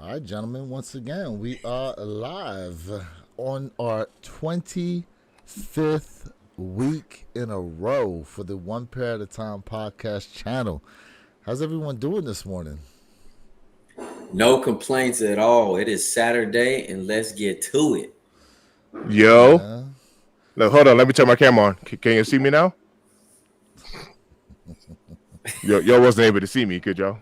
All right, gentlemen, once again, we are live on our 25th week in a row for the One Pair at a Time podcast channel. How's everyone doing this morning? No complaints at all. It is Saturday, and let's get to it. Yo, Yeah. look, hold on. Let me turn my camera on. Can you see me now? Yo wasn't able to see me, could y'all?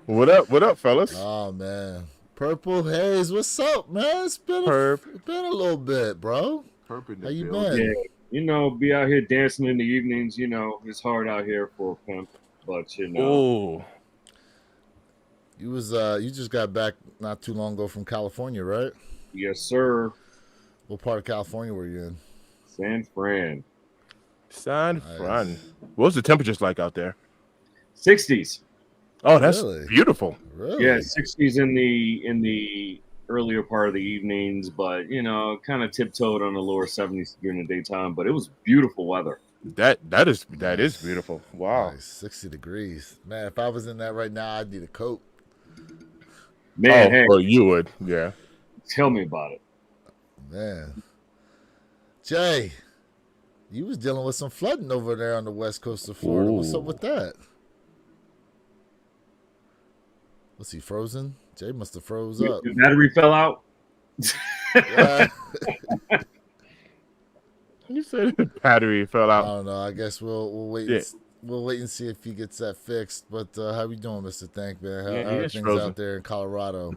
What up? What up, fellas? Oh, man. Purple Haze, what's up, man? It's been a little bit, bro. How you been? Yeah, be out here dancing in the evenings. It's hard out here for a pimp, but Oh, You just got back not too long ago from California, right? Yes, sir. What part of California were you in? San Fran. San Fran. What's the temperatures like out there? 60s. Oh, that's Really? beautiful. Really? Yeah, 60s in the earlier part of the evenings, but kind of tiptoed on the lower 70s during the daytime. But it was beautiful weather. That is beautiful. Wow. Nice. 60 degrees. Man, if I was in that right now, I'd need a coat. Man, hey, well, you would, yeah. Tell me about it. Man. Jay, you was dealing with some flooding over there on the west coast of Florida. Ooh. What's up with that? Was he frozen? Jay must have froze up. The battery fell out. You said the battery fell I out. don't know. I guess we'll wait. Yeah. We'll wait and see if he gets that fixed. But how you doing, Mr. Thank, man? How are is things frozen out there in Colorado?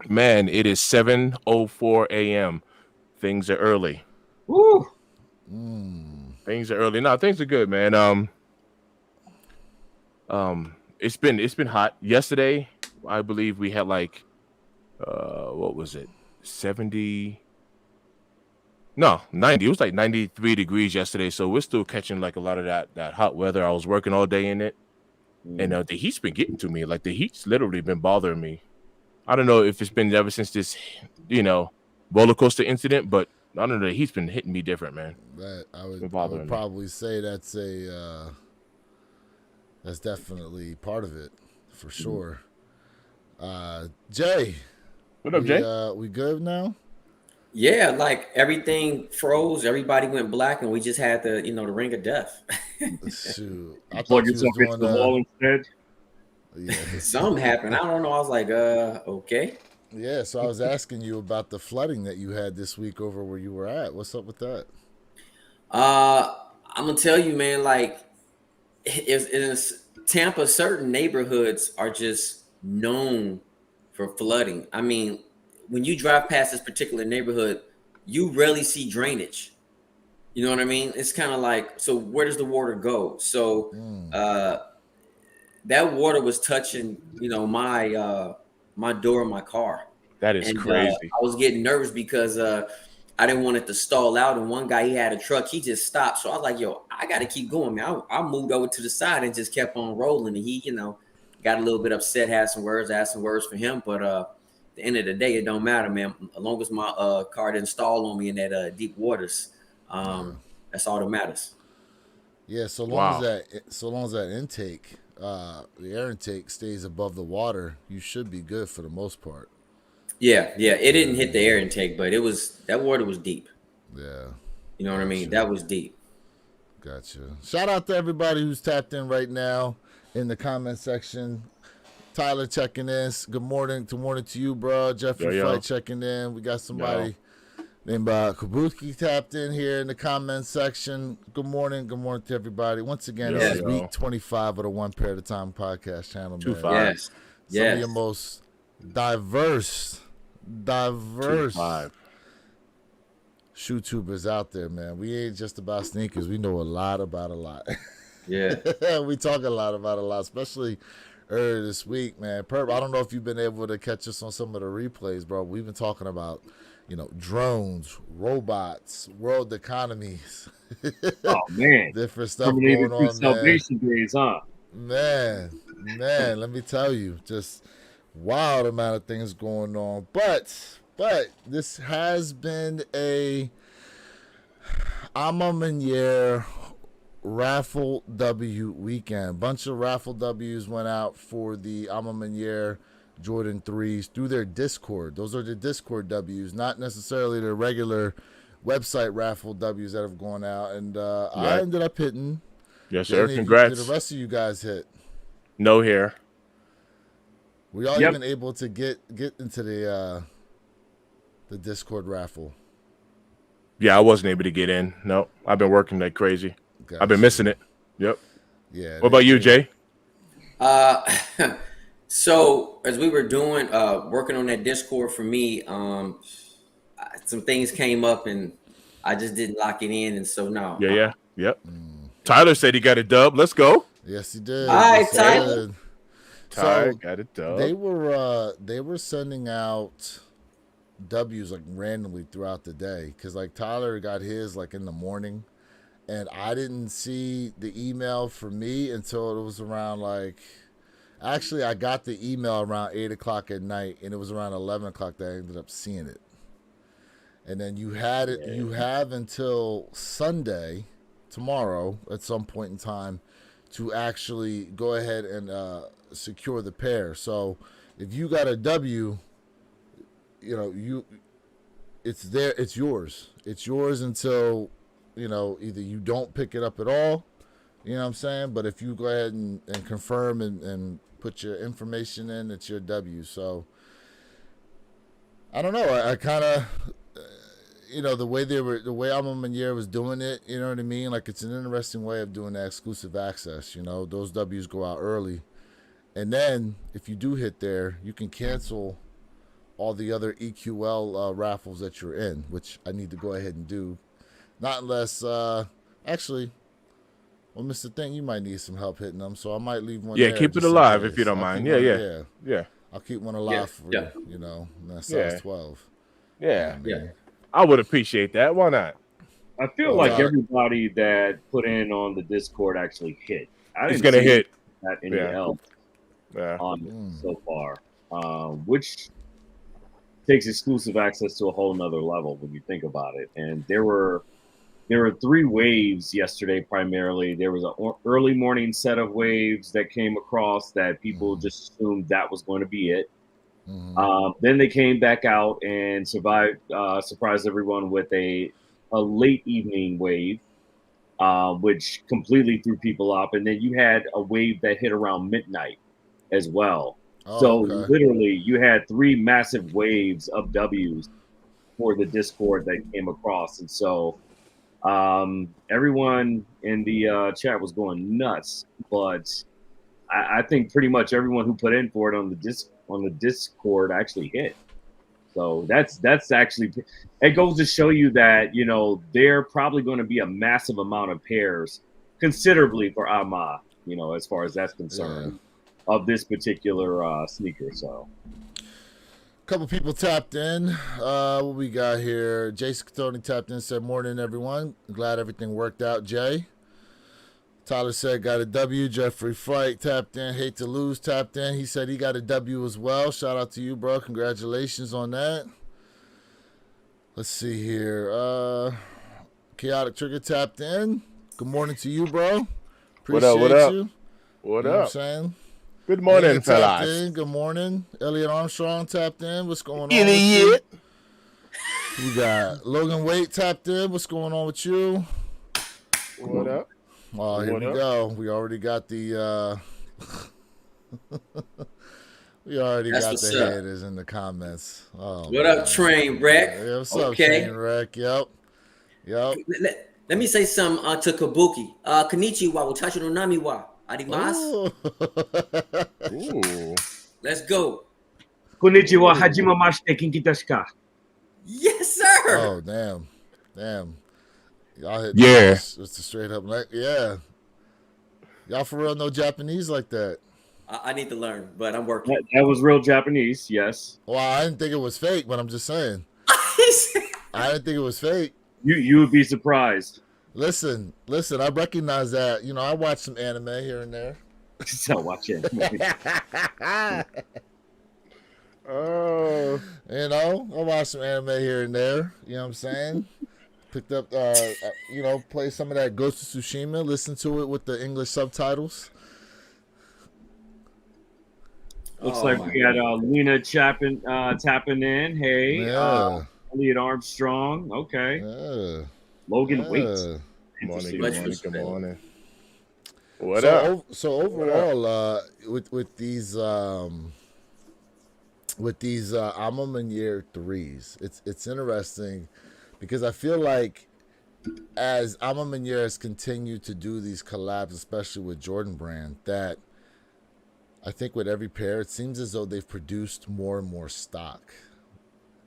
Man, it is 7:04 a.m. Things are early. Woo! Things are early. No, things are good, man. It's been hot. Yesterday, I believe we had like, what was it? 70? No, 90. It was like 93 degrees yesterday. So we're still catching like a lot of that hot weather. I was working all day in it, and the heat's been getting to me. Like the heat's literally been bothering me. I don't know if it's been ever since this, roller coaster incident, but I don't know. The heat's been hitting me different, man. That I would bothering me. probably say that's definitely part of it for sure. Jay, What up, Jay? We good now? Yeah, like everything froze, everybody went black, and we just had the ring of death. Shoot, I thought Plug you was yourself into the wall instead. Yeah, Something happened. I don't know. I was like, okay. yeah. So I was asking you about the flooding that you had this week over where you were at. What's up with that? I'm gonna tell you, man. Like, in Tampa, certain neighborhoods are just known for flooding. I mean, when you drive past this particular neighborhood, you rarely see drainage. You know what I mean? It's kind of like, so where does the water go? So that water was touching, my door of my car. That is crazy. I was getting nervous because I didn't want it to stall out. And one guy, he had a truck, he just stopped. So I was like, yo, I got to keep going, man. I moved over to the side and just kept on rolling. And he, got a little bit upset, had some words for him. But at the end of the day, it don't matter, man. As long as my car didn't stall on me in that deep waters, that's all that matters. Yeah, so long as that intake, the air intake stays above the water, you should be good for the most part. Yeah, it didn't hit the air intake, but that water was deep. Yeah. You know what I mean? That was deep. Gotcha. Shout out to everybody who's tapped in right now in the comment section. Tyler checking in. Good morning to you, bro. Jeffrey Flight checking in. We got somebody named Kabuki tapped in here in the comment section. Good morning to everybody. Once again, this is week 25 of the One Pair at a Time podcast channel, man. Yes. Some of your most diverse shoe tubers out there, man. We ain't just about sneakers. We know a lot about a lot. Yeah. We talk a lot about a lot, especially earlier this week, man. Perp, I don't know if you've been able to catch us on some of the replays, bro. We've been talking about, drones, robots, world economies. Oh, man. Different stuff going on, Salvation days, huh? Man, let me tell you, just wild amount of things going on. But this has been a Ama Manier Raffle W weekend. Bunch of raffle W's went out for the Alma Manier Jordan 3s through their Discord. Those are the Discord W's, not necessarily the regular website raffle W's that have gone out. And I ended up hitting. Yes, sir. Congrats. Did the rest of you guys hit? No hair. We all even able to get into the Discord raffle. Yeah, I wasn't able to get in. No, I've been working like crazy. Gotcha. I've been missing it. Yep. Yeah. What about you, Jay? So as we were doing working on that Discord for me, some things came up and I just didn't lock it in, and so no. Yep. Tyler said he got a dub. Let's go. Yes, he did. All right, Tyler. Tyler got a dub. They were sending out W's like randomly throughout the day, because like Tyler got his like in the morning, and I didn't see the email for me until it was around like. Actually, I got the email around 8 o'clock at night, and it was around 11 o'clock that I ended up seeing it. And then you had it. You have until Sunday, tomorrow, at some point in time, to actually go ahead and secure the pair. So, if you got a W, it's there. It's yours. It's yours until either you don't pick it up at all. You know what I'm saying? But if you go ahead and confirm and put your information in, it's your W. So I don't know. I kind of, the way Alma Manier was doing it, you know what I mean? Like, it's an interesting way of doing that exclusive access. Those W's go out early, and then if you do hit there, you can cancel all the other EQL raffles that you're in, which I need to go ahead and do. Not unless, actually. Well, Mr. Thing, you might need some help hitting them, so I might leave one. Yeah, there keep it alive if you don't mind. Yeah. I'll keep one alive for you. That's size 12. Yeah. I would appreciate that. Why not? I feel like everybody that put in on the Discord actually hit. It's gonna hit. Not any else on so far, which takes exclusive access to a whole nother level when you think about it. And there were 3 waves yesterday primarily. There was an early morning set of waves that came across that people just assumed that was going to be it. Then they came back out and surprised everyone with a late evening wave, which completely threw people up. And then you had a wave that hit around midnight as well. Literally, you had 3 massive waves of W's for the Discord that came across. And so everyone in the chat was going nuts, but I think pretty much everyone who put in for it on the Discord actually hit. So that's actually, it goes to show you that there probably going to be a massive amount of pairs, considerably for Alma, as far as that's concerned, of this particular sneaker. So. Couple people tapped in. What we got here? Jason Tony tapped in, said, "Morning, everyone. Glad everything worked out, Jay." Tyler said, "Got a W." Jeffrey Fight tapped in. Hate to lose tapped in. He said he got a W as well. Shout out to you, bro. Congratulations on that. Let's see here. Chaotic Trigger tapped in. Good morning to you, bro. Appreciate what up? you. What you know up? What I'm saying? Good morning, fellas. Good morning. Elliot Armstrong tapped in. What's going on? Idiot. We got Logan Waite tapped in. What's going on with you? What up? Well, here we go. We already got the the haters in the comments. Oh, what up, Train Wreck? Yeah, what's up, Train Wreck? Yep. Let me say something to Kabuki. Konnichiwa, utachi no nami wa arimasu. Ooh. Let's go. Konnichiwa, hajimamashite, kinki desu ka? Yes, sir. Oh, damn. Y'all hit it's a straight up Y'all for real know Japanese like that? I need to learn, but I'm working. That was real Japanese, yes. Well, I didn't think it was fake, but I'm just saying. I didn't think it was fake. You would be surprised. Listen, I recognize that. I watch some anime here and there. So watch it. I watch some anime here and there. You know what I'm saying? Picked up, play some of that Ghost of Tsushima. Listen to it with the English subtitles. Looks like we got Lena tapping in. Hey, Elliot Armstrong. Okay. Logan Waits. Good morning. What up? So overall, with these Alma Manier threes, it's interesting because I feel like as Alma Manier has continued to do these collabs, especially with Jordan Brand, that I think with every pair, it seems as though they've produced more and more stock.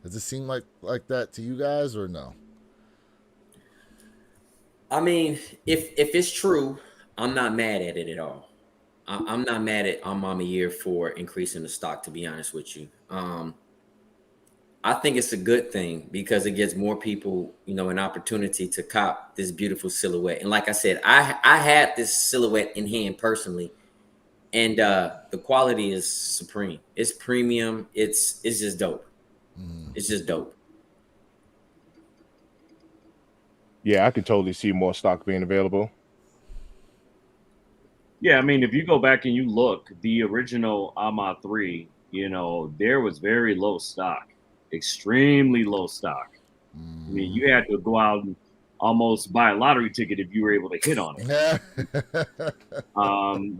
Does it seem like that to you guys or no? I mean, if it's true, I'm not mad at it at all. I'm not mad at Alma Manier for increasing the stock, to be honest with you. I think it's a good thing because it gives more people, an opportunity to cop this beautiful silhouette. And like I said, I had this silhouette in hand personally, and the quality is supreme. It's premium. It's just dope. It's just dope. Yeah, I could totally see more stock being available. Yeah, I mean, if you go back and you look, the original Alma 3, there was very low stock, extremely low stock. I mean, you had to go out and almost buy a lottery ticket if you were able to hit on it.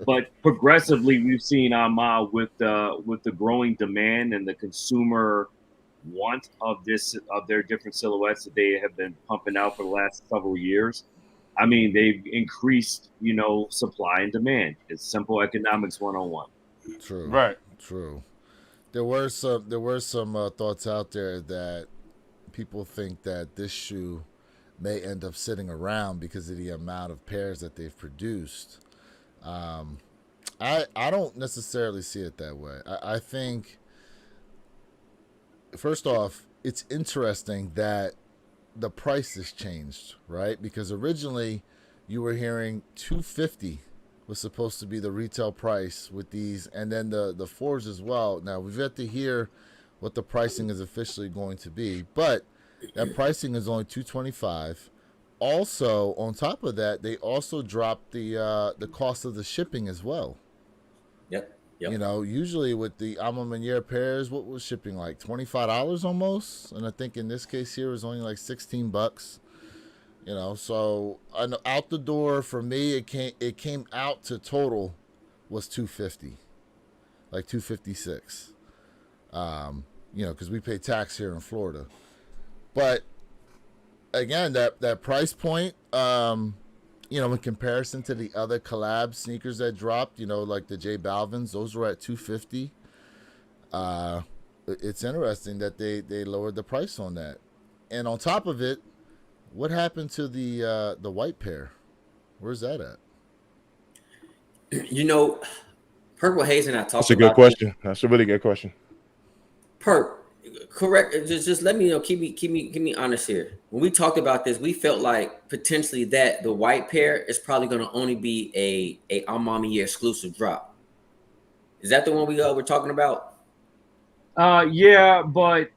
But progressively, we've seen Alma with the growing demand and the consumer want of their different silhouettes that they have been pumping out for the last several years. I mean, they've increased, supply and demand. It's simple economics 101. True. Right. True. There were some thoughts out there that people think that this shoe may end up sitting around because of the amount of pairs that they've produced. I don't necessarily see it that way. I think, first off, it's interesting that the price has changed, right? Because originally you were hearing $250 was supposed to be the retail price with these, and then the fours as well. Now we've yet to hear what the pricing is officially going to be, but that pricing is only $225. Also, on top of that, they also dropped the cost of the shipping as well. Yep. Usually with the Alma Manier pairs, what was shipping like $25 almost, and I think in this case here it was only like $16. So out the door for me, it came out to total was $250, like $256. Because we pay tax here in Florida, but again, that price point, in comparison to the other collab sneakers that dropped, like the J Balvin's, those were at $250. It's interesting that they lowered the price on that. And on top of it, what happened to the white pair? Where's that at? Purple Haze and I talked about. That's a good question. That's a really good question. Perp, correct. Just let me know. Keep me honest here. When we talked about this, we felt like potentially that the white pair is probably going to only be a Alma Manier exclusive drop. Is that the one we were talking about? Yeah, but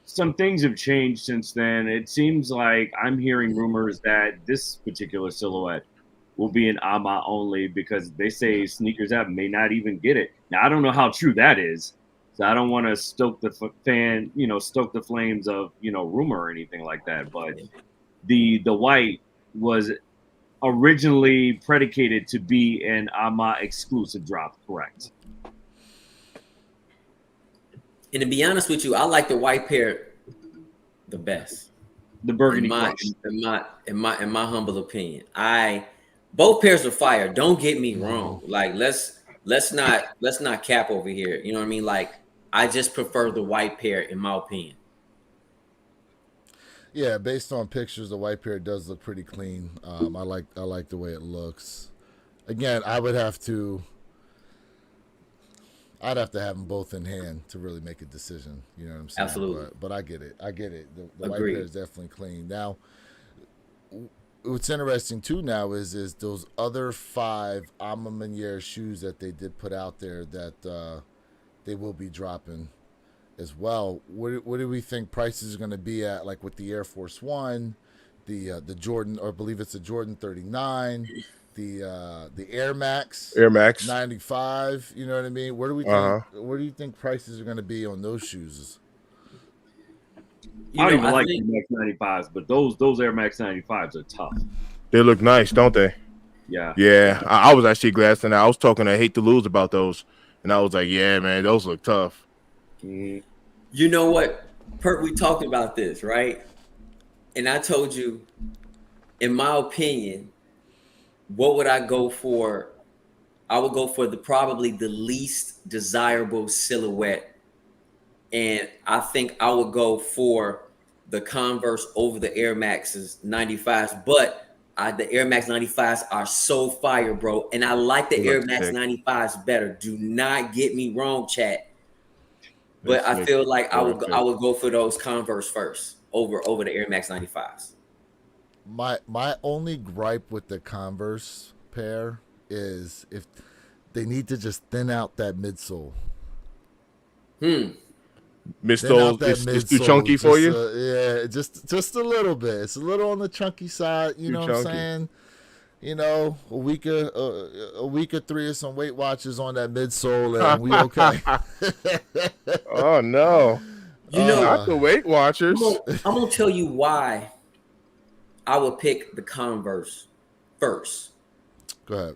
some things have changed since then. It seems like I'm hearing rumors that this particular silhouette will be an Alma only because they say Sneakers App may not even get it. Now, I don't know how true that is. So I don't want to stoke the flames of, rumor or anything like that. But the white was originally predicated to be an Alma exclusive drop, correct? And to be honest with you, I like the white pair the best. The burgundy in my humble opinion. Both pairs are fire. Don't get me wrong. Like let's not cap over here. You know what I mean? Like I just prefer the white pair in my opinion. Yeah, based on pictures, the white pair does look pretty clean. I like the way it looks. Again, I'd have to have them both in hand to really make a decision. You know what I'm saying? Absolutely. But I get it. The white pair is definitely clean. Now, what's interesting too now is those other 5 Alma Manier shoes that they did put out there that they will be dropping. as well. What do we think prices are going to be at, like with the Air Force One, the Jordan, or I believe it's the Jordan 39, the Air Max 95. You know what I mean? Where do we think? Where do you think prices are going to be on those shoes? I don't even like Air Max 95s, but those Air Max 95s are tough. They look nice, don't they? Yeah. Yeah. I was actually glad tonight. I was talking to Hate to Lose about those, and I was like, yeah, man, those look tough. You know what, Perk, we talked about this, right? And I told you, in my opinion, what would I go for? I would go for probably the least desirable silhouette. And I think I would go for the Converse over the Air Max's 95s. But the Air Max 95s are so fire, bro. And I like the Air Max 95s better. Do not get me wrong, chat. But I feel like I would go for those Converse first over the Air Max 95s. My only gripe with the Converse pair is if they need to just thin out that midsole. Midsole is too chunky for you? Yeah, just a little bit. It's a little on the chunky side. You know what I'm saying? You know, a week or three of some Weight Watchers on that midsole, and we okay. Oh no! You know, not the Weight Watchers. I'm gonna tell you why I would pick the Converse first. Go ahead.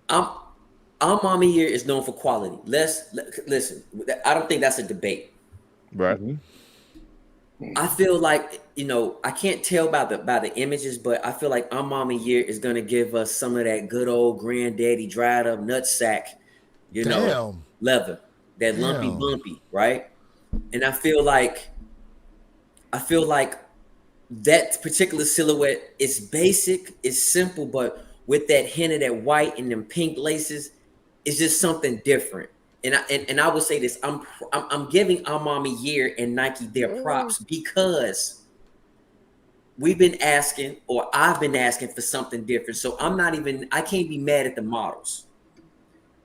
Our Mama Year is known for quality. Listen. I don't think that's a debate. Right. I feel like, you know, I can't tell by the images, but I feel like Our Mama Year is gonna give us some of that good old granddaddy dried up nutsack, you know, leather, that lumpy bumpy, right? And I feel like that particular silhouette is basic, it's simple, but with that hint of that white and them pink laces, it's just something different. And I would say this: I'm giving Our Mama Year and Nike their props because I've been asking for something different. So I can't be mad at the models.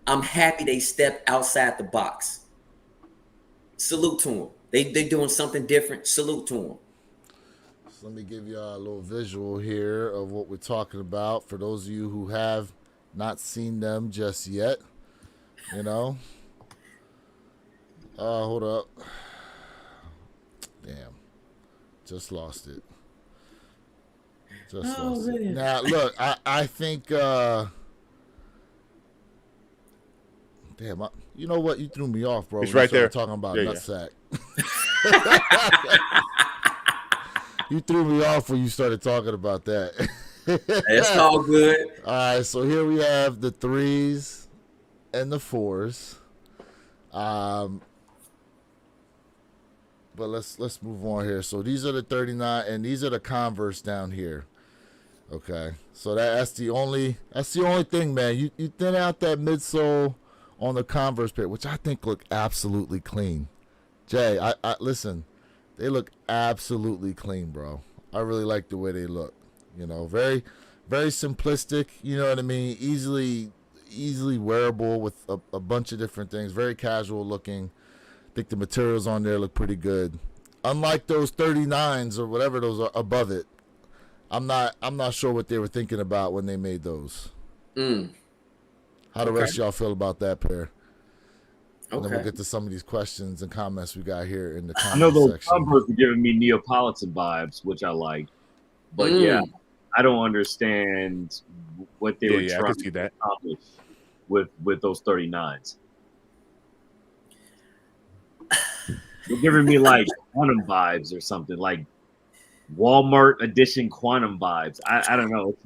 I'm happy they stepped outside the box. Salute to them. They doing something different. Salute to them. So let me give you a little visual here of what we're talking about for those of you who have not seen them just yet. You know. Hold up. Damn. Just lost it. Man. Now, look, I think, damn, you know what? You threw me off, bro. It's right there. Talking about nutsack. You threw me off when you started talking about that. It's all good. All right, so here we have the 3s and the 4s. But let's move on here. So these are the 39, and these are the Converse down here. Okay, so that's the only thing, man. You thin out that midsole on the Converse pair, which I think look absolutely clean. Jay, I listen, they look absolutely clean, bro. I really like the way they look. You know, very, very simplistic. You know what I mean? Easily wearable with a bunch of different things. Very casual looking. I think the materials on there look pretty good. Unlike those 39s or whatever those are above it, I'm not sure what they were thinking about when they made those. How the rest of y'all feel about that pair? And then we'll get to some of these questions and comments we got here in the comment section. I know those Converse are giving me Neapolitan vibes, which I like. But yeah, I don't understand what they were trying to accomplish with those 39s. They're giving me like quantum vibes or something, like Walmart edition quantum vibes. I don't know.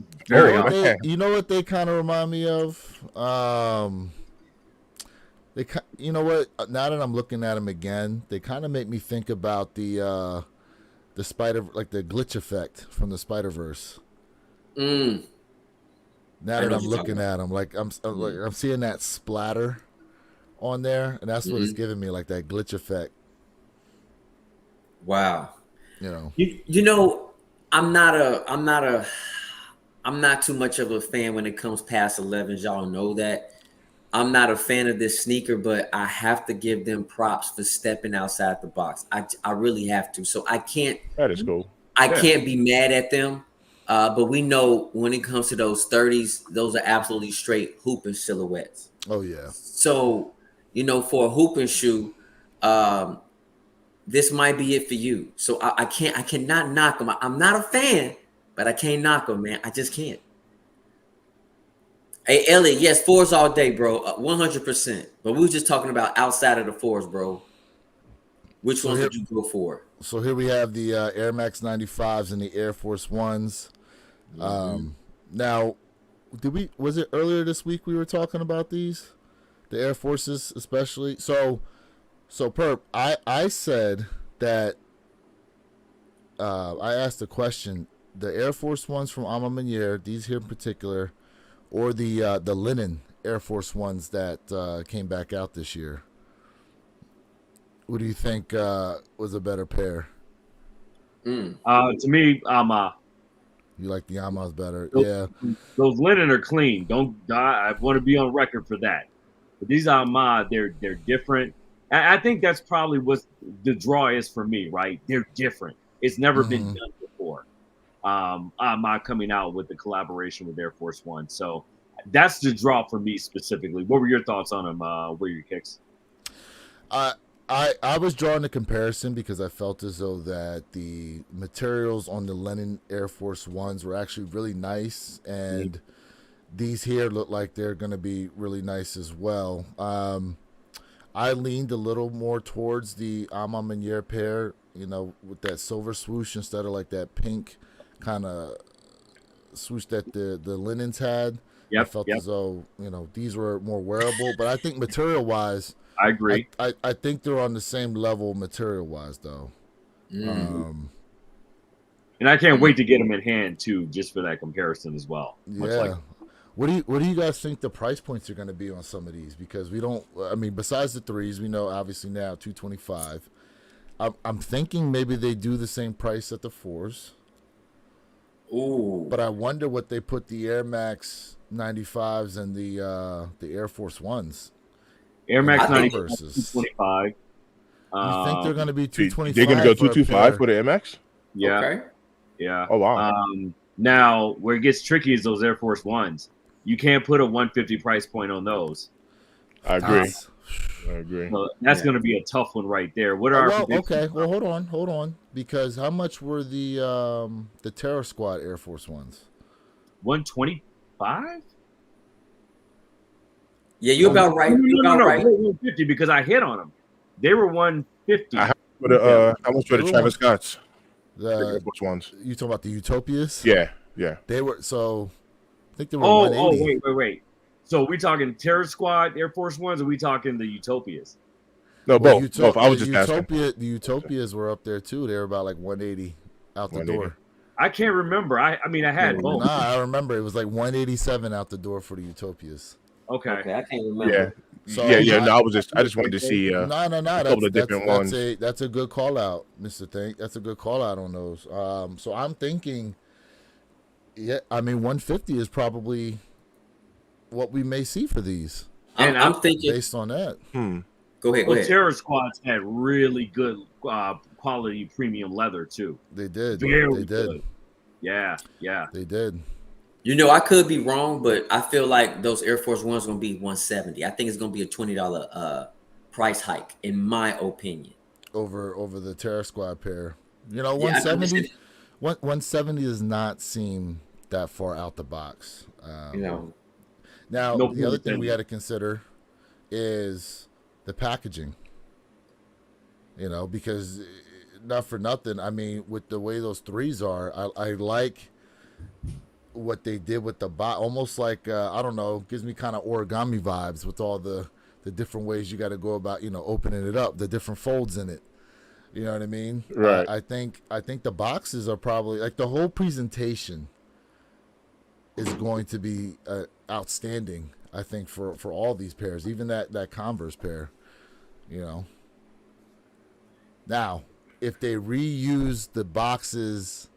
You know what they kind of remind me of? You know what? Now that I'm looking at them again, they kind of make me think about the glitch effect from the Spider-Verse. Now that I'm looking at them, like I'm seeing that splatter on there, and that's what it's giving me, like that glitch effect. Wow. You know. You know, I'm not too much of a fan when it comes past 11s. Y'all know that. I'm not a fan of this sneaker, but I have to give them props for stepping outside the box. I really have to. So That is cool. I can't be mad at them. But we know when it comes to those 30s, those are absolutely straight hooping silhouettes. Oh yeah. So, for a hooping shoe, this might be it for you. So I cannot knock them. I'm not a fan, but I can't knock them, man. I just can't. Hey, Elliot, yes, fours all day, bro. 100%. But we were just talking about outside of the fours, bro. Which ones did you go for? So here we have the Air Max 95s and the Air Force Ones. Now, was it earlier this week we were talking about these? The Air Forces especially? So Perp, I said that I asked the question, the Air Force Ones from A Ma Maniére, these here in particular, or the linen Air Force Ones that came back out this year. What do you think was a better pair? To me, You like the Yamas better? Those linen are clean. I want to be on record for that. But these Ama, they're different. I think that's probably what the draw is for me, right? They're different. It's never been done before. Ama coming out with the collaboration with Air Force One. So that's the draw for me specifically. What were your thoughts on them? What were your kicks? I was drawing the comparison because I felt as though that the materials on the linen Air Force Ones were actually really nice, and these here look like they're going to be really nice as well. I leaned a little more towards the A Ma Maniére pair, with that silver swoosh instead of like that pink kind of swoosh that the linens had. I felt as though, these were more wearable, but I think material-wise, I agree. I think they're on the same level material-wise, though. And I can't wait to get them in hand, too, just for that comparison as well. Yeah. What do you guys think the price points are going to be on some of these? Because besides the threes, we know obviously now $225. I'm thinking maybe they do the same price at the fours. Ooh. But I wonder what they put the Air Max 95s and the Air Force Ones. Air Max 95s, $225. You think they're going to be $225? They're going to go $225 for the Air Max? Yeah. Okay. Yeah. Oh wow. Now where it gets tricky is those Air Force Ones. You can't put a $150 price point on those. I agree. So that's going to be a tough one right there. What are okay? Well, hold on, because how much were the Terror Squad Air Force Ones? 125. Yeah, you're about right. You're about right. 150 because I hit on them. They were 150. How much for the Travis Scotts? The Air Force Ones. You talking about the Utopias? Yeah. They were I think they were 180. Wait. So we talking Terror Squad Air Force Ones, or we talking the Utopias? No, both. I was just asking. The Utopias were up there too. They were about like 180 out the door. I can't remember. I had both. Nah, I remember it was like 187 out the door for the Utopias. Okay, I can't remember. Yeah. So I just wanted to see no. a couple of different ones. That's a good call out, Mr. Think. That's a good call out on those. So I'm thinking, 150 is probably what we may see for these. And I'm thinking based on that. Go ahead. Terror Squads had really good quality premium leather too. They did. Very good. Yeah. They did. I could be wrong, but I feel like those Air Force Ones are going to be $170. I think it's going to be a $20 price hike, in my opinion. Over the Terror Squad pair. 170. 170 does not seem that far out the box. Now, the other thing we got to consider is the packaging. Because not for nothing, with the way those threes are, I like what they did with the box. Almost like, I don't know, gives me kind of origami vibes with all the different ways you got to go about, opening it up, the different folds in it. You know what I mean? Right. I think the boxes are probably, like, the whole presentation is going to be outstanding, I think, for all these pairs, even that Converse pair, Now, if they reuse the boxes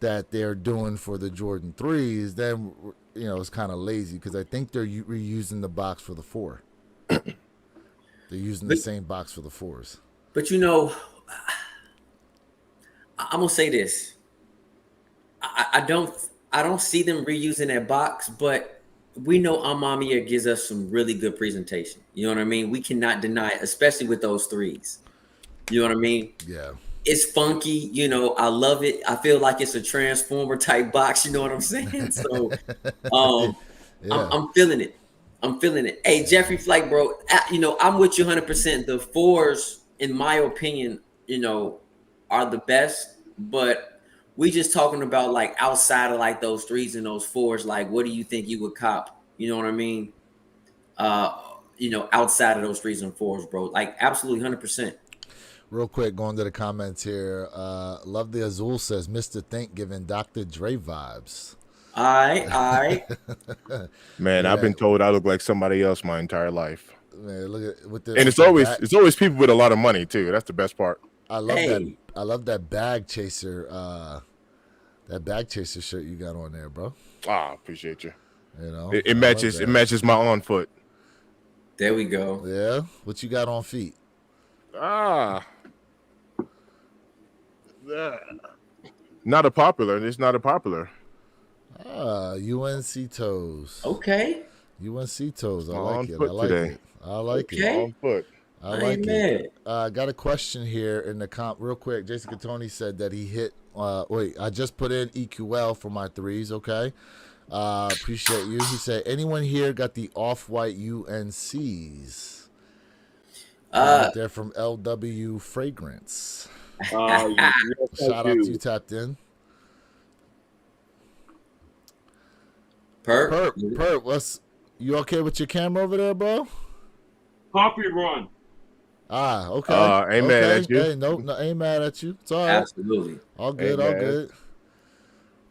that they're doing for the Jordan 3s, then is kind of lazy because I think they're reusing the box for the 4. They're using the same box for the 4s. But I'm gonna say this. I don't see them reusing that box, but we know Amamiya gives us some really good presentation. You know what I mean? We cannot deny it, especially with those 3s. You know what I mean? Yeah. It's funky, I love it. I feel like it's a transformer type box, you know what I'm saying? So yeah. I'm feeling it. Hey, Jeffrey Flight, bro, I'm with you 100%. The 4s, in my opinion, are the best, but we just talking about like outside of like those 3s and those 4s, like what do you think you would cop? You know what I mean? Outside of those 3s and 4s, bro. Like absolutely 100%. Real quick, going to the comments here. Love the Azul says, Mr. Think giving Dr. Dre vibes. All right. Man, I've been told I look like somebody else my entire life. Man, look at with the, and it's always people with a lot of money too. That's the best part. I love that bag chaser. That bag chaser shirt you got on there, bro. Appreciate you. It matches my on foot. There we go. Yeah, what you got on feet? Not a popular. It's not a popular. UNC toes. Okay. UNC toes. I like it. I like it. On foot. I like it. Got a question here in the comp real quick. Jason Catoni said that he hit. I just put in EQL for my 3s. Okay. Appreciate you. He said, anyone here got the off-white UNCs? They're from LW Fragrance. Shout out to you, tapped in. Perp, you okay with your camera over there, bro? Copy run. Okay. Ain't mad at you. Hey, no, ain't mad at you. It's all right. Absolutely. All good, all good.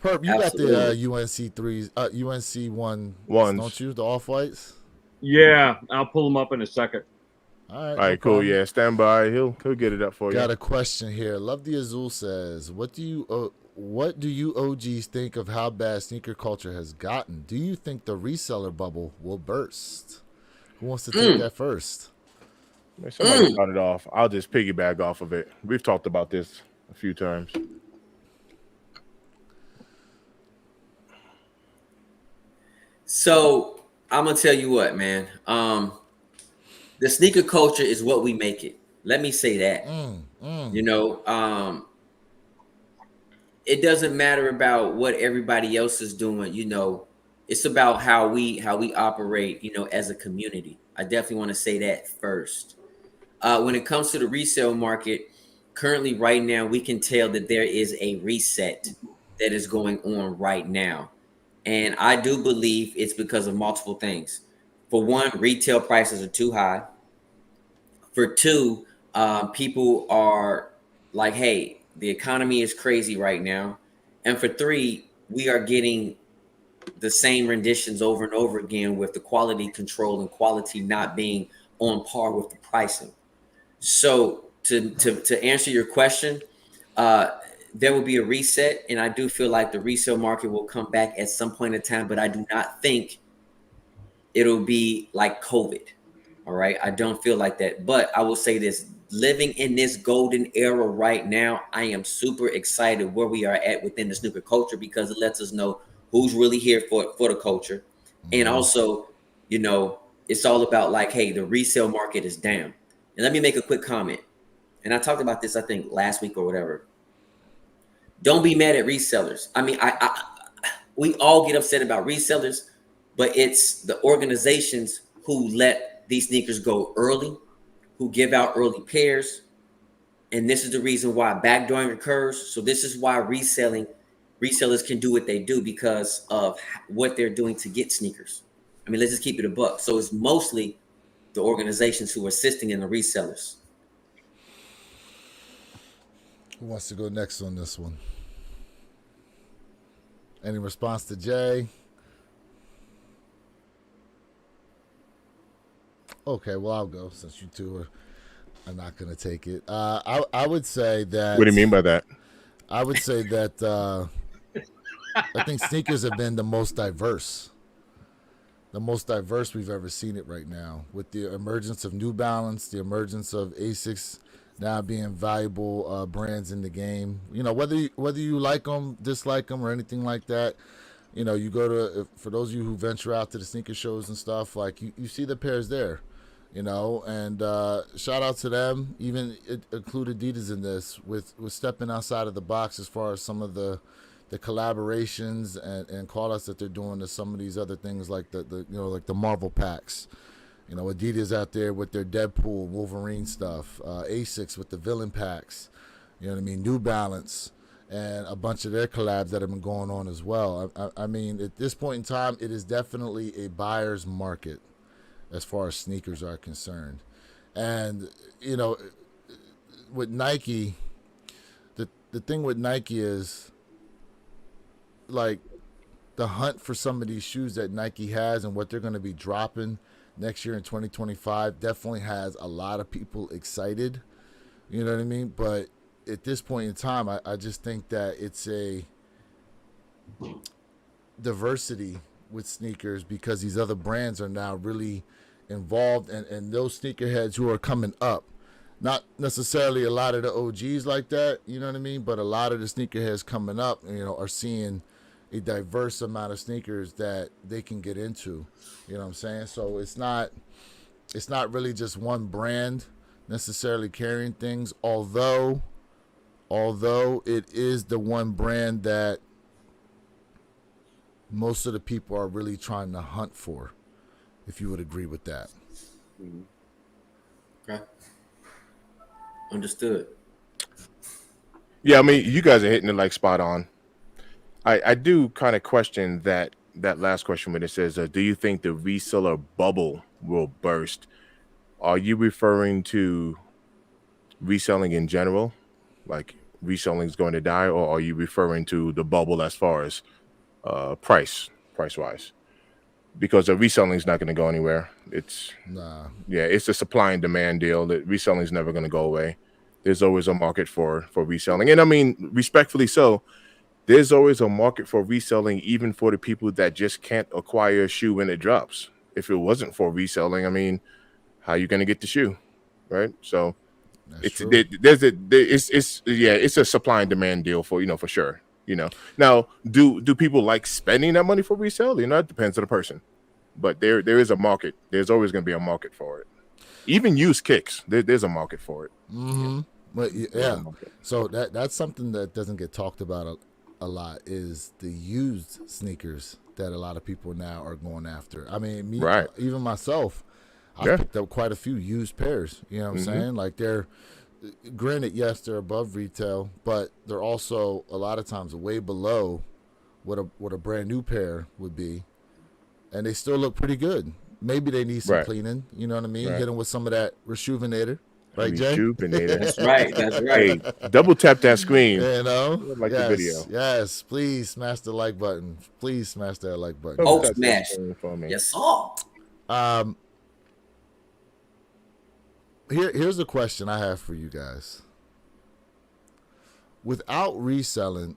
Perp, you got the UNC 3s, UNC ones, don't you? The off-whites? Yeah, I'll pull them up in a second. All right, cool. Yeah, stand by. He'll get it up for you. Got a question here. Love the Azul says, what do you OGs think of how bad sneaker culture has gotten? Do you think the reseller bubble will burst? Who wants to take that first? Somebody cut it off. I'll just piggyback off of it. We've talked about this a few times. So I'm gonna tell you what, man. The sneaker culture is what we make it. Let me say that. It doesn't matter about what everybody else is doing. It's about how we operate. As a community. I definitely want to say that first. When it comes to the resale market, currently right now, we can tell that there is a reset that is going on right now. And I do believe it's because of multiple things. For one, retail prices are too high. For two, people are like, hey, the economy is crazy right now. And for three, we are getting the same renditions over and over again with the quality control and quality not being on par with the pricing. So to answer your question, there will be a reset, and I do feel like the resale market will come back at some point in time, but I do not think it'll be like COVID. All right. I don't feel like that, but I will say this, living in this golden era right now, I am super excited where we are at within the snooker culture, because it lets us know who's really here for the culture. And also, it's all about like, hey, the resale market is down. And let me make a quick comment. And I talked about this, I think last week or whatever. Don't be mad at resellers. I mean, we all get upset about resellers, but it's the organizations who let these sneakers go early, who give out early pairs. And this is the reason why backdooring occurs. So this is why resellers can do what they do, because of what they're doing to get sneakers. I mean, let's just keep it a buck. So it's mostly the organizations who are assisting in the resellers. Who wants to go next on this one? Any response to Jay? Okay, well, I'll go since you two are not going to take it. I would say that. What do you mean by that? I would say that I think sneakers have been the most diverse we've ever seen it right now, with the emergence of New Balance, the emergence of Asics now being valuable brands in the game. You know, whether you like them, dislike them, or anything like that. You know, you go to, for those of you who venture out to the sneaker shows and stuff, like you see the pairs there, you know, and shout out to them. Even it include Adidas in this with stepping outside of the box as far as some of the collaborations and call outs that they're doing to some of these other things like the you know, like the Marvel packs. You know, Adidas out there with their Deadpool, Wolverine stuff, Asics with the villain packs, you know what I mean, New Balance, and a bunch of their collabs that have been going on as well. I mean, at this point in time, it is definitely a buyer's market as far as sneakers are concerned. And, you know, with Nike, the thing with Nike is, like, the hunt for some of these shoes that Nike has and what they're going to be dropping next year in 2025 definitely has a lot of people excited. You know what I mean? But at this point in time, I just think that it's a diversity with sneakers because these other brands are now really involved, and those sneakerheads who are coming up, not necessarily a lot of the OGs like that, you know what I mean? But a lot of the sneakerheads coming up, you know, are seeing a diverse amount of sneakers that they can get into. You know what I'm saying? So it's not really just one brand necessarily carrying things, although it is the one brand that most of the people are really trying to hunt for, if you would agree with that. Mm-hmm. Okay. Understood. Yeah, I mean, you guys are hitting it like spot on. I do kind of question that last question when it says, do you think the reseller bubble will burst? Are you referring to reselling in general, like reselling is going to die, or are you referring to the bubble as far as price wise? Because the reselling is not going to go anywhere. It's a supply and demand deal. That reselling is never going to go away. There's always a market for reselling, and I mean, respectfully so. There's always a market for reselling, even for the people that just can't acquire a shoe when it drops. If it wasn't for reselling, I mean, how are you going to get the shoe, right? So it's a supply and demand deal for sure. You know, now do people like spending that money for resale? You know, it depends on the person, but there is a market. There's always going to be a market for it. Even used kicks, there's a market for it. Mm-hmm. But yeah, so that's something that doesn't get talked about a lot is the used sneakers that a lot of people now are going after. I mean, even myself, I picked up quite a few used pairs. You know what I'm saying? Like, they're, granted, yes, they're above retail, but they're also a lot of times way below what a brand new pair would be, and they still look pretty good. Maybe they need some cleaning. You know what I mean? Hit them with some of that Rejuvenator. Right, Jay? That's right. Hey, double tap that screen. You know, like the video. Yes, please smash the like button. Please smash that like button. Oh, smash! Yes, sir. Here's a question I have for you guys. Without reselling,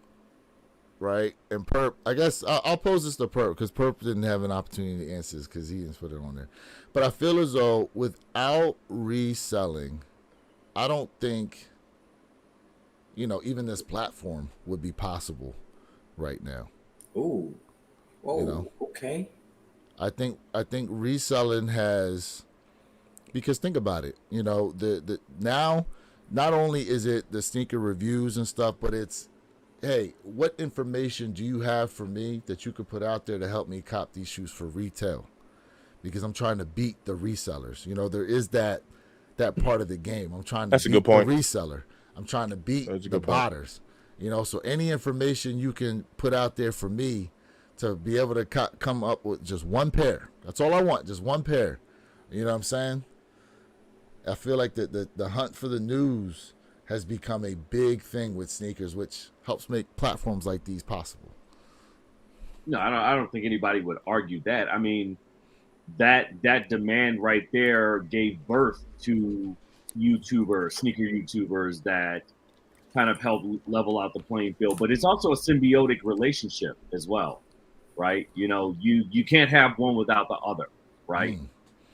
right? And Perp, I guess I'll pose this to Perp because Perp didn't have an opportunity to answer this because he didn't put it on there. But I feel as though without reselling, I don't think, even this platform would be possible right now. Ooh. Whoa. Okay. I think reselling has, because think about it, the now not only is it the sneaker reviews and stuff, but it's, hey, what information do you have for me that you could put out there to help me cop these shoes for retail? Because I'm trying to beat the resellers. There is that part of the game. I'm trying to beat the reseller. I'm trying to beat the botters. So any information you can put out there for me to be able to come up with just one pair. That's all I want, just one pair. You know what I'm saying? I feel like the hunt for the news has become a big thing with sneakers, which helps make platforms like these possible. No, I don't think anybody would argue that. I mean, that demand right there gave birth to sneaker YouTubers that kind of help level out the playing field. But it's also a symbiotic relationship as well, right? You know, you can't have one without the other, right?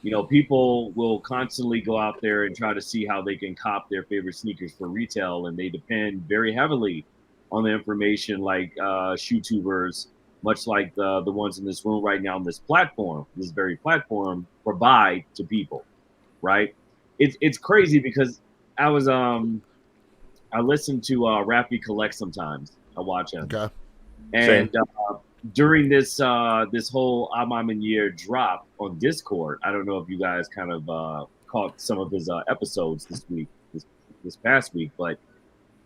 You know, people will constantly go out there and try to see how they can cop their favorite sneakers for retail, and they depend very heavily on the information like shoe tubers, much like the ones in this room right now on this very platform, provide to people, right? It's crazy because I listen to Rafi Collect sometimes. I watch him. Okay. And during this whole Amam year drop on Discord, I don't know if you guys kind of caught some of his episodes this past week, but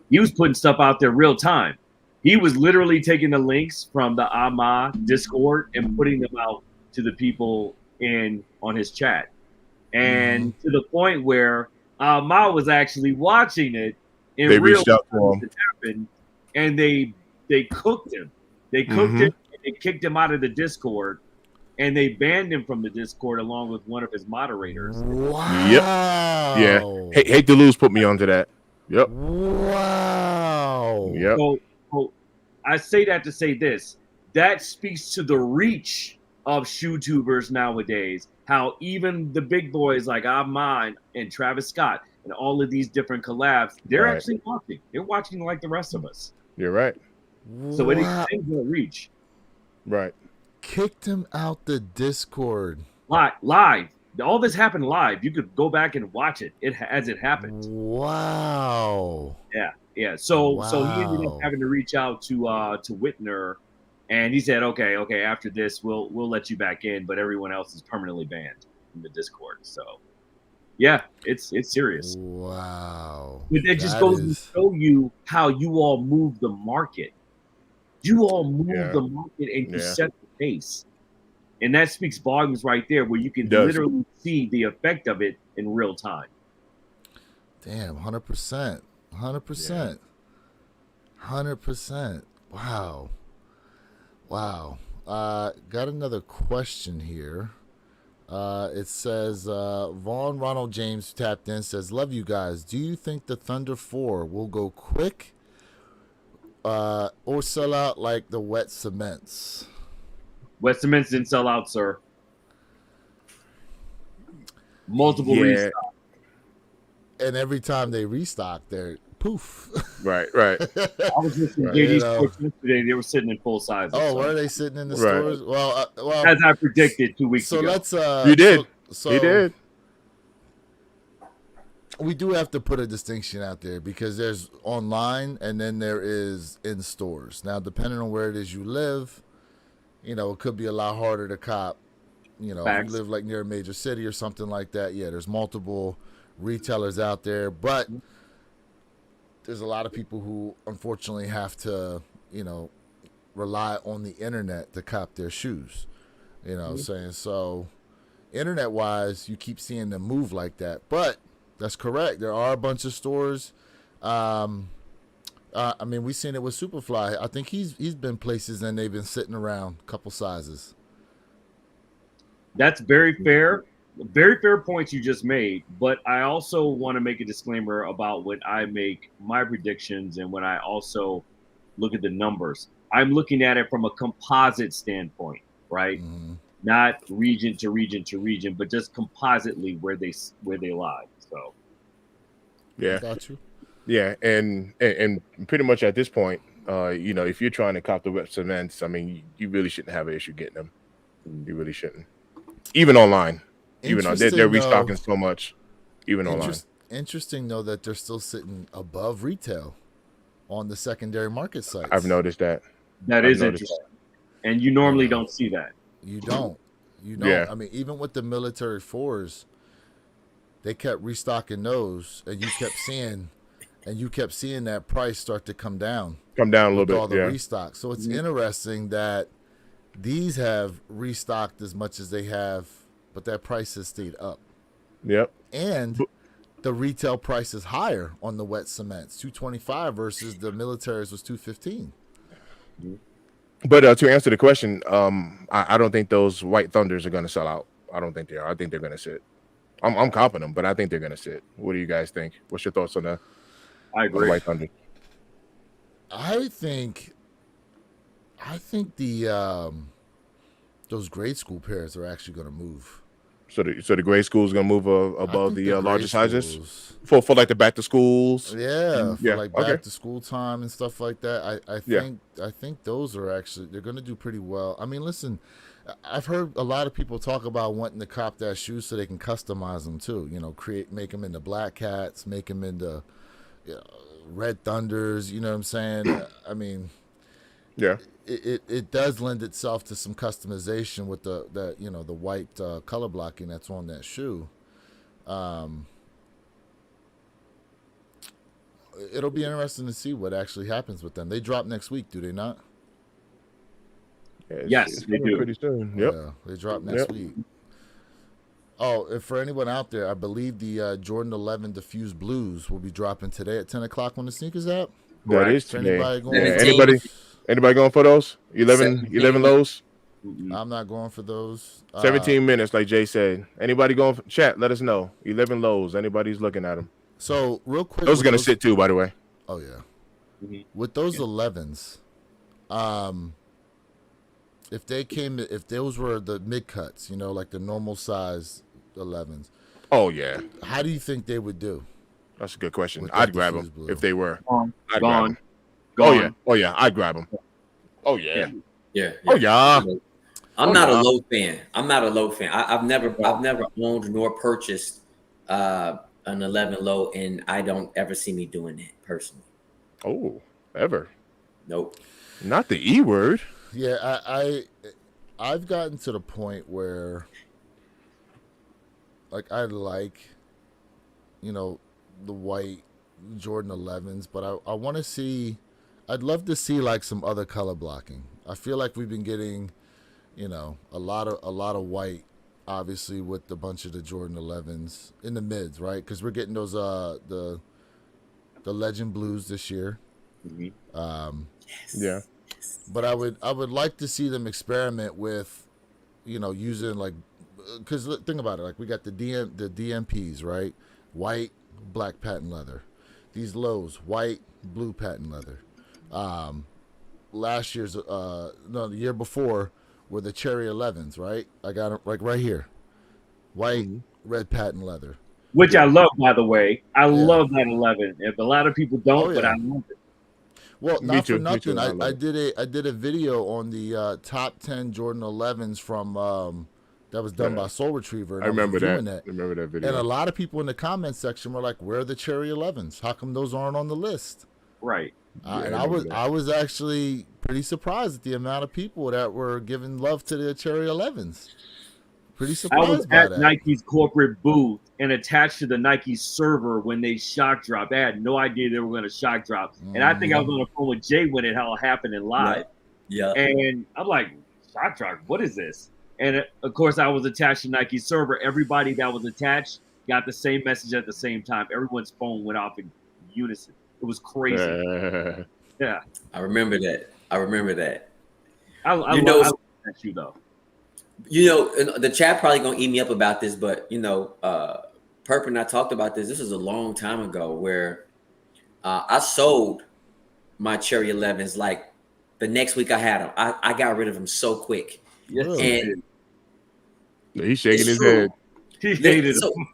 he was putting stuff out there real time. He was literally taking the links from the AMA Discord and putting them out to the people on his chat. And to the point where AMA was actually watching it in they real reached out to him. Happened, and they cooked him. They cooked him, and they kicked him out of the Discord, and they banned him from the Discord along with one of his moderators. Wow. Yep. Yeah. Hate to lose put me onto that. Yep. Wow. Yep. So I say that to say this. That speaks to the reach of shoe tubers nowadays. How even the big boys like Amon and Travis Scott and all of these different collabs, they're actually watching. They're watching like the rest of us. You're right. So it extends their reach. Right. Kicked him out the Discord. Live. All this happened live. You could go back and watch it as it happened. Wow. Yeah. So he ended up having to reach out to Whitner, and he said, okay, after this we'll let you back in, but everyone else is permanently banned from the Discord. So yeah, it's serious. Wow. But it just goes to show you how you all move the market. You all move the market and you set the pace. And that speaks volumes right there, where you can literally see the effect of it in real time. Damn, 100%. 100%. 100%. Wow. Got another question here. It says, Vaughn Ronald James tapped in, says, love you guys. Do you think the Thunder 4 will go quick or sell out like the Wet Cements? Wet Cements didn't sell out, sir. Multiple restock. And every time they restock, they're poof. Right. I was listening to JD Sports yesterday. They were sitting in full size. Oh, were they sitting in the stores? Well, as I predicted 2 weeks ago. So let's. You did. So you did. We do have to put a distinction out there because there's online and then there is in stores. Now, depending on where it is you live, it could be a lot harder to cop. If you live like near a major city or something like that, there's multiple retailers out there, but there's a lot of people who unfortunately have to, rely on the internet to cop their shoes. What I'm saying? So internet wise, you keep seeing them move like that, but that's correct. There are a bunch of stores. We've seen it with Superfly. I think he's been places and they've been sitting around a couple sizes. That's very fair. Very fair points you just made, but I also want to make a disclaimer about when I make my predictions and when I also look at the numbers. I'm looking at it from a composite standpoint, right? Mm-hmm. Not region to region to region, but just compositely where they lie. So, yeah, got you. Yeah, and pretty much at this point, if you're trying to cop the Wet Cements, you really shouldn't have an issue getting them. You really shouldn't, even online. Even though they're restocking so much, even online. Interesting, though, that they're still sitting above retail on the secondary market sites. I've noticed that. That is interesting. And you normally don't see that. You don't. Yeah. Even with the military 4s, they kept restocking those, and you kept seeing that price start to come down. Come down a little bit. All the restock. So it's interesting that these have restocked as much as they have, but that price has stayed up. Yep. And the retail price is higher on the Wet Cements, $225 versus the military's was $215. But to answer the question, I don't think those White Thunders are going to sell out. I don't think they are. I think they're going to sit. I'm copping them, but I think they're going to sit. What do you guys think? What's your thoughts on that? I agree. White Thunder. I think the those grade school pairs are actually going to move. So the grade school is gonna move above the larger sizes schools, for like the back to schools. Yeah, for like back okay. to school time and stuff like that. I think those are actually they're going to do pretty well. I mean, listen, I've heard a lot of people talk about wanting to cop that shoe so they can customize them too. You know, make them into Black Cats, make them into Red Thunders. You know what I'm saying? I mean, yeah. It does lend itself to some customization with the white color blocking that's on that shoe. It'll be interesting to see what actually happens with them. They drop next week, do they not? Yeah, yes, they do. Pretty soon. Yep. Yeah, they drop next week. Oh, and for anyone out there, I believe the Jordan 11 Diffuse Blues will be dropping today at 10 o'clock on the Sneakers app. That is today. Anybody going for those? 11 lows? I'm not going for those. 17 minutes, like Jay said. Anybody going for chat? Let us know. 11 lows. Anybody's looking at them. So real quick, those are gonna sit too, by the way. Oh yeah. Mm-hmm. With those 11s, if those were the mid cuts, like the normal size 11s. Oh yeah. How do you think they would do? That's a good question. I'd grab them if they were. I'd gone. Oh yeah. I'd grab them. Oh yeah. Yeah. Oh yeah. I'm not a low fan. I've never owned nor purchased an 11 low, and I don't ever see me doing that personally. Oh, ever? Nope. Not the E word. Yeah, I've gotten to the point where, like, I like, the white Jordan 11s, but I want to see. I'd love to see like some other color blocking. I feel like we've been getting, a lot of white. Obviously, with a bunch of the Jordan 11s in the mids, right? Because we're getting those the Legend Blues this year. Mm-hmm. Yeah. But I would like to see them experiment with, using like, because think about it, like we got the DMPs, right? White, black patent leather. These lows, white, blue patent leather. Last year's the year before were the Cherry 11s, right? I got them like right here. White, red patent leather. Which I love, by the way. I love that 11. If a lot of people don't, but I love it. Well, not for nothing. I did a video on the top 10 Jordan 11s from that was done by Soul Retriever. I remember that. I remember that video. And a lot of people in the comment section were like, "Where are the Cherry 11s? How come those aren't on the list?" Right. And I was actually pretty surprised at the amount of people that were giving love to the Cherry 11s. Pretty surprised. I was at Nike's corporate booth and attached to the Nike server when they shock dropped. I had no idea they were going to shock drop. And I think I was on the phone with Jay when it all happened in live. Yeah. And I'm like, shock drop? What is this? And of course, I was attached to Nike's server. Everybody that was attached got the same message at the same time. Everyone's phone went off in unison. It was crazy. Yeah. I remember that. I love that shoe, though. The chat probably gonna eat me up about this, but Perp and I talked about this. This was a long time ago where I sold my Cherry 11s like the next week I had them. I got rid of them so quick. Yes, and he's shaking his head. He hated them.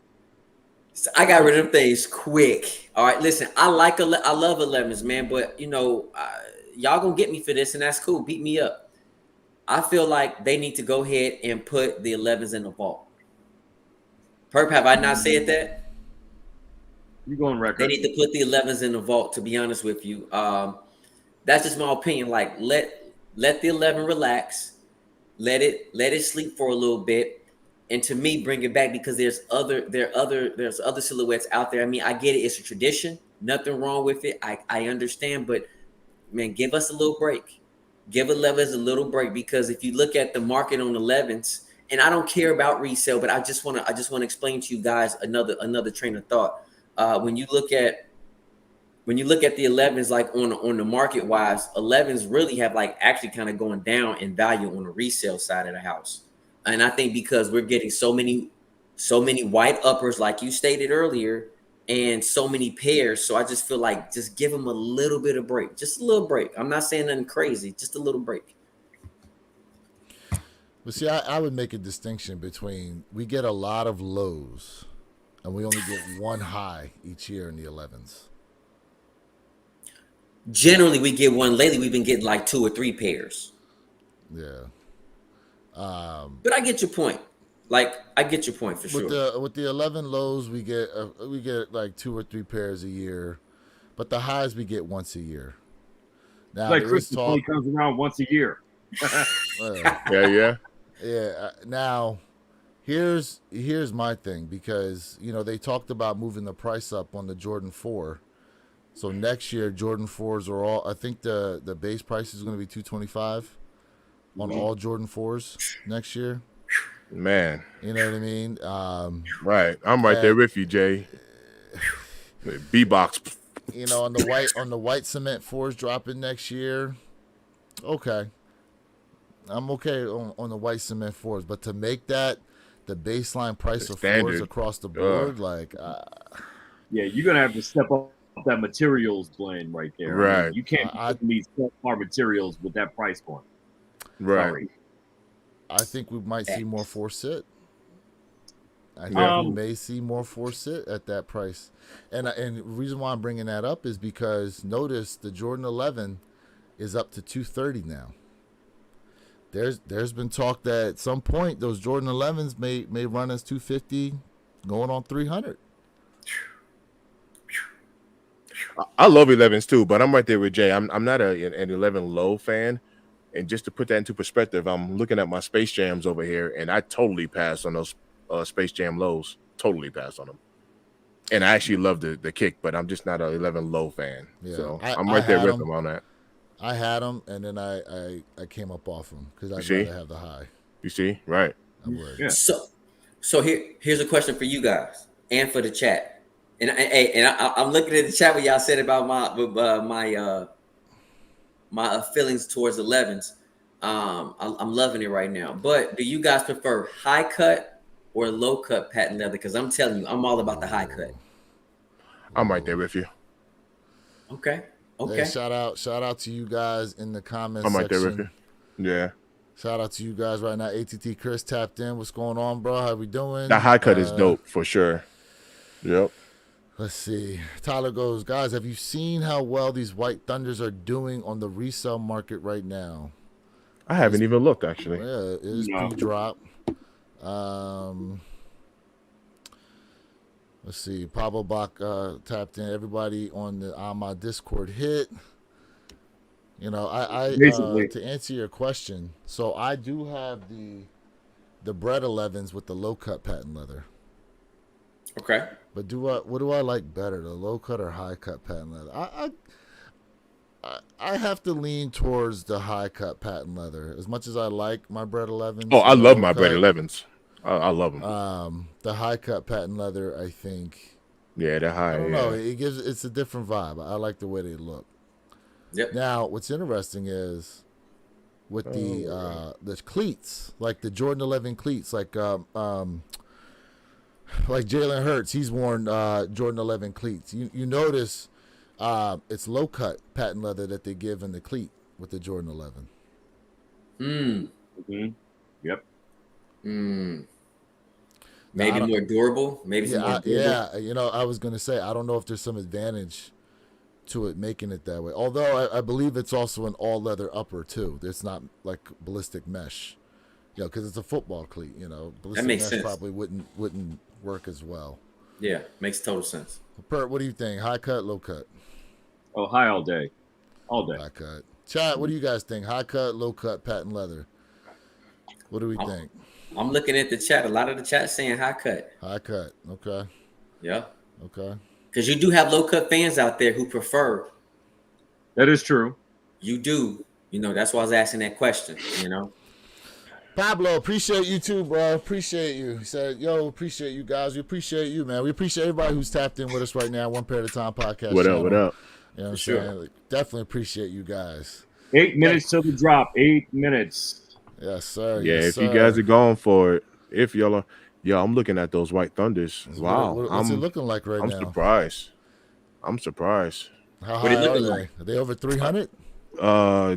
So I got rid of things quick. All right, listen, I love 11s, man, but y'all gonna get me for this, and that's cool. Beat me up. I feel like they need to go ahead and put the 11s in the vault. Perp, have I not said that? You go on record. They need to put the 11s in the vault, to be honest with you. That's just my opinion. Like, let the 11 relax. Let it sleep for a little bit. And to me, bring it back because there's other silhouettes out there. I mean, I get it. It's a tradition. Nothing wrong with it. I understand. But, man, give us a little break. Give 11s a little break, because if you look at the market on 11s, and I don't care about resale, but I just want to explain to you guys another train of thought. When you look at the 11s, like on the market wise, 11s really have like actually kind of going down in value on the resale side of the house. And I think because we're getting so many white uppers, like you stated earlier, and so many pairs. So I just feel like just give them a little bit of break, just a little break. I'm not saying nothing crazy, just a little break. But see, I would make a distinction between we get a lot of lows and we only get one high each year in the 11s. Generally, we get one. Lately, we've been getting like 2 or 3 pairs. Yeah. But I get your point. Like, I get your point for sure. With the 11 lows, we get like 2 or 3 pairs a year, but the highs we get once a year. Now, like Christmas only comes around once a year. Yeah. Now, here's my thing, because they talked about moving the price up on the Jordan 4. So next year, Jordan 4s are all. I think the base price is going to be $225 on all Jordan 4s next year. Man, you know what I mean? Right, I'm right there with you, Jay. B-box. On the white cement 4s dropping next year. Okay, I'm okay on the white cement 4s, but to make that the baseline price of 4s across the board, yeah, you're gonna have to step up that materials blend right there. Right, I mean, you can't these subpar materials with that price point. Right. Sorry. I think we might see more 4 sit. I think we may see more 4 sit at that price, and the reason why I'm bringing that up is because notice the Jordan 11 is up to $230 now. There's been talk that at some point those Jordan 11s may run as $250, going on $300. I love 11s too, but I'm right there with Jay. I'm not an 11 low fan. And just to put that into perspective, I'm looking at my Space Jams over here, and I totally passed on those Space Jam lows. Totally passed on them. And I actually love the kick, but I'm just not an 11 low fan. Yeah, so I'm right there with them on that. I had them, and then I came up off them because I'd rather have the high. You see? Right. I would. Yeah. So here's a question for you guys and for the chat. And I'm looking at the chat what y'all said about my feelings towards 11s. I'm loving it right now. But do you guys prefer high cut or low cut patent leather? Because I'm telling you, I'm all about the high cut. I'm right there with you. Okay. Hey, shout out to you guys in the comments section. I'm right section. there with you. Yeah. Shout out to you guys right now. ATT Chris tapped in. What's going on, bro? How we doing? The high cut is dope for sure. Yep. Let's see. Tyler goes, guys, have you seen how well these White Thunders are doing on the resale market right now? I haven't even looked, actually. Yeah, it is pre-drop. Let's see. Pablo Bach tapped in. Everybody on my Discord hit. I to answer your question, so I do have the Bred 11s with the low cut patent leather. Okay. But what do I like better, the low cut or high cut patent leather? I have to lean towards the high cut patent leather. As much as I like my Bred 11s. Oh, I love my Bred 11s. I love them. The high cut patent leather, I think. Yeah, they're high. I don't know. It's a different vibe. I like the way they look. Yep. Now, what's interesting is with the cleats, like the Jordan 11 cleats, like Jalen Hurts, he's worn Jordan 11 cleats. You notice it's low cut patent leather that they give in the cleat with the Jordan 11. Mm-hmm. Yep. Maybe more durable. Maybe more durable. Yeah. I was gonna say I don't know if there's some advantage to it making it that way. Although I believe it's also an all leather upper too. It's not like ballistic mesh. Because it's a football cleat. Ballistic that makes mesh sense. Probably wouldn't work as well. Yeah, makes total sense. Pert, what do you think? High cut, low cut? Oh, high all day. High cut. Chat, what do you guys think? High cut, low cut, patent leather. What do we think? I'm looking at the chat. A lot of the chat saying high cut. High cut. Okay. Yeah. Okay. Because you do have low cut fans out there who prefer. That is true. You do. That's why I was asking that question. Pablo, appreciate you too, bro. Appreciate you. He said, yo, appreciate you guys. We appreciate you, man. We appreciate everybody who's tapped in with us right now. One Pair at a Time podcast. What up? What up? You know what I'm saying? Like, definitely appreciate you guys. 8 minutes till the drop. 8 minutes. Yes, sir. Yeah, yes, if you guys are going for it, if y'all are, Yeah, I'm looking at those White Thunders. Wow, What's it looking like right I'm now? I'm surprised. How What it high are looking they? like? Are they over 300?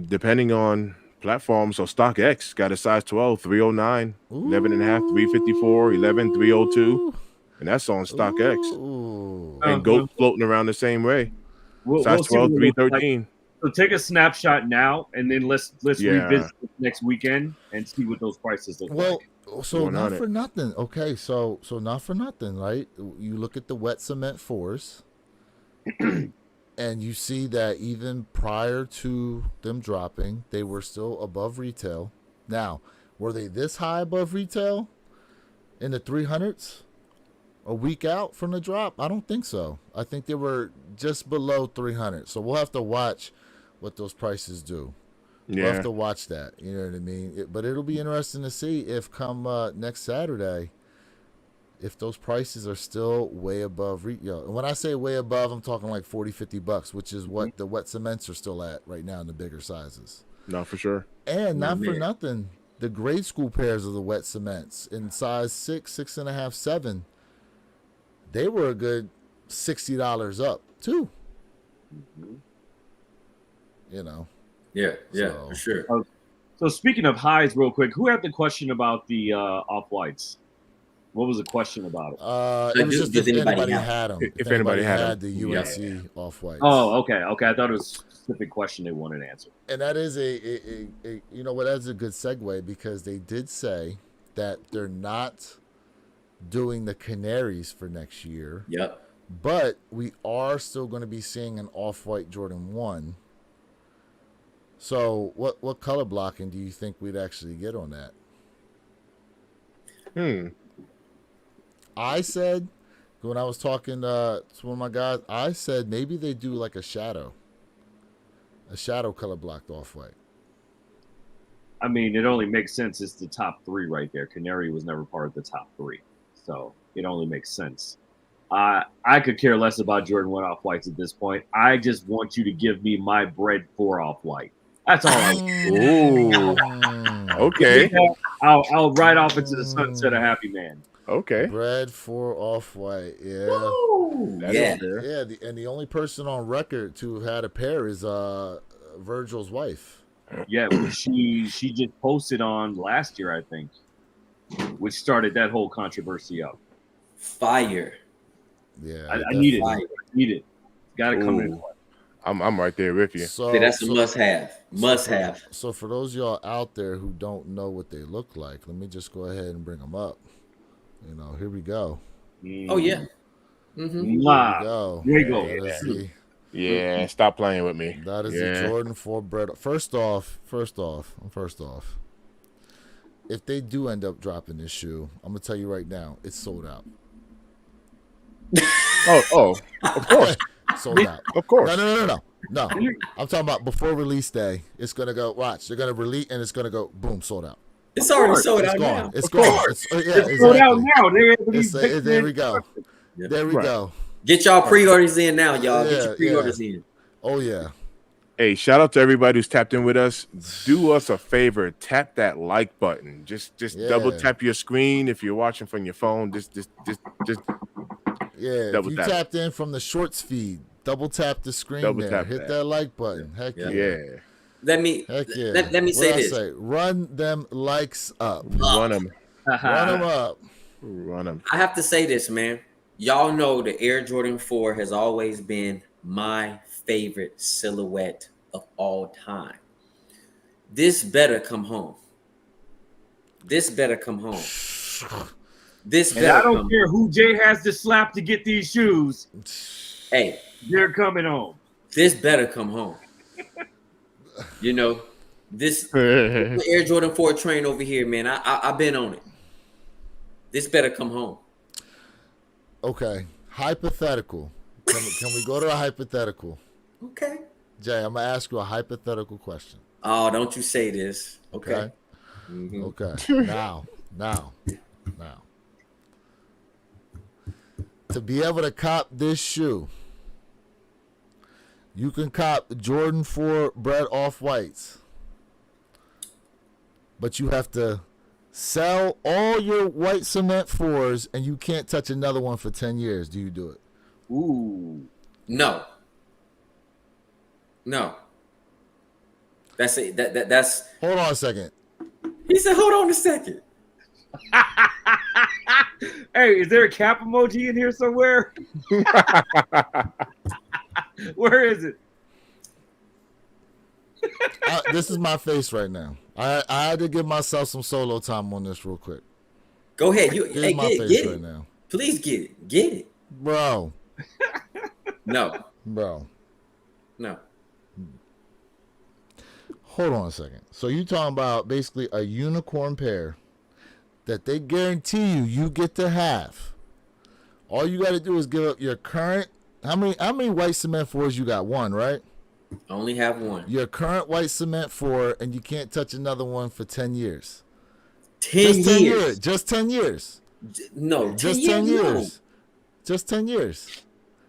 Depending on platform. So StockX got a size 12, 309, 11 and a half, 354, 11, 302. And that's on StockX. Ooh. And GOAT floating around the same way. Size We'll see 12, what it looks like. 313. So take a snapshot now, and then let's Yeah. revisit it next weekend and see what those prices look Well, like. so not 100. for nothing. Okay, so not for nothing, right? You look at the wet cement fours, and you see that even prior to them dropping, they were still above retail. Now, were they this high above retail in the 300s a week out from the drop? I don't think so. I think they were just below 300. So we'll have to watch what those prices do. We'll have Yeah. to watch that. You know what I mean? But it'll be interesting to see if come next Saturday, if those prices are still way above retail. And when I say way above, I'm talking like $40-$50, which is what the wet cements are still at right now in the bigger sizes. No, for sure. And not for man. nothing, the grade school pairs of the wet cements in size 6, 6.5, 7, they were a good $60 up too. You know. Yeah, So- for sure. So speaking of highs, real quick, who had the question about the off-whites? What was the question about it? It was just Does if anybody anybody have- had them. If anybody had 'em. the UNC off-whites. Oh, okay. I thought it was a specific question they wanted answered. And that is a you know what, that's a good segue because they did say that they're not doing the Canaries for next year, Yep. but we are still going to be seeing an off-white Jordan 1. So what color blocking do you think we'd actually get on that? I said, when I was talking to one of my guys, I said maybe they do like a shadow color blocked off-white. I mean, it only makes sense. It's the top three right there. Canary was never part of the top three, so it only makes sense. I could care less about Jordan 1 off-whites at this point. I just want you to give me my bread 4 off-white. That's all I want. Ooh. Okay. I'll ride off into the sunset a happy man. Okay. Bread for off-white, yeah. Woo! That's Yeah. fair. Yeah, and the only person on record to have had a pair is Virgil's wife. Yeah, she just posted on last year, I think, which started that whole controversy up. Fire. Yeah, I need it. Fire. I need it. Got to come in. Ooh. I'm right there with you. So See, that's a must-have. Must-have. So for those of y'all out there who don't know what they look like, let me just go ahead and bring them up. You know, here we go. Oh yeah. Mm-hmm. Here we Mwah. go. There you go. That is the, Yeah, stop playing with me. that is Yeah. the Jordan 4 bread. First off, if they do end up dropping this shoe, I'm gonna tell you right now, it's sold out. Oh, of course, Sold out. of course. No. I'm talking about before release day. It's gonna go. Watch, they're gonna release, and it's gonna go. Boom, sold out. It's already sold It's out gone. now. It's Of gone. course. It's sold out now. There we go. Yeah. There we Right. go. Get y'all pre-orders in now, y'all. Get Yeah, your pre-orders in. Oh yeah. Hey, shout out to everybody who's tapped in with us. Do us a favor, tap that like button. Just Yeah. double tap your screen if you're watching from your phone. Just Yeah. Double if you tap. tapped in from the shorts feed, double tap the screen Double there. tap Hit that. that like button. Heck yeah. Yeah. yeah. Let me Heck yeah. let me say What'd I this. say? Run them likes up. Run them. Run them up. Run them. I have to say this, man. Y'all know the Air Jordan 4 has always been my favorite silhouette of all time. This better come home. This better come home. This And better I don't come care who Jay has to slap to get these shoes. Hey, They're coming home. this better come home. You know, this Air Jordan 4 train over here, man. I've been on it. This better come home. Okay. Hypothetical. Can we go to a hypothetical? Okay. Jay, I'm gonna ask you a hypothetical question. Oh, don't you say this. Okay. Okay. Mhm. Okay. Now. To be able to cop this shoe, you can cop Jordan 4 bread off whites, but you have to Sell all your white cement 4s, and you can't touch another one for 10 years. Do you do it? Ooh. No. That's it. That's. Hold on a second. He said, "Hold on a second." Hey, is there a cap emoji in here somewhere? Where is it? This is my face right now. I had to give myself some solo time on this real quick. Go ahead. This is my face get right it. now. Please get it. Get it. Bro. No. Bro. No. Hold on a second. So you talking about basically a unicorn pair that they guarantee you get to have. All you got to do is give up your current. How many white cement 4s you got? One, right? I only have one. Your current white cement 4, and you can't touch another one for 10 years. 10 years. Just 10 years. No. Just 10 years. Just 10 years.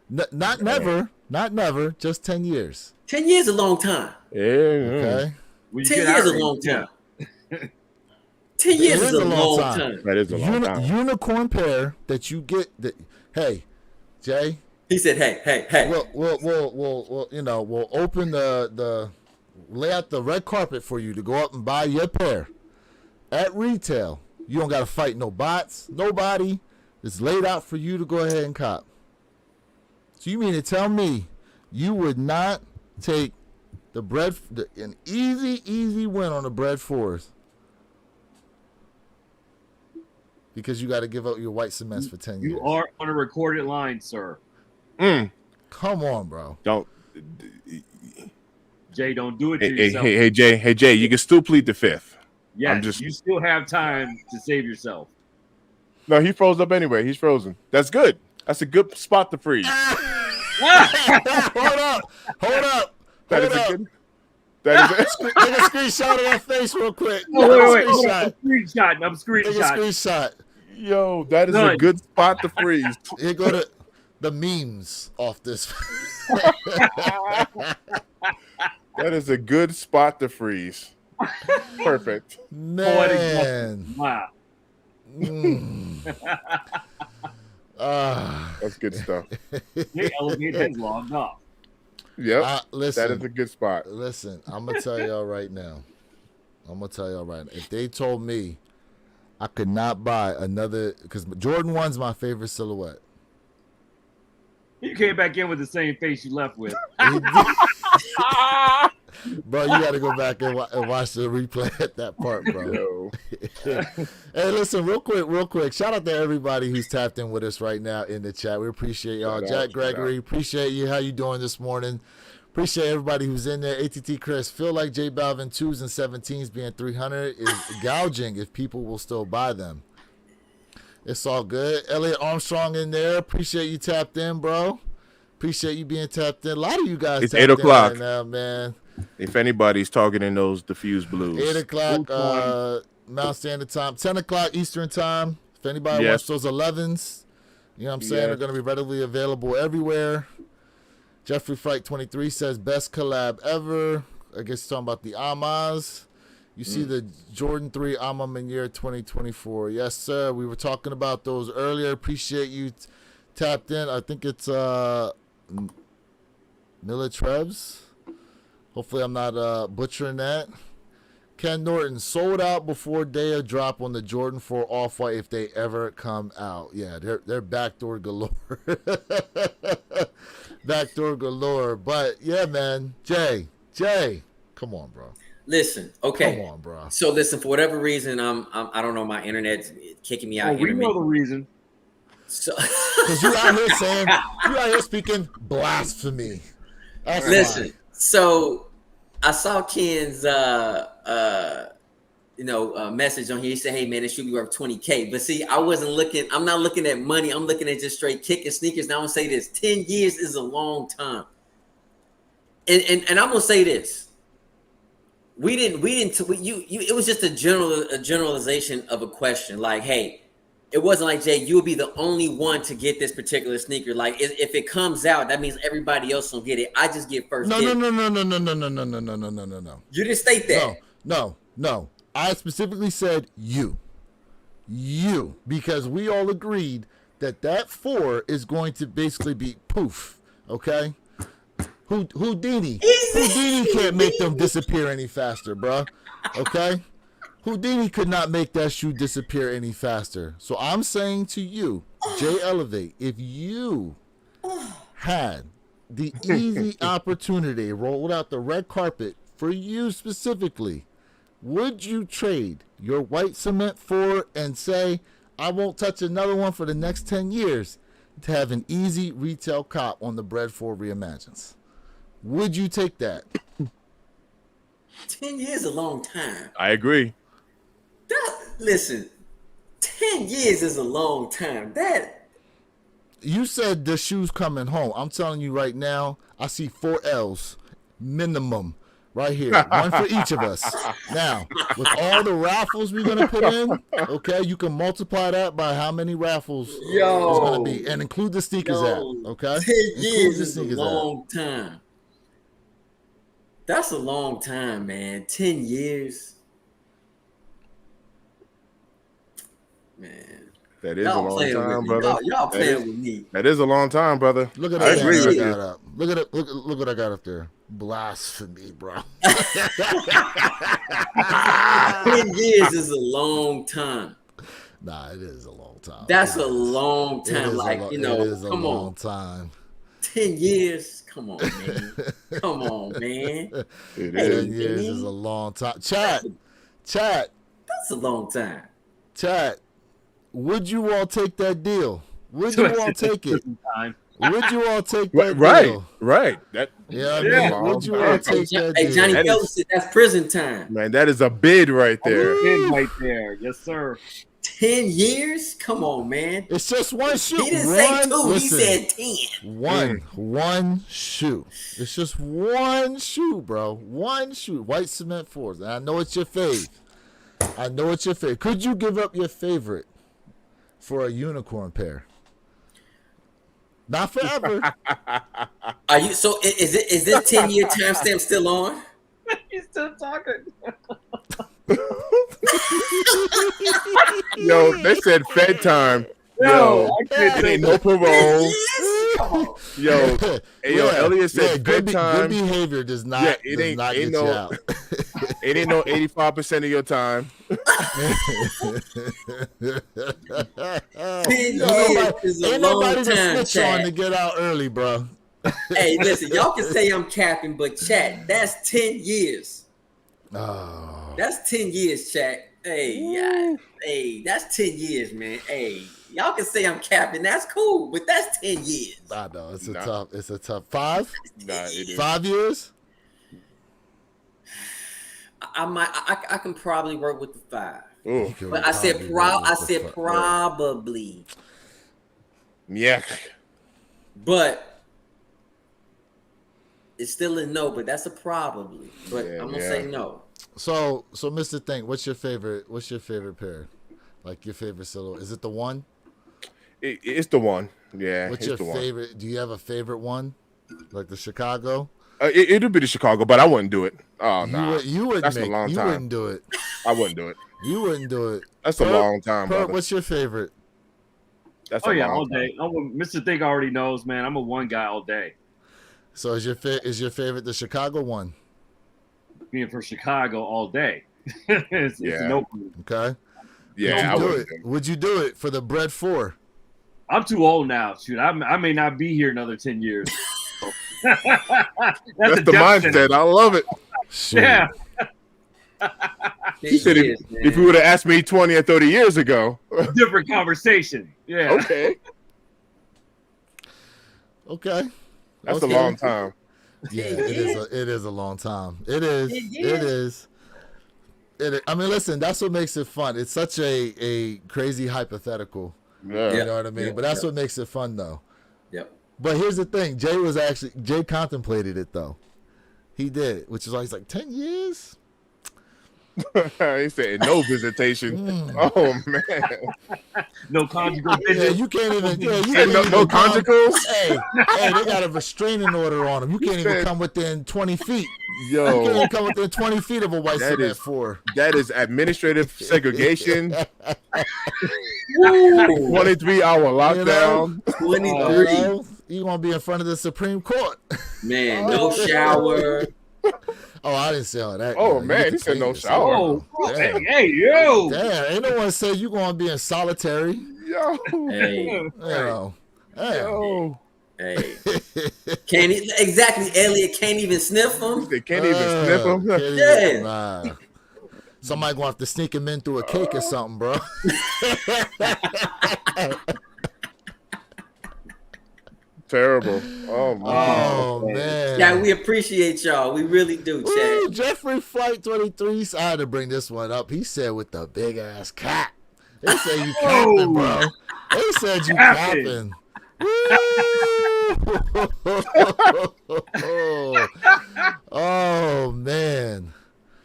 Not never. Not never. Just 10 years. 10 years is a long time. Yeah. Okay. 10 years is a long time. 10 years is a long time. That is a long time. Unicorn pair that you get. Hey, Jay. He said, "Hey." We'll open the lay out the red carpet for you to go up and buy your pair at retail. You don't got to fight no bots, nobody. It's laid out for you to go ahead and cop. So you mean to tell me you would not take an easy win on the bread 4s because you got to give up your white cements for 10 years? You are on a recorded line, sir. Come on, bro. Don't. Jay, don't do it to yourself. Hey, Jay, you can still plead the fifth. Yes, you still have time to save yourself. No, he froze up anyway. He's frozen. That's good. That's a good spot to freeze. Hold up. That is a good. That is Take a screenshot of that face real quick. Wait. Screenshot. I'm Take a screenshotting. screenshot. Yo, that is Done. a good spot to freeze. Here go the memes off this. That is a good spot to freeze. Perfect. Man. Wow. That's good stuff. The elevator has logged off. Yep. Listen, that is a good spot. Listen, I'm going to tell y'all right now. If they told me I could not buy another, because Jordan 1's my favorite silhouette. You came back in with the same face you left with. Bro, you got to go back and watch the replay at that part, bro. Yo. Hey, listen, real quick. Shout out to everybody who's tapped in with us right now in the chat. We appreciate y'all. Jack Gregory, appreciate you. How you doing this morning? Appreciate everybody who's in there. ATT Chris, feel like J Balvin 2s and 17s being 300 is gouging if people will still buy them. It's all good. Elliot Armstrong in there. Appreciate you tapped in, bro. Appreciate you being tapped in. A lot of you guys It's tapped 8 o'clock in right now, man. If anybody's targeting those diffused blues. 8 o'clock Mountain Standard Time. 10 o'clock Eastern Time. If anybody wants those 11s, you know what I'm saying, they're going to be readily available everywhere. Jeffrey Fright 23 says, best collab ever. I guess he's talking about the Amas. You see the Jordan 3 Ama Meunier 2024. Yes, sir. We were talking about those earlier. Appreciate you tapped in. I think it's Mila Trebs. Hopefully I'm not butchering that. Ken Norton, sold out before day of drop on the Jordan 4 Off-White if they ever come out. Yeah, they're backdoor galore. Backdoor galore. But, yeah, man. Jay, come on, bro. Listen, okay. Come on, bro. So listen, for whatever reason, I don't know, my internet's kicking me out. We know the reason. So because you out here speaking blasphemy. That's listen, why. So I saw Ken's message on here. He said, "Hey man, it should be worth 20K." But see, I'm not looking at money. I'm looking at just straight kicking sneakers. Now I'm gonna say this: 10 years is a long time. And I'm gonna say this. It was just a generalization of a question. Like, hey, it wasn't like, Jay, you'll be the only one to get this particular sneaker. Like, if it comes out, that means everybody else will get it. I just get first. No. You didn't state that. No. I specifically said you. You, because we all agreed that 4 is going to basically be poof. Okay. Houdini can't make them disappear any faster, bro. Okay. Houdini could not make that shoe disappear any faster. So I'm saying to you, Jay Elevate, if you had the easy opportunity, rolled out the red carpet for you specifically, would you trade your white cement 4 and say, I won't touch another one for the next 10 years to have an easy retail cop on the Bread 4 Reimagines? Would you take that? 10 years is a long time. I agree. Listen, 10 years is a long time. You said the shoe's coming home. I'm telling you right now, I see 4 L's minimum right here. One for each of us. Now, with all the raffles we're going to put in, okay, you can multiply that by how many raffles it's going to be. And include the sneakers app, okay? 10 years is a long time. That's a long time, man. 10 years. Man. That is a long time, brother. Y'all playing with me. That is a long time, brother. Look at I that. agree with you. Up. Look at it. Look what I got up there. Blasphemy, bro. 10 years is a long time. Nah, it is a long time. That's a long time. Like, it is a come long on. time. 10 years. Come on, man. Come on, man. It 10 is. years is a long time. Chat. That's a long time. Chat. Would you all take that deal? Would you all take it? Would you all take that deal? Right. That. Yeah. Would you all take that deal? Hey, Johnny Fellows said that's prison time. Man, that is a bid right there. Bid right there. Yes, sir. 10 years? Come on, man. It's just one shoe. He didn't say 2. He said 10. One shoe. It's just one shoe, bro. One shoe. White cement 4s. And I know it's your fave. Could you give up your favorite for a unicorn pair? Not forever. Are you so? Is this 10-year timestamp still on? He's still talking. Yo, they said Fed time. Yo, it ain't no parole. Yo, hey, yo, Elliot said good time. Good behavior does not. Yeah, it ain't get no. You out. It ain't no 85% of your time. 10 years is a long time, Chat. To get out early, bro. Hey, listen, y'all can say I'm capping, but chat, that's 10 years. Oh. That's 10 years, chat. Hey, that's 10 years, man. Hey, y'all can say I'm capping. That's cool, but that's 10 years. I know it's a tough 5. Nah, it is. 5 years. I can probably work with the 5. But I said probably. Yeah. But it's still a no, but that's a probably. But I'm gonna say no. So Mr. Think, what's your favorite pair? Like your favorite silhouette? Is it the 1? It's the 1. Yeah. What's your favorite? 1. Do you have a favorite one? Like the Chicago? It'll be the Chicago, but I wouldn't do it. Oh no, you wouldn't. That's a long time. You wouldn't do it. I wouldn't do it. You wouldn't do it. That's a long time, brother. What's your favorite? That's all day. Mr. Think already knows, man. I'm a 1 guy all day. So is your favorite the Chicago 1? Being for Chicago all day. it's no. Okay. Yeah, Would you do it for the Bread 4? I'm too old now. Shoot, I may not be here another 10 years. That's the mindset. I love it. Shoot. Yeah. You said if you would have asked me 20 or 30 years ago, different conversation. Yeah. Okay. That's a long time. Yeah, it is a long time. It is. I mean, listen, that's what makes it fun. It's such a crazy hypothetical. Yeah. You know what I mean? But that's what makes it fun, though. Yep. But here's the thing. Jay contemplated it, though. He did, which is why he's like, 10 years? He said no visitation. Oh, man. No conjugal visit. Yeah, you can't even. No conjugals? Hey, they got a restraining order on him. You can't even come within 20 feet. You can't Yo, even come within 20 feet of a white That cement is- four. that is administrative segregation. Woo! 23-hour lockdown. 23. You gonna be in front of the Supreme Court. Man, no shower. Oh, I didn't say all that. Oh, You man, get to he said clean no yourself. shower. Oh, Damn. hey, yo. Damn, ain't no one said you gonna be in solitary. Yo, Hey, You know. Damn. yo. hey. Can't exactly. Elliot can't even sniff them. They can't even sniff Can't him. even- Yeah. Nah. Somebody gonna have to sneak him in through a cake or something, bro. Terrible. Oh my. Oh man. Yeah, we appreciate y'all. We really do, Ooh, Chad. Jeffrey Flight 23. I had to bring this one up. He said with the big ass cat. They said you capping, bro. They said you capping. Oh man.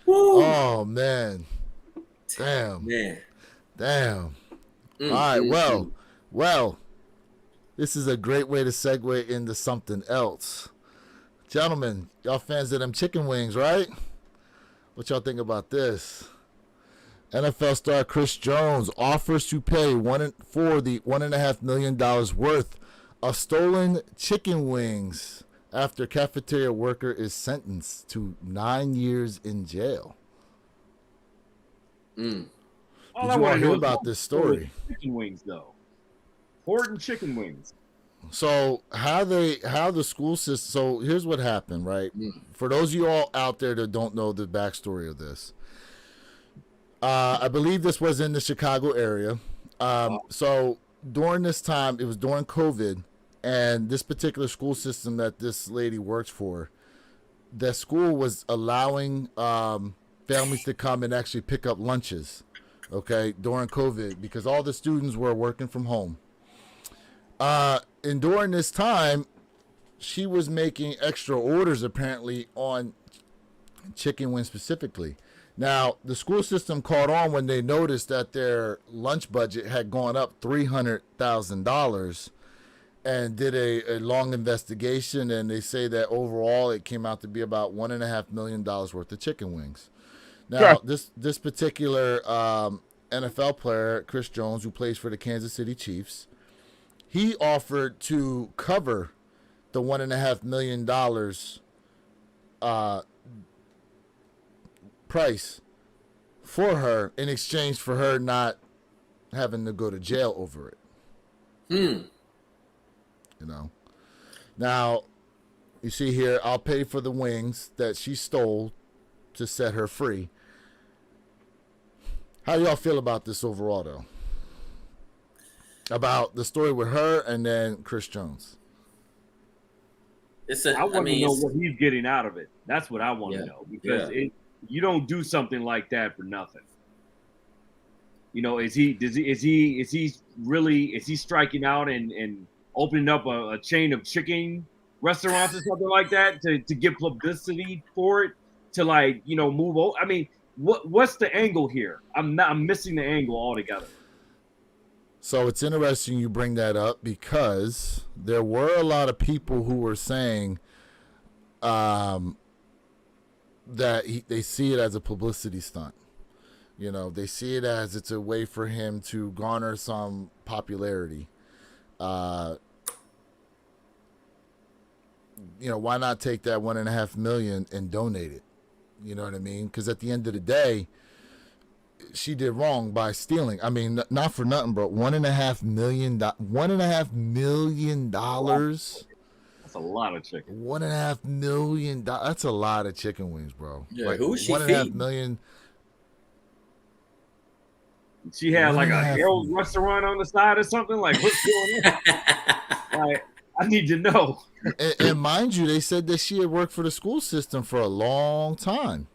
Woo. Oh man. Damn. Man. Damn. Mm, All right. mm, Well. This is a great way to segue into something else. Gentlemen, y'all fans of them chicken wings, right? What y'all think about this? NFL star Chris Jones offers to pay for the $1.5 million worth of stolen chicken wings after cafeteria worker is sentenced to 9 years in jail. mm. All Did I you want all to hear know about this story? Chicken wings, though. Horton chicken wings. So how the school system? So here's what happened, right? For those of you all out there that don't know the backstory of this, I believe this was in the Chicago area. So during this time, it was during COVID, and this particular school system that this lady works for, the school was allowing families to come and actually pick up lunches, okay, during COVID because all the students were working from home. And during this time, she was making extra orders apparently on chicken wings specifically. Now, the school system caught on when they noticed that their lunch budget had gone up $300,000 and did a long investigation. And they say that overall it came out to be about $1.5 million worth of chicken wings. Now, this particular NFL player, Chris Jones, who plays for the Kansas City Chiefs, he offered to cover the $1.5 million price for her in exchange for her not having to go to jail over it. You know. Now, you see here, I'll pay for the wings that she stole to set her free. How do y'all feel about this overall, though? About the story with her and then Chris Jones. I want to know what he's getting out of it. That's what I want to know because you don't do something like that for nothing. You know, is he striking out and opening up a chain of chicken restaurants or something like that to get publicity for it to move over? I mean, what's the angle here? I'm missing the angle altogether. So it's interesting you bring that up because there were a lot of people who were saying that they see it as a publicity stunt. You know, they see it as it's a way for him to garner some popularity. Why not take that $1.5 million and donate it? You know what I mean? Because at the end of the day, she did wrong by stealing. I mean, not for nothing, bro. $1.5 million. $1.5 million. That's a lot of chicken. $1.5 million. That's a lot of chicken wings, bro. Yeah, who's she $1.5 million. She had like a Harold restaurant on the side or something. Like, what's going on? Like, I need to know. And mind you, they said that she had worked for the school system for a long time.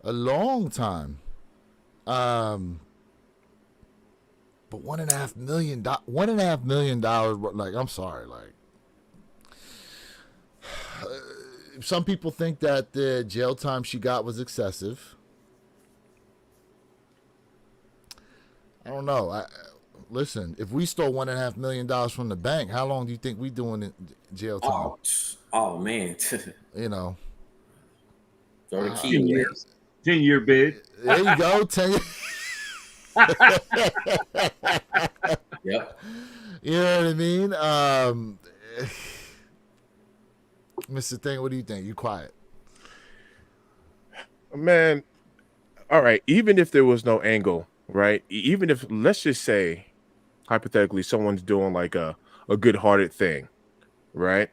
A long time. But $1.5 million. $1.5 million. Like, I'm sorry. Like, some people think that the jail time she got was excessive. I don't know. Listen, if we stole $1.5 million from the bank, how long do you think we doing in jail time? Oh man. You know. Throw the 10 key away. years. 10-year bid. There you go. 10 years. Yep. You know what I mean? Mr. Thing, what do you think? You quiet. Man, all right. Even if there was no angle, right? Even if, let's just say, hypothetically, someone's doing like a good-hearted thing, right?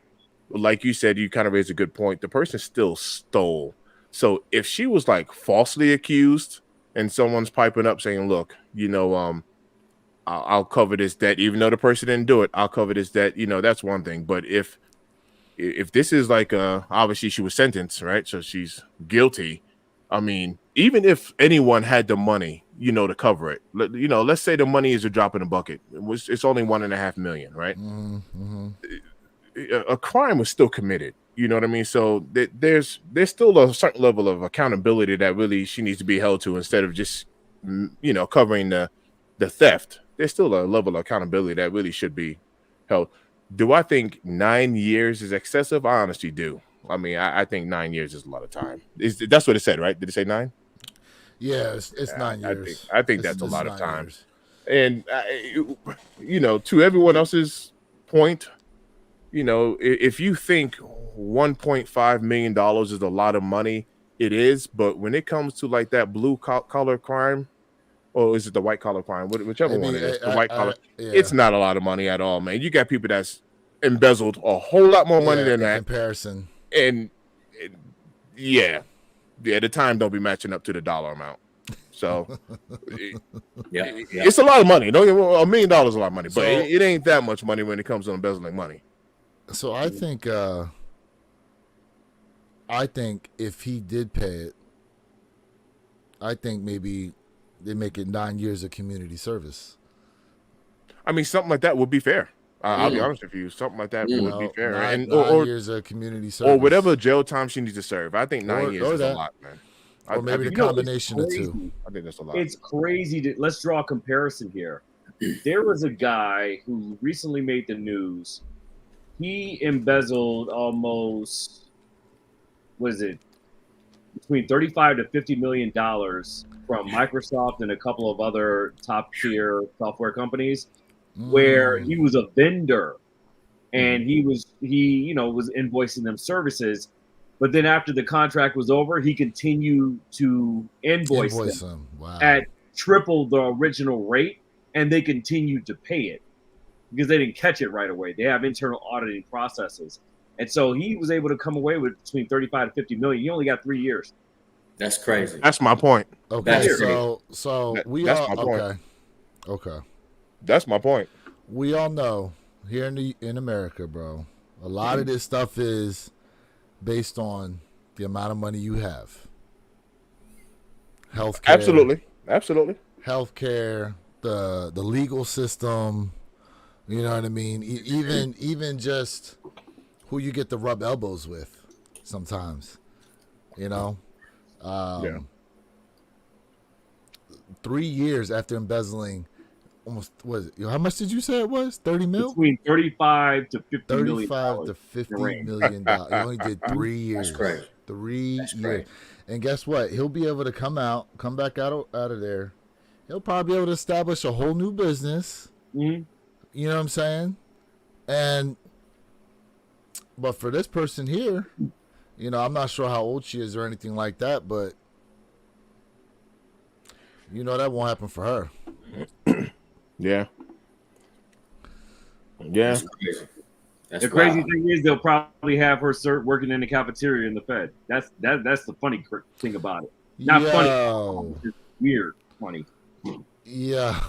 Like you said, you kind of raised a good point. The person still stole. So if she was like falsely accused and someone's piping up saying, look, I'll cover this debt, even though the person didn't do it, I'll cover this debt, that's one thing. But if this is like obviously she was sentenced, right? So she's guilty. I mean, even if anyone had the money, to cover it, let's say the money is a drop in the bucket. It's only $1.5 million, right? Mm-hmm. A crime was still committed. You know what I mean? So there's still a certain level of accountability that really she needs to be held to, instead of just covering the theft. There's still a level of accountability that really should be held. Do I think 9 years is excessive? I honestly do. I mean, I think 9 years is a lot of time. That's what it said, right? Did it say 9? Yeah, it's 9 years. I think that's a lot of time. And to everyone else's point, if you think $1.5 million is a lot of money, it is. But when it comes to like that blue collar crime, or is it the white collar crime? Whichever one it is, the white collar. Yeah. It's not a lot of money at all, man. You got people that's embezzled a whole lot more money than that. Comparison. And the time don't be matching up to the dollar amount. So it's a lot of money. Don't get $1 million is a lot of money, but it ain't that much money when it comes to embezzling money. So I think if he did pay it, I think maybe they make it 9 years of community service. I mean, something like that would be fair. I'll be honest with you. Something like that would be fair. 9 years of community service. Or whatever jail time she needs to serve. I think 9 years is a lot, man. Or maybe the combination of two. I think that's a lot. It's crazy. Let's draw a comparison here. There was a guy who recently made the news. He embezzled almost, between $35 to $50 million from Microsoft and a couple of other top tier software companies, where he was a vendor, and he was invoicing them services. But then after the contract was over, he continued to invoice them at triple the original rate, and they continued to pay it because they didn't catch it right away. They have internal auditing processes. And so he was able to come away with between 35 to 50 million. He only got 3 years. That's crazy. That's my point. Okay, That's my point. We all know here in America, bro, a lot of this stuff is based on the amount of money you have. Healthcare. Absolutely. Healthcare, the legal system, you know what I mean? Even just who you get to rub elbows with sometimes, 3 years after embezzling almost, how much did you say it was? 30 mil? Between 35 to 50 million. 35 to 50 million dollars. He only did 3 years. That's crazy. 3 years. And guess what? He'll be able to come back out of there. He'll probably be able to establish a whole new business. Mm-hmm. You know what I'm saying? But for this person here, I'm not sure how old she is or anything like that, but that won't happen for her. Yeah. That's crazy. The crazy thing is they'll probably have her working in the cafeteria in the Fed. That's the funny thing about it. Not funny. It's weird funny. Yeah.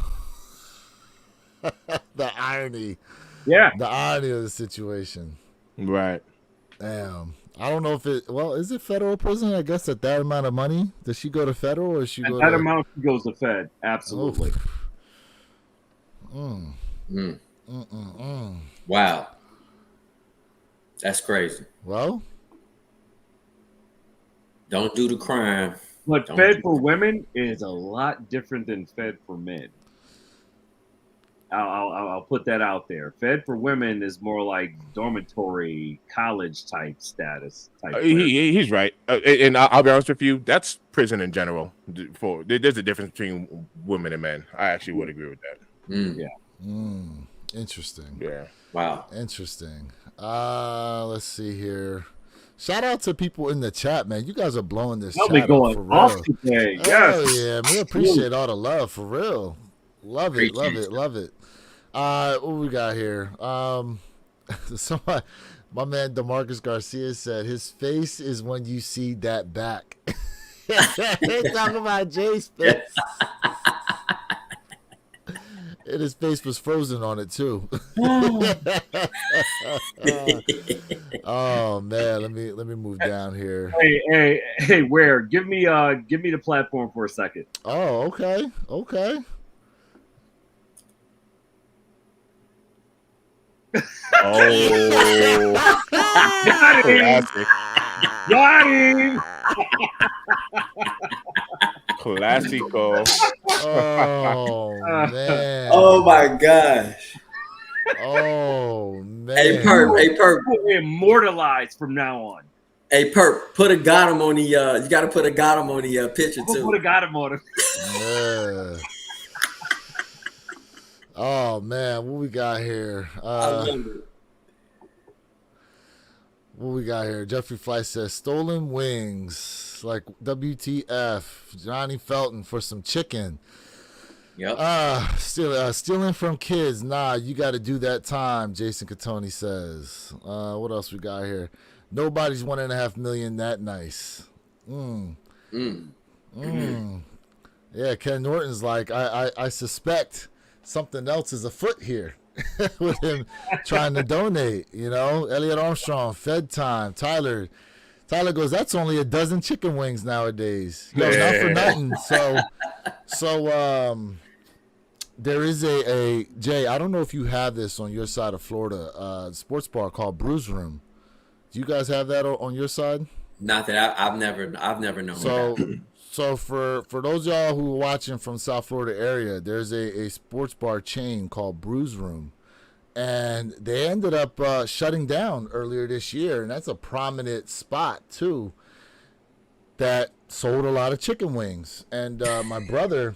The irony. Yeah. The irony of the situation. Right. Damn. I don't know if is it federal prison? I guess at that amount of money? Does she go to federal or does she go to... At that amount, she goes to Fed. Absolutely. Wow. That's crazy. Well, don't do the crime. But Fed for women is a lot different than Fed for men. I'll put that out there. Fed for women is more like dormitory, college type status. He's right, and I'll be honest with you. That's prison in general. There's a difference between women and men. I actually would agree with that. Yeah. Interesting. Yeah. Wow. Interesting. Let's see here. Shout out to people in the chat, man. You guys are blowing this chat up for real. Off today. Yes. Oh yeah, man. Appreciate all the love for real. Love it, love it, love it. What we got here? Somebody, my man DeMarcus Garcia said his face is when you see that back. They talking about Jay's face. And his face was frozen on it too. Oh man, let me move down here. Hey, where? Give me the platform for a second. Oh, okay. Oh, Got him! Got him! Classico. Oh man. Oh my gosh. Oh man. Hey Perp. Immortalized from now on. Hey Perp, put a got him on the you gotta put a got him on the picture too. Put a got him on him. Yeah. Oh man, what we got here? What we got here? Jeffrey Fly says stolen wings, like WTF. Johnny Felton for some chicken. Yep. Stealing from kids. Nah, you got to do that time. Jason Catoni says. What else we got here? Nobody's 1.5 million that nice. Yeah, Ken Norton's like, I suspect something else is afoot here with him trying to donate. You know, Elliot Armstrong, Fed Time, Tyler goes, that's only a dozen chicken wings nowadays. Yo, not for nothing. So there is a Jay, I don't know if you have this on your side of Florida, sports bar called Brews Room. Do you guys have that on your side? Not that I've never known. So for those of y'all who are watching from South Florida area, there's a sports bar chain called Brews Room. And they ended up shutting down earlier this year. And that's a prominent spot, too, that sold a lot of chicken wings. And my brother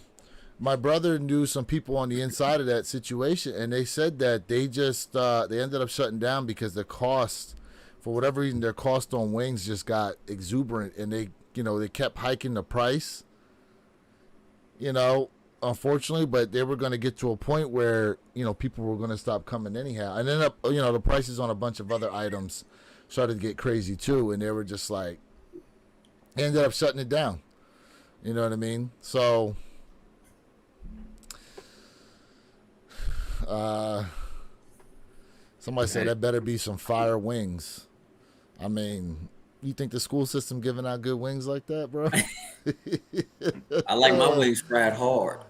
knew some people on the inside of that situation. And they said that they just they ended up shutting down because the cost, for whatever reason, their cost on wings just got exuberant. And they kept hiking the price, unfortunately, but they were going to get to a point where, people were going to stop coming anyhow. And then, the prices on a bunch of other items started to get crazy too. And they were just like, ended up shutting it down. You know what I mean? So, somebody said that better be some fire wings. I mean, you think the school system giving out good wings like that, bro? I like my wings fried hard.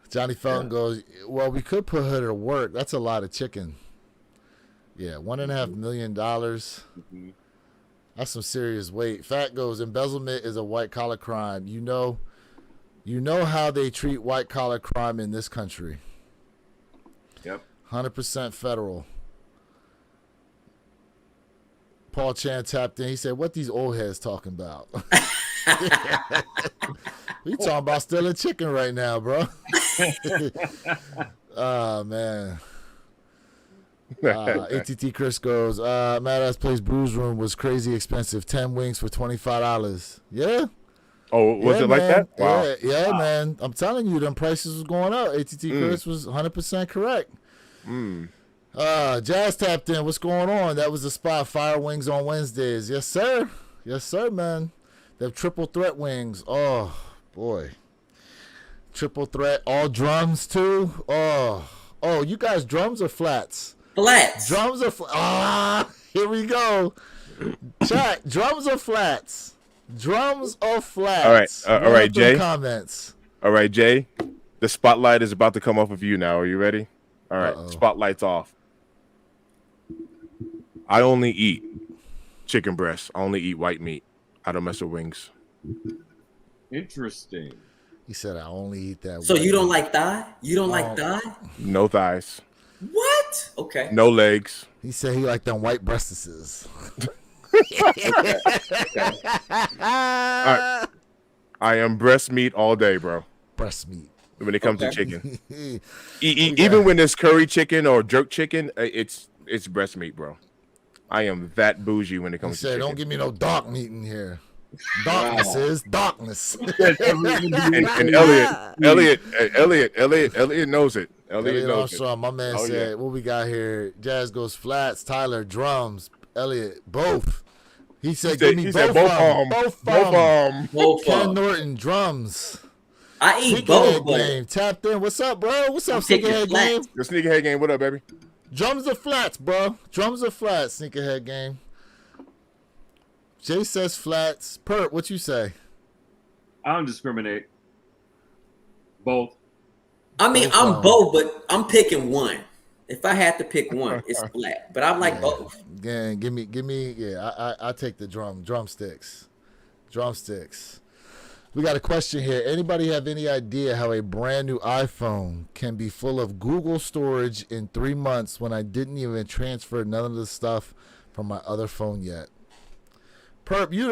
Johnny Felton goes, well, we could put her to work. That's a lot of chicken. Yeah, $1.5 million. That's some serious weight. Fat goes, embezzlement is a white-collar crime. You know how they treat white-collar crime in this country. Yep. 100% federal. Paul Chan tapped in. He said, what these old heads talking about? We talking about stealing chicken right now, bro. Oh, man. ATT Chris goes, Madass Place Brews Room was crazy expensive. 10 wings for $25. Yeah? Oh, was it like that? Wow. Yeah, man. I'm telling you, them prices was going up. ATT Chris was 100% correct. Jazz tapped in. What's going on? That was the spot. Fire wings on Wednesdays. Yes, sir. Yes, sir, man. They have triple threat wings. Oh, boy. Triple threat. All drums, too. Oh, you guys, drums or flats? Flats. Drums or flats? Here we go. Chat, drums or flats? Drums or flats? All right, Jay. Comments. All right, Jay. The spotlight is about to come off of you now. Are you ready? All right, Spotlight's off. I only eat chicken breasts. I only eat white meat. I don't mess with wings. Interesting. He said, "I only eat that." So wet you don't meat." like thigh? You don't like thigh? No thighs. What? Okay. No legs. He said he like them white breastises. I am breast meat all day, bro. Breast meat. When it comes to Okay. chicken, even when there's curry chicken or jerk chicken, it's breast meat, bro. I am that bougie when it He comes to said, chicken. "Don't give me no dark meat in here. Darkness is darkness." and Elliot knows it. Elliot knows Armstrong, my man Oh, said, yeah. "What we got here? Jazz goes flats. Tyler drums. Elliot both." He said, "Give me both of them. Both Ken of 'em. Norton drums. I eat Sneakerhead both, but game tapped in. What's up, bro? What's up, I'm taking Sneakerhead flats. game? The sneakerhead game. What up, baby? Drums are flats, bro. Drums are flats. Sneakerhead game. Jay says flats. Perp, what you say? I don't discriminate. Both. I mean, Both I'm of 'em. both, but I'm picking one. If I had to pick one, it's flat. But I like both. Yeah, give me. Yeah, I take the drumsticks. Drumsticks. We got a question here. Anybody have any idea how a brand new iPhone can be full of Google storage in 3 months when I didn't even transfer none of the stuff from my other phone yet? Perp, you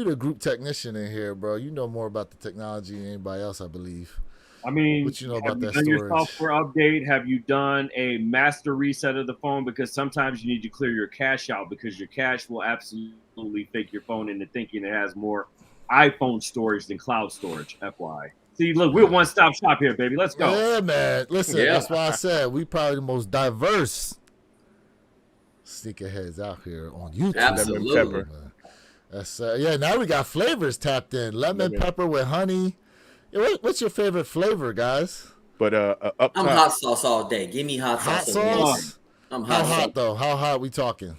the group technician in here, bro. You know more about the technology than anybody else, I believe. I mean, What you know have about you that done your storage? software update? Have you done a master reset of the phone? Because sometimes you need to clear your cache out because your cache will absolutely fake your phone into thinking it has more iPhone storage than cloud storage. FYI. See, look, we're one-stop shop here, baby. Let's go. Yeah, man. Listen, Yeah. that's why I said we probably the most diverse sneakerheads out here on YouTube. Absolutely. Lemon pepper. That's yeah. Now we got flavors tapped in. Lemon Lemon. pepper with honey. Yeah, what's your favorite flavor, guys? But up I'm top, hot sauce all day. Give me hot Hot sauce. every day. sauce. I'm How hot hot sauce. though? How hot we talking?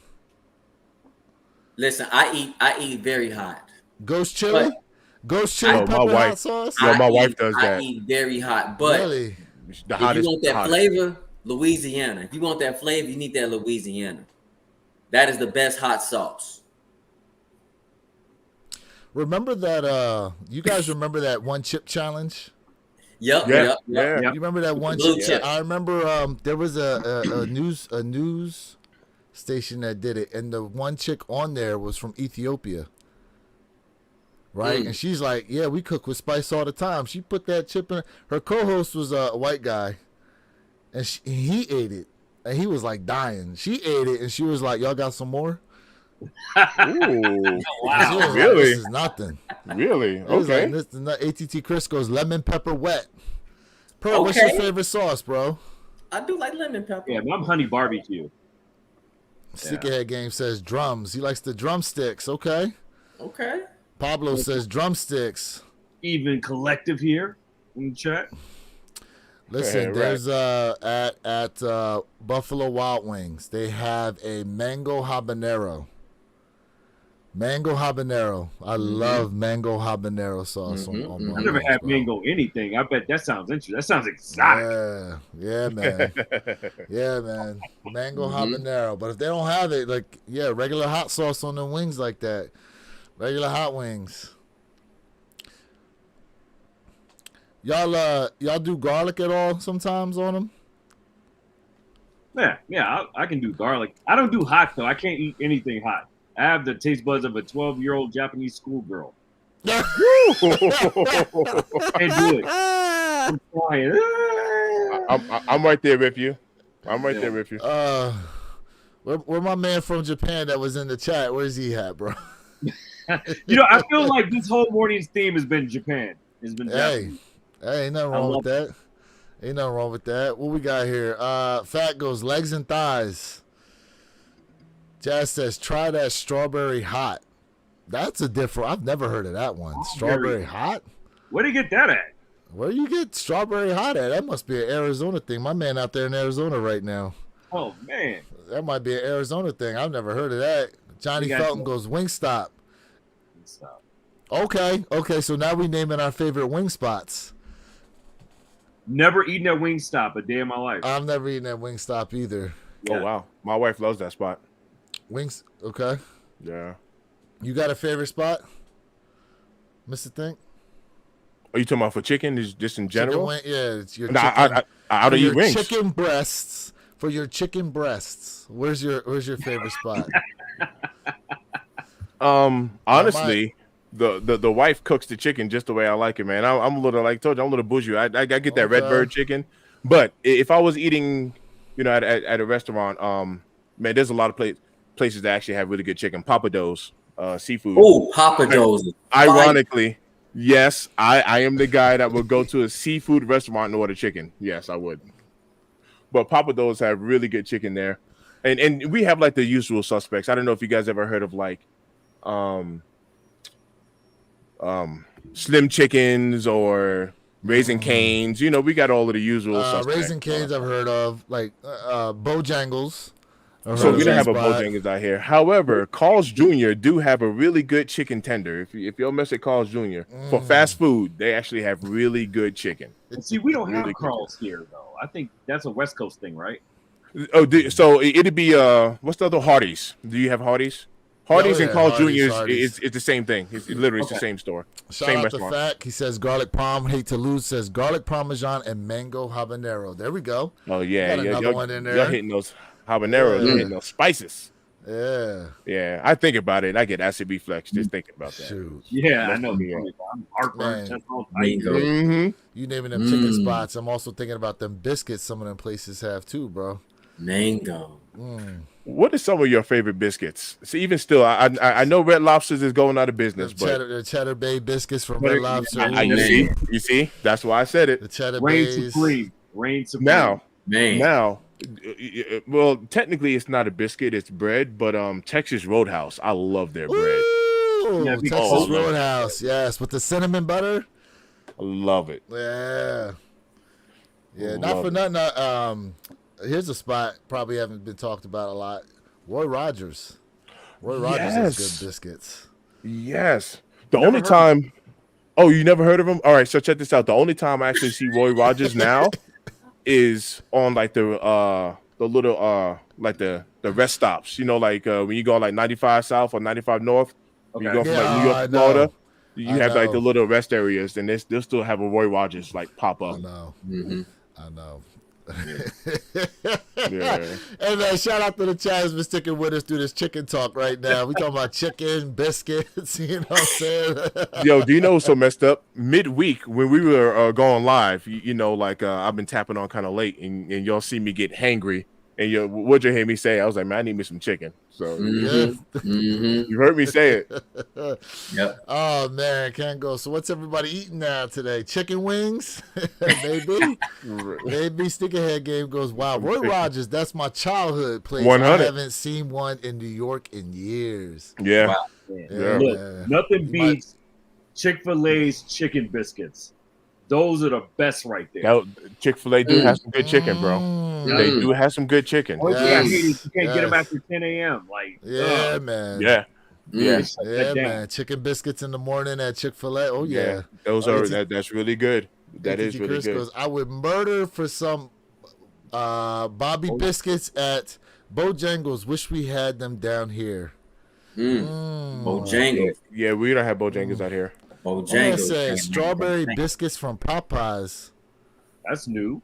Listen, I eat very hot. Ghost chili. But- Ghost chili Oh, my pepper hot wife. sauce. Yo, my I wife eat- does I that. eat very hot. But Really? the if hottest. you want that hottest. flavor, Louisiana. If you want that flavor, you need that Louisiana. That is the best hot sauce. Remember that? You guys remember that one chip challenge? Yep. Yeah, Yep. yeah. You remember that one Blue chip? chip. I remember there was a news station that did it, and the one chick on there was from Ethiopia, right? And she's like, "Yeah, we cook with spice all the time." She put that chip in. Her co-host was a white guy, and he ate it, and he was like dying. She ate it, and she was like, "Y'all got some more?" Ooh, She was like, Really? this is nothing. really? It was Okay. like, this is not ATT Crisco's lemon pepper wet. Pearl, what's your Okay. favorite sauce, bro? I do like lemon pepper. Yeah, I'm honey barbecue. Sneakerhead Game says drums. He likes the drumsticks. Okay. Okay. Pablo says drumsticks. Even collective here in the chat. Listen, Yeah, right. there's at Buffalo Wild Wings, they have a mango habanero. Mango habanero. I love mango habanero sauce on my I never wings, had bro. mango anything. I bet that sounds interesting. That sounds exotic. Yeah, man. Yeah, man. Mango habanero. But if they don't have it, like, yeah, regular hot sauce on the wings like that. Regular hot wings. Y'all do garlic at all sometimes on them? Yeah, I can do garlic. I don't do hot though. I can't eat anything hot. I have the taste buds of a 12-year-old Japanese schoolgirl. Can't do it. I'm trying. I'm right there with you. I'm right there with you. Where my man from Japan that was in the chat, where's he at, bro? You know, I feel like this whole morning's theme has been Japan. It's been Hey, ain't nothing wrong with love that. Ain't nothing wrong with that. What we got here? Fat goes legs and thighs. Jazz says, try that strawberry hot. That's a different. I've never heard of that one. Strawberry hot? Where do you get that at? Where you get strawberry hot at? That must be an Arizona thing. My man out there in Arizona right now. Oh man, That might be an Arizona thing. I've never heard of that. Johnny We got- Felton goes Wingstop. stop. Okay. So now we naming our favorite wing spots. Never eaten at Wingstop a day in my life. I've never eaten at Wingstop either. Oh wow, my wife loves that spot. Wings. Okay. Yeah. You got a favorite spot, Mr. Think? Are you talking about for chicken? Is just in Chicken general? wing, yeah, it's your Nah, chicken. I don't eat your wings. chicken breasts. For your chicken breasts, where's your favorite spot? Honestly, the wife cooks the chicken just the way I like it, man. I'm a little, like I told you, I'm a little bougie. I get that Redbird chicken, but if I was eating, at a restaurant, man, there's a lot of places that actually have really good chicken. Papa Do's, seafood. Oh, Papa Do's. Ironically, yes, I am the guy that would go to a seafood restaurant and order chicken. Yes, I would. But Papa Do's have really good chicken there, and we have like the usual suspects. I don't know if you guys ever heard of like, Slim Chickens or Raising Canes. We got all of the usual suspects. Raising Canes I've heard of, like Bojangles. So we don't have a Bojangles out here. However, Carl's Jr. do have a really good chicken tender. If you'll mess at Carl's Jr. For fast food, they actually have really good chicken. See, we don't have Carl's here though. I think that's a West Coast thing, right? Oh, so it'd be what's the other Hardee's? Do you have Hardee's? Hardee's and Carl's Jr. is the same thing. It's literally the same store. Shout out to Fat. He says garlic parm. Hate to lose. Says garlic parmesan and mango habanero. There we go. Oh yeah, another one in there. You're hitting those habaneros. You're hitting those spices. Yeah. I think about it. I get acid reflex just thinking about that. Shoot. Yeah, I know. I'm heartburn. You naming them chicken spots. I'm also thinking about them biscuits. Some of them places have too, bro. Mango. What are some of your favorite biscuits? So even still, I know Red Lobster's is going out of business, the Cheddar Bay biscuits from Red Lobster. You see, that's why I said it. The Cheddar Bays. Reign supreme. Now, well, technically it's not a biscuit; it's bread. But Texas Roadhouse, I love their bread. Ooh, Texas Roadhouse, yes, with the cinnamon butter. I love it. Yeah. Not for nothing. Here's a spot probably haven't been talked about a lot. Roy Rogers. Roy Rogers has good biscuits. Yes. The only time. Oh, you never heard of him? All right, so check this out. The only time I actually see Roy Rogers now is on like the little like the rest stops. Like when you go on like 95 South or 95 North, you go from like New York to Florida. You have like the little rest areas, and they'll still have a Roy Rogers like pop up. I know. I know. Yeah. And shout out to the chat has been sticking with us through this chicken talk right now. We talking about chicken, biscuits, you know what I'm saying? Yo, do you know what's so messed up? Midweek when we were going live, I've been tapping on kind of late, and y'all see me get hangry. And what'd you hear me say? I was like, man, I need me some chicken. So you heard me say it. Yep. Oh man, can't go. So what's everybody eating now today? Chicken wings? Maybe. Maybe Stickerhead Game goes, wow, Roy Rogers, that's my childhood place. 100. I haven't seen one in New York in years. Yeah. Wow. Look, nothing beats Chick-fil-A's chicken biscuits. Those are the best right there. Chick-fil-A do have some good chicken, bro. They do have some good chicken. You can't get them after 10 a.m. Man. Yeah. Man. Chicken biscuits in the morning at Chick-fil-A. Oh, yeah. Those that's really good. That is really good. Goes, I would murder for some Bobby biscuits at Bojangles. Wish we had them down here. Bojangles. Yeah, we don't have Bojangles out here. Bojangles. Strawberry biscuits from Popeyes. That's new.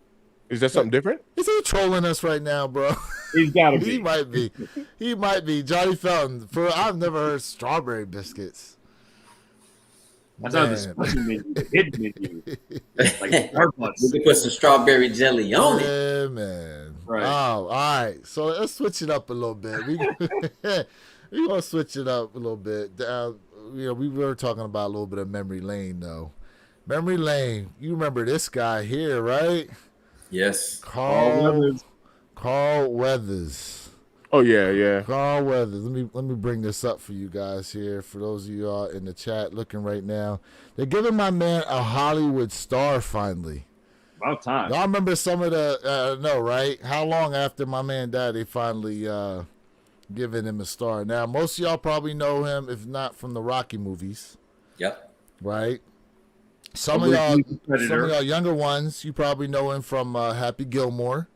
Is that something different? Is he trolling us right now, bro? He's got to be. He might be. Johnny Felton. I've never heard strawberry biscuits. That's not the special menu, the hidden menu. Like Starbucks. We can put some strawberry jelly on it. Yeah, man. Right. Oh, all right. So let's switch it up a little bit. We're going to switch it up a little bit. We were talking about a little bit of memory lane, though. Memory lane. You remember this guy here, right? Yes. Carl Weathers. Oh yeah. Carl Weathers. Let me bring this up for you guys here. For those of you all in the chat looking right now, they're giving my man a Hollywood star finally. About time. Y'all remember some of the no, right? How long after my man died they finally giving him a star? Now most of y'all probably know him, if not from the Rocky movies. Yep. Right. Some of y'all younger ones, you probably know him from Happy Gilmore.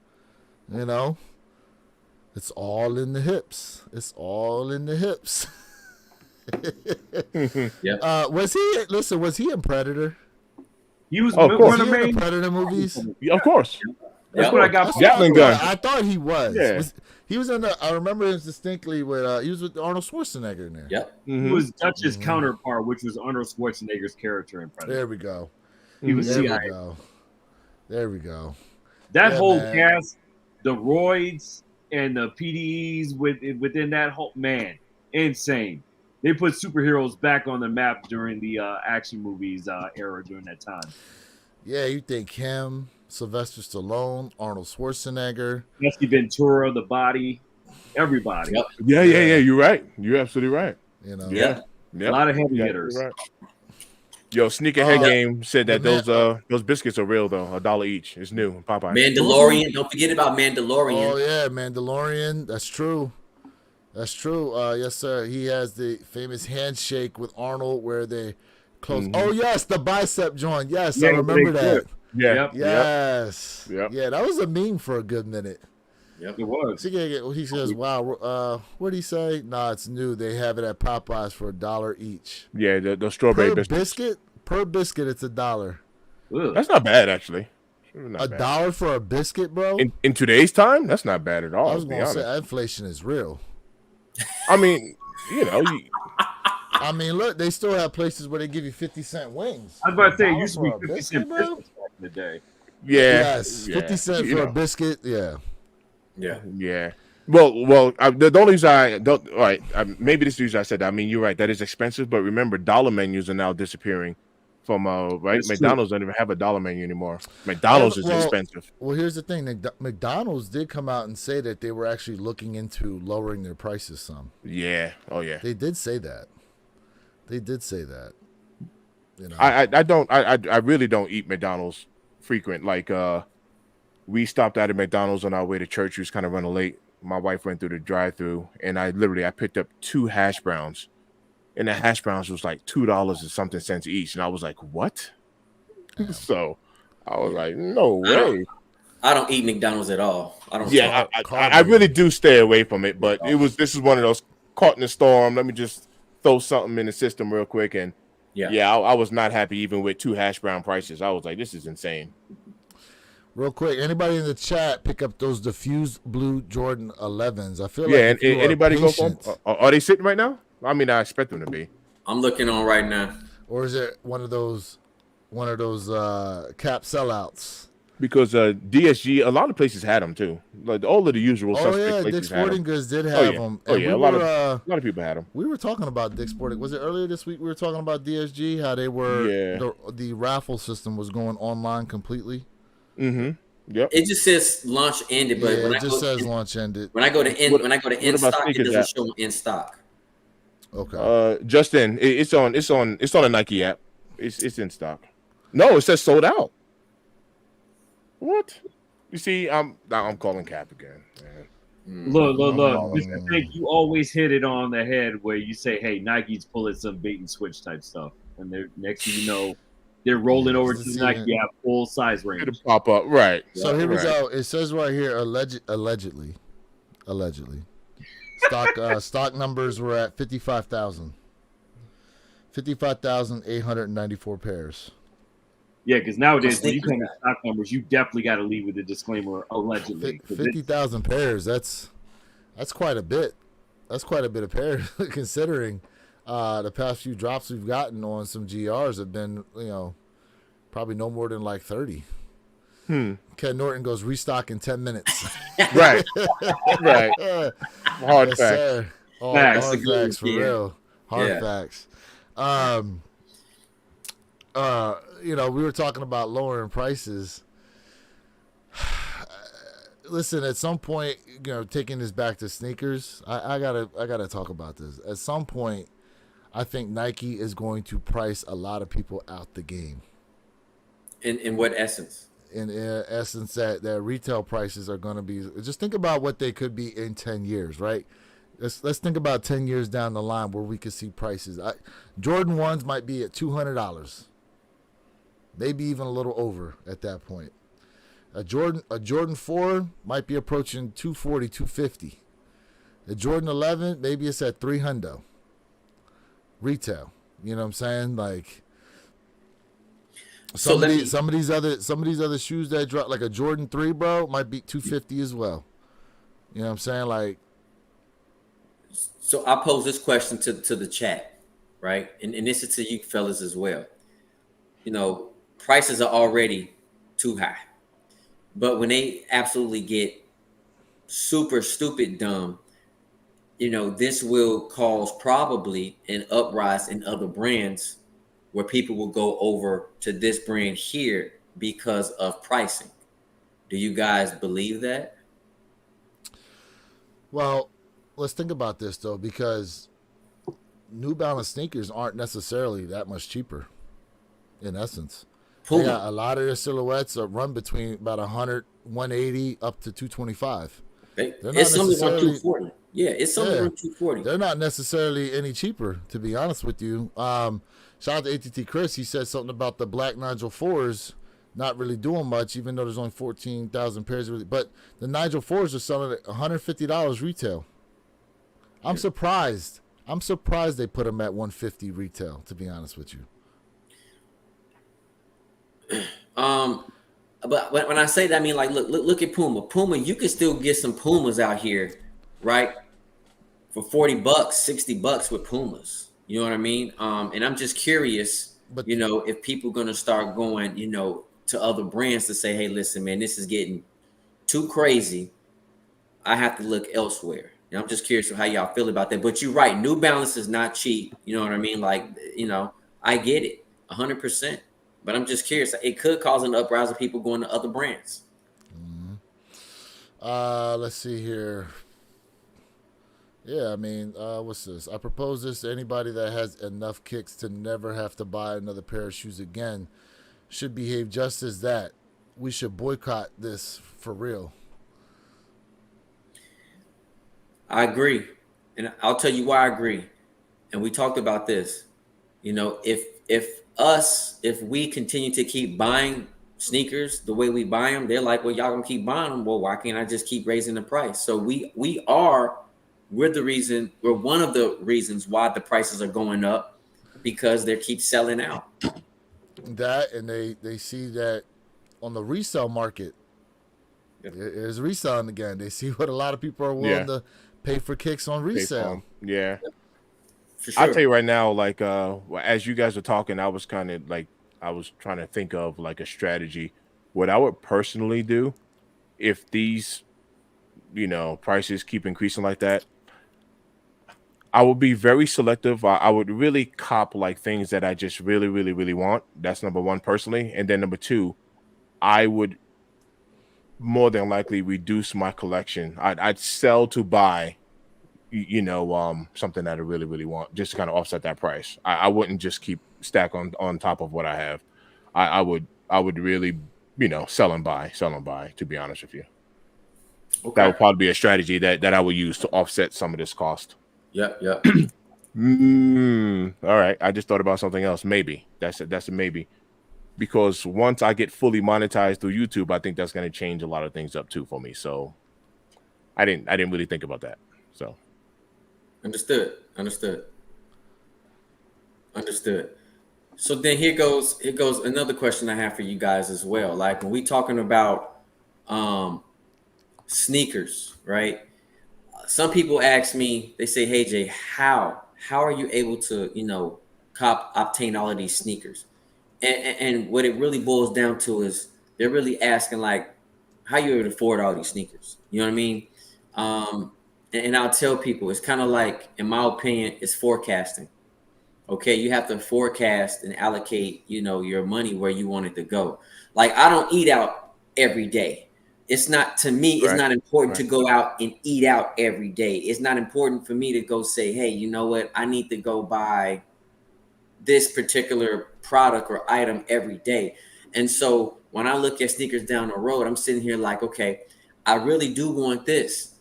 It's all in the hips. It's all in the hips. Yeah. Was he in Predator? He was of course. one of the Was he in main the Predator movies? Yeah, of course. That's what I got. Gatling gun. I thought he was. Yeah. He was in the. I remember it distinctly with. He was with Arnold Schwarzenegger in there. Yep. He was Dutch's counterpart, which was Arnold Schwarzenegger's character in Predator. There we go. He was There CIA. we go. There we go. That Yeah, whole man. cast, the Roids and the PDEs within that whole man, insane. They put superheroes back on the map during the action movies era during that time. Yeah, you think him, Sylvester Stallone, Arnold Schwarzenegger. Jesse Ventura, the Body, everybody. Yep. Yeah. You're right. You're absolutely right. You know. Yeah. Yep. A lot of heavy Yeah, hitters. you're right. Yo, Sneakerhead Oh, Game said that man. those biscuits are real though. $1 each. It's new. Popeye. Mandalorian. Don't forget about Mandalorian. Oh yeah, Mandalorian. That's true. That's true. Yes, sir. He has the famous handshake with Arnold where they close. Oh yes, the bicep joint. Yes, I Yeah, remember they that. did. Yeah. Yep. Yes. Yep. Yeah, that was a meme for a good minute. It was. He says, "Wow, what did he say? Nah, it's new. They have it at Popeyes for $1 each. Yeah. The strawberry Per biscuits. biscuit? Per biscuit, it's $1. Ugh. That's not bad actually. Not bad. $1 for a biscuit, bro? In today's time, that's not bad at all. I was To be gonna say honest. inflation is real. I mean, you know, I mean, look, they still have places where they give you 50-cent wings. I was about to say, it $1 used to be for a 50 biscuit, cent bro? biscuits back in the day. yeah. Yes, yeah, 50 cents you for a know. biscuit. Yeah. Yeah. Yeah. Well, the only reason I don't. All right, maybe this is the reason I said that. I mean, you're right. That is expensive, but remember, dollar menus are now disappearing from right. That's McDonald's don't even have a dollar menu anymore. McDonald's is Well, expensive. Well, here's the thing. McDonald's did come out and say that they were actually looking into lowering their prices some. Yeah. Oh yeah. They did say that. They did say that. You know. I really don't eat McDonald's frequent. Like we stopped out at McDonald's on our way to church. We was kind of running late. My wife went through the drive-through, and I picked up 2 hash browns, and the hash browns was like $2 and something cents each, and I was like, what? So I was like, no way. I don't eat McDonald's at all. I don't. Yeah, I really do stay away from it, but this is one of those caught in the storm. Let me just throw something in the system real quick, and I was not happy even with 2 hash brown prices. I was like, this is insane. Real quick, anybody in the chat pick up those diffused blue Jordan 11s? I feel like Yeah, and if you are anybody go for patient- them? Are they sitting right now? I mean, I expect them to be. I'm looking on right now. or is it one of those cap sellouts? Because DSG, a lot of places had them too. Like all of the usual Oh suspect yeah, places Dick's had Sporting them. Goods did have them. Oh And yeah, we a lot were, of people had them. we were talking about Dick's Sporting. Was it earlier this week? We were talking about DSG, how they were the raffle system was going online completely. Mm-hmm. Yep. It just says launch ended, but Yeah, when it I just go, says launch ended. when I go to in What- when I go to what in about stock, it sneakers doesn't app? show in stock. Okay. Justin, it's on a Nike app. It's in stock. No, it says sold out. What? You see, I'm calling cap again. Man. Look. Just to think you always hit it on the head where you say, hey, Nike's pulling some bait and switch type stuff. And they're next thing you know, they're rolling over to the Nike app full size range. It'll pop up, right? So here we right. go. It says right here, allegedly, stock numbers were at 55,000. 55,894 pairs. Yeah, because nowadays when you come to stock numbers, you definitely got to leave with the disclaimer allegedly. 50,000 pairs. That's quite a bit. That's quite a bit of pairs considering the past few drops we've gotten on some GRs have been, probably no more than like 30. Ken Norton goes restock in 10 minutes. Right. Right. Hard Yes, fact. sir. Oh, Facts. hard facts for real. Hard Yeah. facts. We were talking about lowering prices. Listen, at some point, taking this back to sneakers, I gotta talk about this. At some point, I think Nike is going to price a lot of people out the game. In what essence? In essence, that retail prices are going to be. Just think about what they could be in 10 years, right? Let's think about 10 years down the line where we could see prices. Jordan 1s might be at $200, maybe even a little over at that point. A Jordan 4 might be approaching $240, $250. A Jordan 11, maybe it's at $300 retail. You know what I'm saying? Like, Some of these other shoes that drop, like a Jordan 3, bro, might be $250 as well. You know what I'm saying? Like, so I pose this question to the chat, right? And this is to you fellas as well. You know, prices are already too high. But when they absolutely get super stupid dumb, you know, this will cause probably an uprise in other brands where people will go over to this brand here because of pricing. Do you guys believe that? Well, let's think about this though, because New Balance sneakers aren't necessarily that much cheaper. In essence, Puma. They got a lot of their silhouettes are run between about 100, 180 up to 225. It's something around 240. Yeah, it's something around 240. They're not necessarily any cheaper, to be honest with you. Shout out to ATT Chris. He said something about the Black Nigel 4s not really doing much, even though there's only 14,000 pairs. But the Nigel 4s are selling at $150 retail. I'm surprised. I'm surprised they put them at $150 retail, to be honest with you. But when I say that, I mean, like, look at Puma. Puma, you can still get some Pumas out here, right? For $40, $60 with Pumas. You know what I mean? And I'm just curious, but you know, if people gonna start going, you know, to other brands to say, hey, listen, man, this is getting too crazy. I have to look elsewhere. And I'm just curious of how y'all feel about that. But you're right, New Balance is not cheap. You know what I mean? Like, you know, I get it 100%. But I'm just curious. It could cause an uprising of people going to other brands. Mm-hmm. Let's see here. Yeah, I mean, what's this? I propose this to anybody that has enough kicks to never have to buy another pair of shoes again. Should behave just as that. We should boycott this for real. I agree. And I'll tell you why I agree. And we talked about this. You know, if we continue to keep buying sneakers the way we buy them, they're like, well, y'all gonna keep buying them. Well, why can't I just keep raising the price? So we're one of the reasons why the prices are going up, because they keep selling out. That, and they see that on the resale market, there's reselling again. They see what a lot of people are willing to pay for kicks on resale. Yeah. For sure. I'll tell you right now, like, as you guys were talking, I was trying to think of like a strategy. What I would personally do if these, you know, prices keep increasing like that, I would be very selective. I would really cop like things that I just really, really, really want. That's number one personally. And then number two, I would more than likely reduce my collection. I'd sell to buy, you know, something that I really, really want, just to kind of offset that price. I wouldn't just keep stack on top of what I have. I would really, you know, sell and buy, to be honest with you. Okay. That would probably be a strategy that I would use to offset some of this cost. Yep. All right. I just thought about something else. Maybe that's a maybe, because once I get fully monetized through YouTube, I think that's going to change a lot of things up too for me. So I didn't really think about that. So understood. So then here goes another question I have for you guys as well. Like, when we talking about sneakers, right? Some people ask me, they say, hey Jay, how are you able to, you know, obtain all of these sneakers? And what it really boils down to is they're really asking, like, how you able to afford all these sneakers? You know what I mean? And I'll tell people, it's kind of like, in my opinion, it's forecasting. Okay, you have to forecast and allocate, you know, your money where you want it to go. Like, I don't eat out every day. It's not, to me, it's not important to go out and eat out every day. It's not important for me to go say, hey, you know what? I need to go buy this particular product or item every day. And so when I look at sneakers down the road, I'm sitting here like, okay, I really do want this.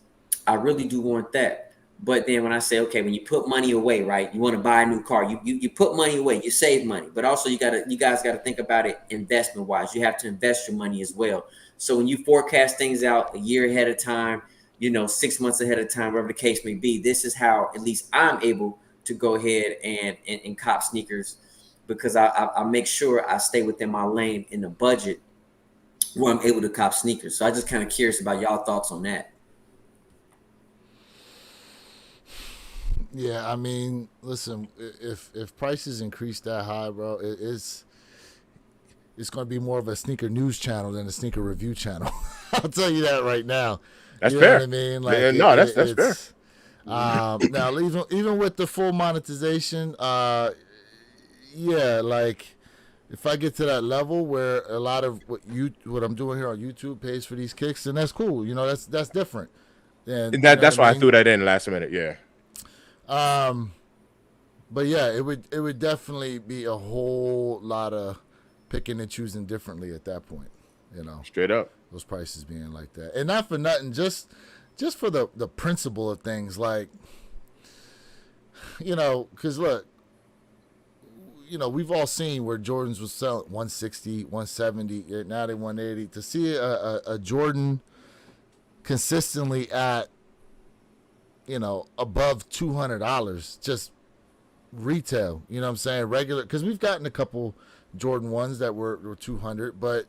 I really do want that. But then when I say, okay, when you put money away, right, you want to buy a new car, you put money away, you save money, but also you guys got to think about it investment wise. You have to invest your money as well. So when you forecast things out a year ahead of time, you know, 6 months ahead of time, whatever the case may be, this is how at least I'm able to go ahead and cop sneakers because I make sure I stay within my lane in the budget where I'm able to cop sneakers. So I just kind of curious about y'all thoughts on that. Yeah, I mean, listen, if prices increase that high, bro, it's going to be more of a sneaker news channel than a sneaker review channel. I'll tell you that right now. That's you fair. Know what I mean? Like, no, that's fair. Now, even with the full monetization, yeah, like if I get to that level where a lot of what I'm doing here on YouTube pays for these kicks, then that's cool. You know, that's different. And that's why I threw that in last minute. Yeah. But yeah, it would definitely be a whole lot of picking and choosing differently at that point. You know, straight up, those prices being like that, and not for nothing, just for the principle of things, like, you know, because look, you know, we've all seen where Jordans was selling 160, 170, now they 180. To see a Jordan consistently at, you know, above $200, just retail, you know what I'm saying, regular, because we've gotten a couple Jordan ones that were 200, but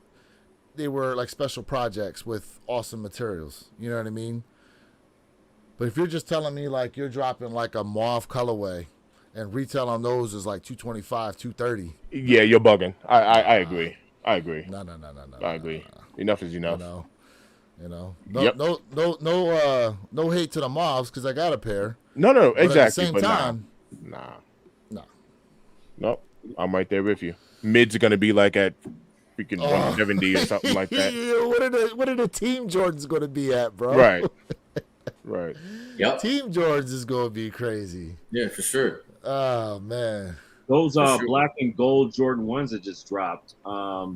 they were like special projects with awesome materials, you know what I mean? But if you're just telling me like you're dropping like a mauve colorway and retail on those is like 225, 230. Yeah, you're bugging. I agree. I agree. No. I agree. Enough is enough. You know. Yep. No hate to the mauves because I got a pair. No, exactly. But at the same time, nah. No. I'm right there with you. Mids are gonna be like at freaking 170 or something like that. What are the Team Jordans going to be at, bro? Right. Yep. Team Jordans is going to be crazy. Yeah, for sure. Oh man. Those black and gold Jordan 1s that just dropped,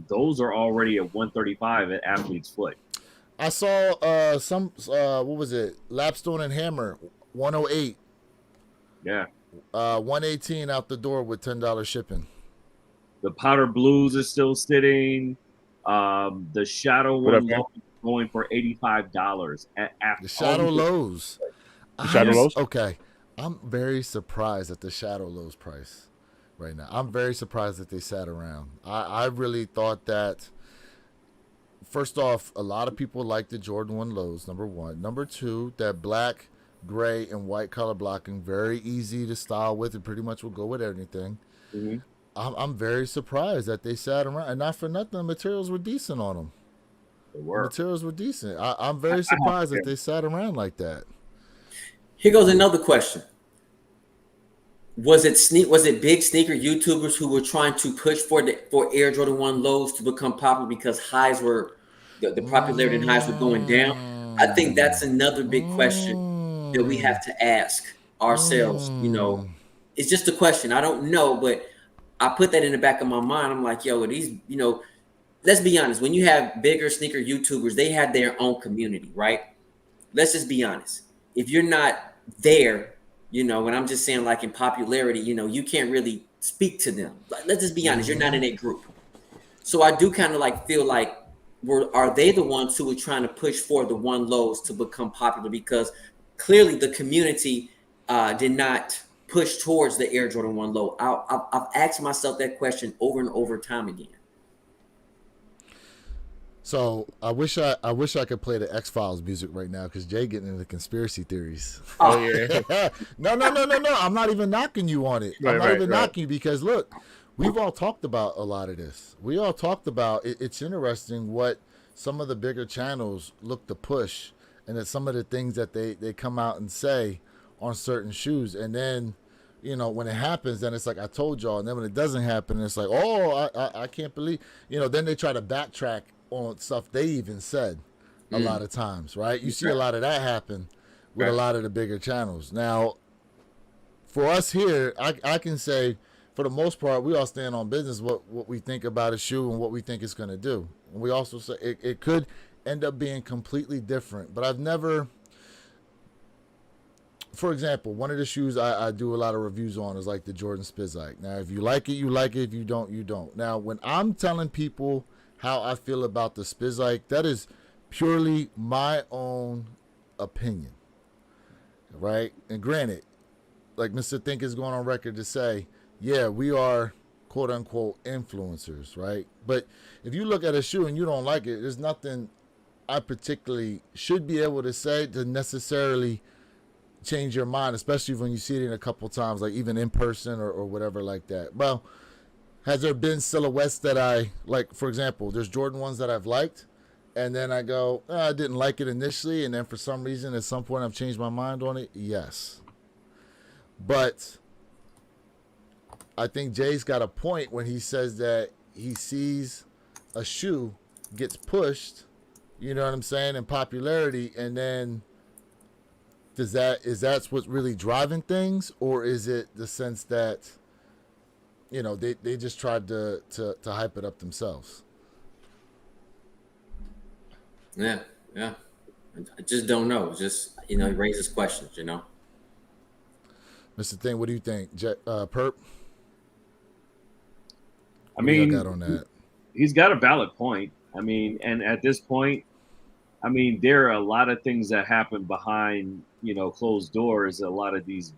those are already at 135 at Athlete's Foot. I saw some what was it? Lapstone and Hammer 108. Yeah. 118 out the door with $10 shipping. The powder blues is still sitting. The shadow one going for $85 at the Shadow Lows. The Shadow Lows? Okay. I'm very surprised at the Shadow Lows price right now. I'm very surprised that they sat around. I really thought that, first off, a lot of people like the Jordan 1 Lows, number one. Number two, that black, gray, and white color blocking, very easy to style with. It pretty much will go with anything. Mm-hmm. I'm very surprised that they sat around. And not for nothing, the materials were decent on them. They were. The materials were decent. I'm very surprised that they sat around like that. Here goes another question. Was it big sneaker YouTubers who were trying to push for Air Jordan 1 Lows to become popular because highs were the popularity and highs were going down? I think that's another big question that we have to ask ourselves. You know, it's just a question. I don't know, but I put that in the back of my mind. I'm like, yo, these, you know, let's be honest. When you have bigger sneaker YouTubers, they have their own community, right? Let's just be honest. If you're not there, you know, and I'm just saying like in popularity, you know, you can't really speak to them. Like, let's just be honest. You're not in a group. So I do kind of like feel like, are they the ones who are trying to push for the 1 Lows to become popular? Because clearly the community did not push towards the Air Jordan 1 Low. I've asked myself that question over and over time again. So I wish I could play the X-Files music right now because Jay getting into conspiracy theories. Oh yeah. No. I'm not even knocking you on it. I'm not even knocking you because look, we've all talked about a lot of this. We all talked about it. It's interesting what some of the bigger channels look to push, and that some of the things that they come out and say on certain shoes, and then, you know, when it happens, then it's like I told y'all, and then when it doesn't happen, it's like, oh, I can't believe, you know. Then they try to backtrack on stuff they even said a lot of times, right? You see a lot of that happen with a lot of the bigger channels. Now, for us here, I can say, for the most part, we all stand on business what we think about a shoe and what we think it's going to do. And we also say it could end up being completely different. But I've never, for example, one of the shoes I do a lot of reviews on is like the Jordan Spizike. Now, if you like it, you like it. If you don't, you don't. Now, when I'm telling people how I feel about the Spizike, that is purely my own opinion, right? And granted, like Mr. Think is going on record to say, yeah, we are quote unquote influencers, right? But if you look at a shoe and you don't like it, there's nothing I particularly should be able to say to necessarily change your mind, especially when you see it in a couple times, like even in person or whatever like that. Well, has there been silhouettes that I like? For example, there's Jordan ones that I've liked, and then I go, I didn't like it initially, and then for some reason at some point I've changed my mind on it. Yes, but I think Jay's got a point when he says that he sees a shoe gets pushed, you know what I'm saying, in popularity, and then is that what's really driving things, or is it the sense that, you know, they just tried to hype it up themselves? Yeah. I just don't know. It's just, you know, it raises questions, you know. Mr. Thing, what do you think, Perp? I mean, got on that? He's got a valid point. I mean, and at this point, I mean, there are a lot of things that happen behind, you know, closed doors. A lot of these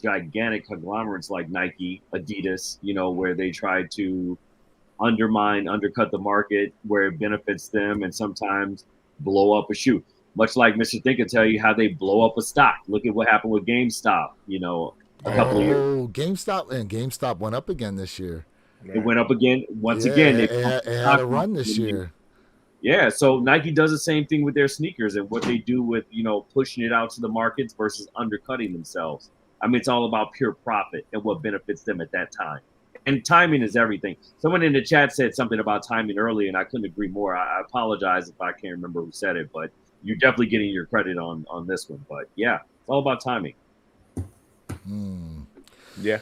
gigantic conglomerates like Nike, Adidas, you know, where they try to undercut the market where it benefits them, and sometimes blow up a shoe. Much like Mr. Thing can tell you how they blow up a stock. Look at what happened with GameStop, you know, a couple of years. Oh, GameStop went up again this year. It went up again. Once again, it had a run this year. Yeah, so Nike does the same thing with their sneakers and what they do with, you know, pushing it out to the markets versus undercutting themselves. I mean, it's all about pure profit and what benefits them at that time. And timing is everything. Someone in the chat said something about timing early, and I couldn't agree more. I apologize if I can't remember who said it, but you're definitely getting your credit on this one. But yeah, it's all about timing. Yeah.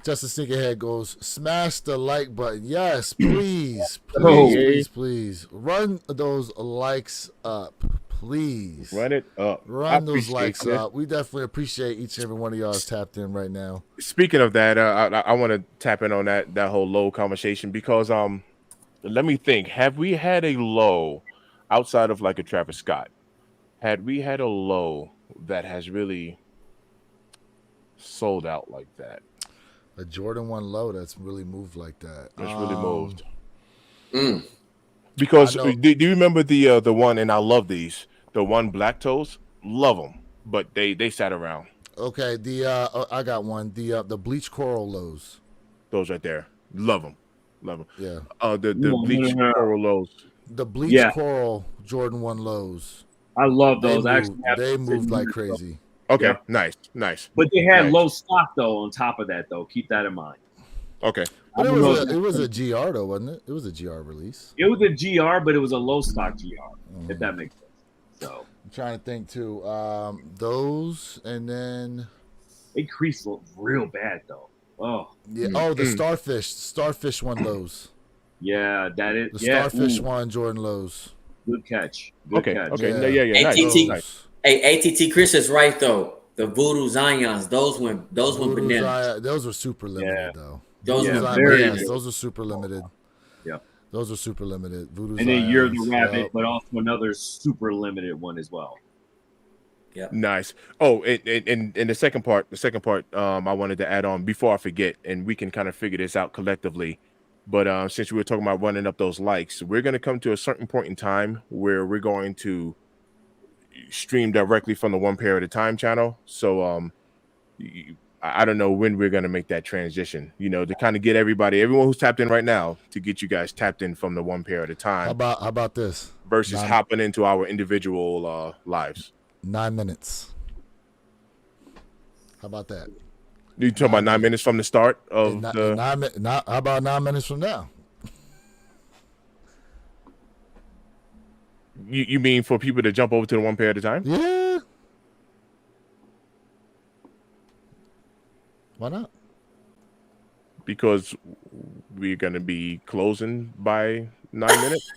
Justice Sneakerhead goes, smash the like button. Yes, please. Please. Run those likes up. Please. Run it up. Run those likes up. We definitely appreciate each and every one of y'all tapped in right now. Speaking of that, I want to tap in on that whole low conversation because let me think. Have we had a low outside of like a Travis Scott? Had we had a low that has really sold out like that? A Jordan 1 low that's really moved like that. That's really moved. Because do you remember the one, and I love these, the one Black Toes? Love them, but they sat around. Okay, I got one. The bleach coral lows. Those right there. Love them. Yeah. The bleach coral lows. The bleach coral Jordan 1 lows. I love those. They moved like crazy. Okay, yeah. Nice. But they had low stock though. On top of that, though, keep that in mind. Okay. But it was a GR though, wasn't it? It was a GR release. It was a GR, but it was a low stock GR, if that makes sense. So I'm trying to think too. Those, and then they creased real bad though. Oh yeah. Oh, the Starfish one lows. Yeah, that is the Starfish one Jordan lows. Good catch. Okay. Yeah. Nice. Hey, ATT Chris is right though. The Voodoo Zions, those went bananas. Those were super limited though. Those are super limited. Yeah. Those are super limited. Voodoo and then You're the Rabbit, but also another super limited one as well. Yeah. Nice. Oh, and the second part, I wanted to add on before I forget, and we can kind of figure this out collectively. But since we were talking about running up those likes, we're going to come to a certain point in time where we're going to stream directly from the One Pair at a Time channel. So I don't know when we're going to make that transition, you know, to kind of get everyone who's tapped in right now, to get you guys tapped in from the One Pair at a Time. How about this? Versus hopping into our individual lives. 9 minutes. How about that? You talking about 9 minutes from the start of how about 9 minutes from now? You mean for people to jump over to the One Pair at a Time? Yeah. Why not? Because we're gonna be closing by 9 minutes.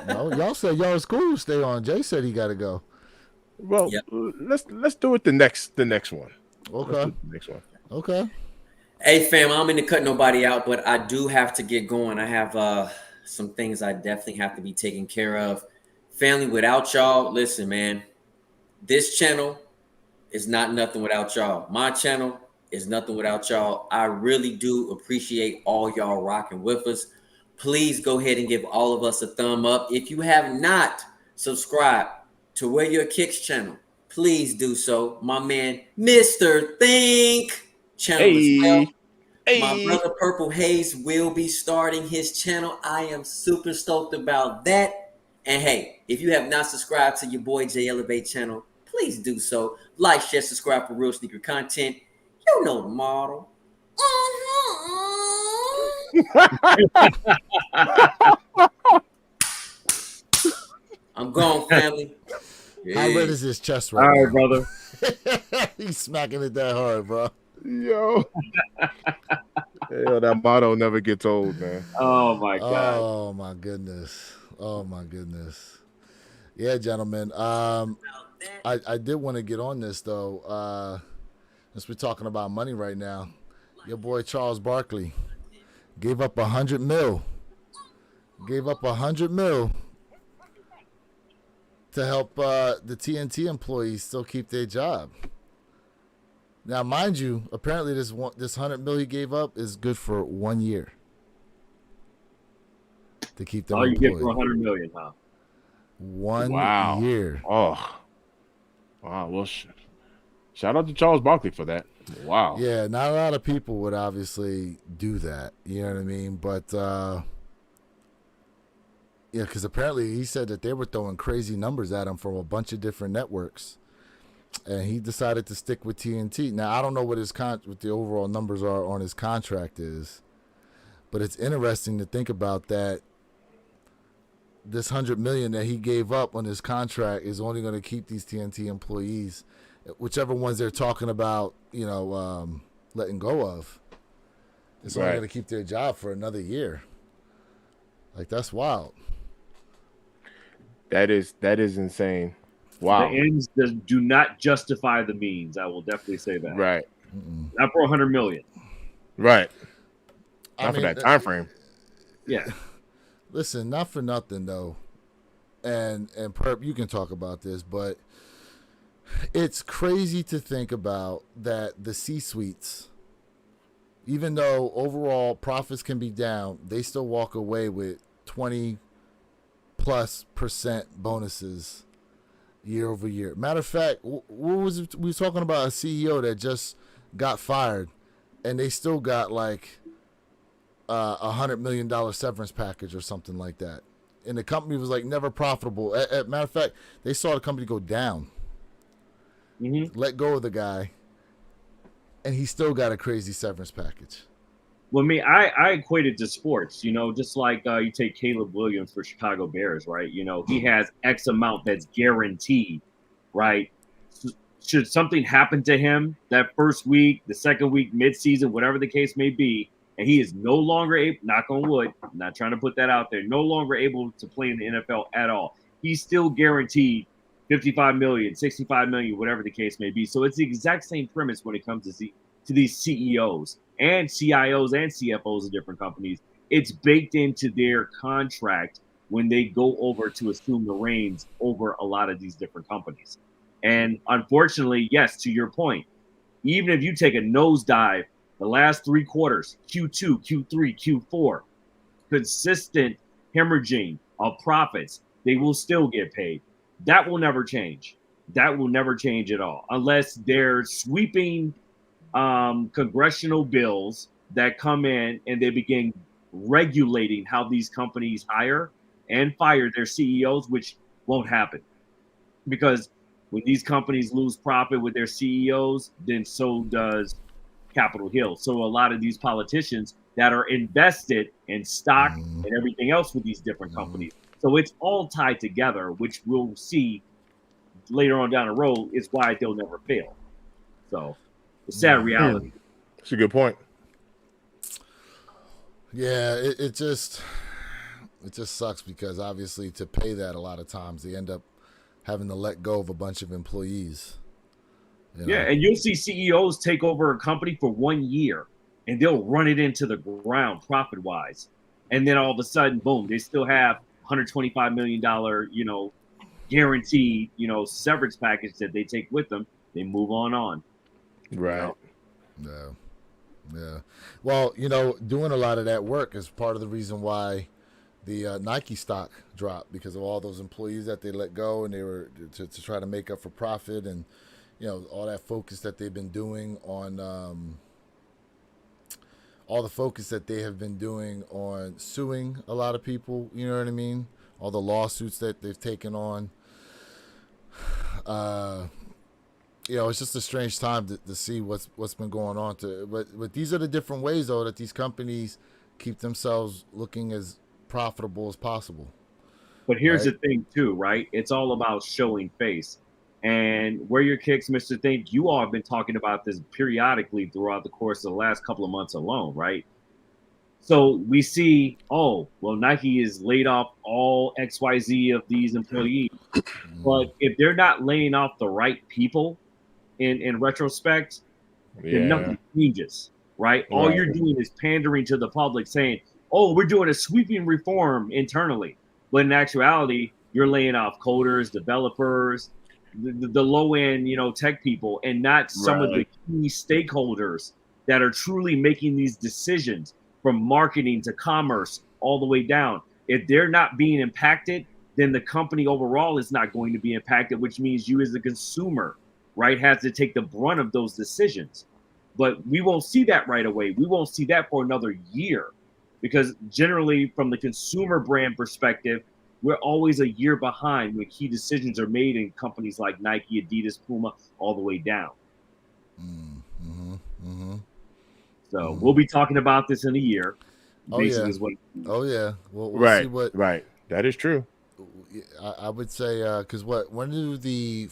No, y'all said y'all was cool. Stay on. Jay said he got to go. Well, let's do it the next one. Okay. Next one. Okay. Hey fam, I don't mean to cut nobody out, but I do have to get going. I have some things I definitely have to be taking care of. Family, without y'all, listen, man. This channel is not nothing without y'all. My channel is nothing without y'all. I really do appreciate all y'all rocking with us. Please go ahead and give all of us a thumb up. If you have not subscribed to Where Your Kicks channel, please do so. My man, Mr. Think channel as well. My brother Purple Haze will be starting his channel. I am super stoked about that. And hey, if you have not subscribed to your boy J Elevate channel, please do so. Like, share, subscribe for real sneaker content. You know the model. I'm gone, family. Yeah. How red is his chest right now? All right, brother. He's smacking it that hard, bro. Yo. Hell, that motto never gets old, man. Oh, my God. Oh, my goodness. Oh, my goodness. Yeah, gentlemen. I did want to get on this, though. Since we're talking about money right now, your boy Charles Barkley gave up $100 million. Gave up $100 million to help the TNT employees still keep their job. Now, mind you, apparently this $100 million he gave up is good for 1 year to keep them employed. All you get for $100 million, huh? 1 year. Oh, wow. Well, shout out to Charles Barkley for that. Wow. Yeah, not a lot of people would obviously do that. You know what I mean? But yeah, because apparently he said that they were throwing crazy numbers at him from a bunch of different networks. And he decided to stick with TNT. Now, I don't know what what the overall numbers are on his contract is, but it's interesting to think about that this $100 million that he gave up on his contract is only going to keep these TNT employees, whichever ones they're talking about, letting go of. It's only going to keep their job for another year. Like, that's wild. That is insane. Wow. The ends do not justify the means. I will definitely say that. Right. Not for $100 million. Right. Not for that time frame. Yeah. Listen, not for nothing though. And Perp, you can talk about this, but it's crazy to think about that the C-suites, even though overall profits can be down, they still walk away with 20+% bonuses year over year. Matter of fact, what was it? We were talking about a CEO that just got fired, and they still got like $100 million severance package or something like that. And the company was like never profitable. Matter of fact, they saw the company go down. Mm-hmm. Let go of the guy, and he still got a crazy severance package. Well, I equate it to sports, just like you take Caleb Williams for Chicago Bears, right? He has X amount that's guaranteed, right? Should something happen to him that first week, the second week, midseason, whatever the case may be, and he is no longer able, knock on wood, I'm not trying to put that out there, no longer able to play in the NFL at all, he's still guaranteed $55 million, $65 million, whatever the case may be. So it's the exact same premise when it comes to these CEOs and CIOs and CFOs of different companies. It's baked into their contract when they go over to assume the reins over a lot of these different companies. And unfortunately, yes, to your point, even if you take a nosedive the last 3 quarters, Q2, Q3, Q4, consistent hemorrhaging of profits, they will still get paid. That will never change. That will never change at all unless they're sweeping congressional bills that come in and they begin regulating how these companies hire and fire their CEOs, which won't happen. Because when these companies lose profit with their CEOs, then so does Capitol Hill. So a lot of these politicians that are invested in stock and everything else with these different companies. So it's all tied together, which we'll see later on down the road is why they'll never fail. So it's sad reality. That's a good point. Yeah, it just sucks because obviously to pay that a lot of times they end up having to let go of a bunch of employees. Yeah, and you'll see CEOs take over a company for 1 year and they'll run it into the ground profit-wise. And then all of a sudden, boom, they still have $125 million, guaranteed, severance package that they take with them. They move on. Right. Yeah. Well, doing a lot of that work is part of the reason why the Nike stock dropped, because of all those employees that they let go, and they were to try to make up for profit, and all that focus that they've been doing on all the focus that they have been doing on suing a lot of people. You know what I mean? All the lawsuits that they've taken on. It's just a strange time to see what's been going on. But these are the different ways, though, that these companies keep themselves looking as profitable as possible. But here's the thing, too, right? It's all about showing face. And where your kicks, Mr. Think, you all have been talking about this periodically throughout the course of the last couple of months alone, right? So we see, Nike is laid off all XYZ of these employees. But if they're not laying off the right people, in retrospect, then nothing changes, right? All you're doing is pandering to the public, saying, we're doing a sweeping reform internally. But in actuality, you're laying off coders, developers, the low-end, tech people, and not some of the key stakeholders that are truly making these decisions, from marketing to commerce all the way down. If they're not being impacted, then the company overall is not going to be impacted, which means you as the consumer, right, has to take the brunt of those decisions. But we won't see that right away. We won't see that for another year, because generally from the consumer brand perspective, we're always a year behind when key decisions are made in companies like Nike, Adidas, Puma, all the way down. So we'll be talking about this in a year. We'll see what. Right. That is true. I would say, because when do the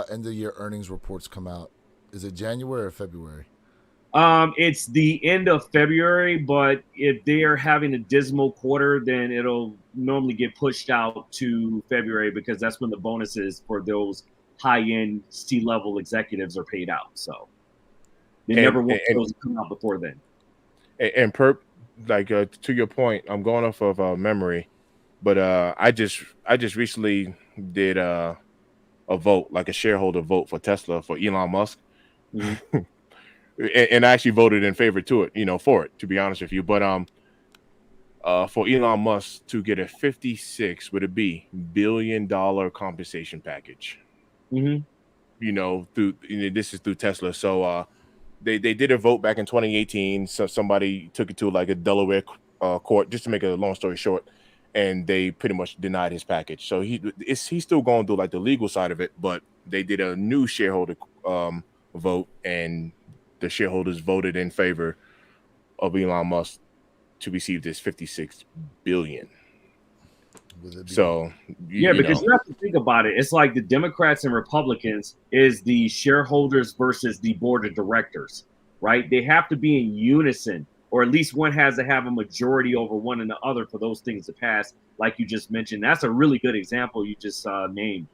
end of year earnings reports come out? Is it January or February? It's the end of February, but if they are having a dismal quarter, then it'll normally get pushed out to February, because that's when the bonuses for those high-end C-level executives are paid out. So they never want those to come out before then. And Perp, to your point, I'm going off of memory, but I just recently did a vote, like a shareholder vote for Tesla, for Elon Musk. Mm-hmm. And I actually voted in favor for it, to be honest with you. But for Elon Musk to get a $56 billion compensation package, this is through Tesla. So they did a vote back in 2018. So somebody took it to like a Delaware court, just to make a long story short, and they pretty much denied his package. So he's still going through like the legal side of it, but they did a new shareholder vote, and the shareholders voted in favor of Elon Musk to receive this $56 billion. So because you have to think about it. It's like the Democrats and Republicans is the shareholders versus the board of directors, right? They have to be in unison, or at least one has to have a majority over one and the other for those things to pass. Like you just mentioned, that's a really good example you just named,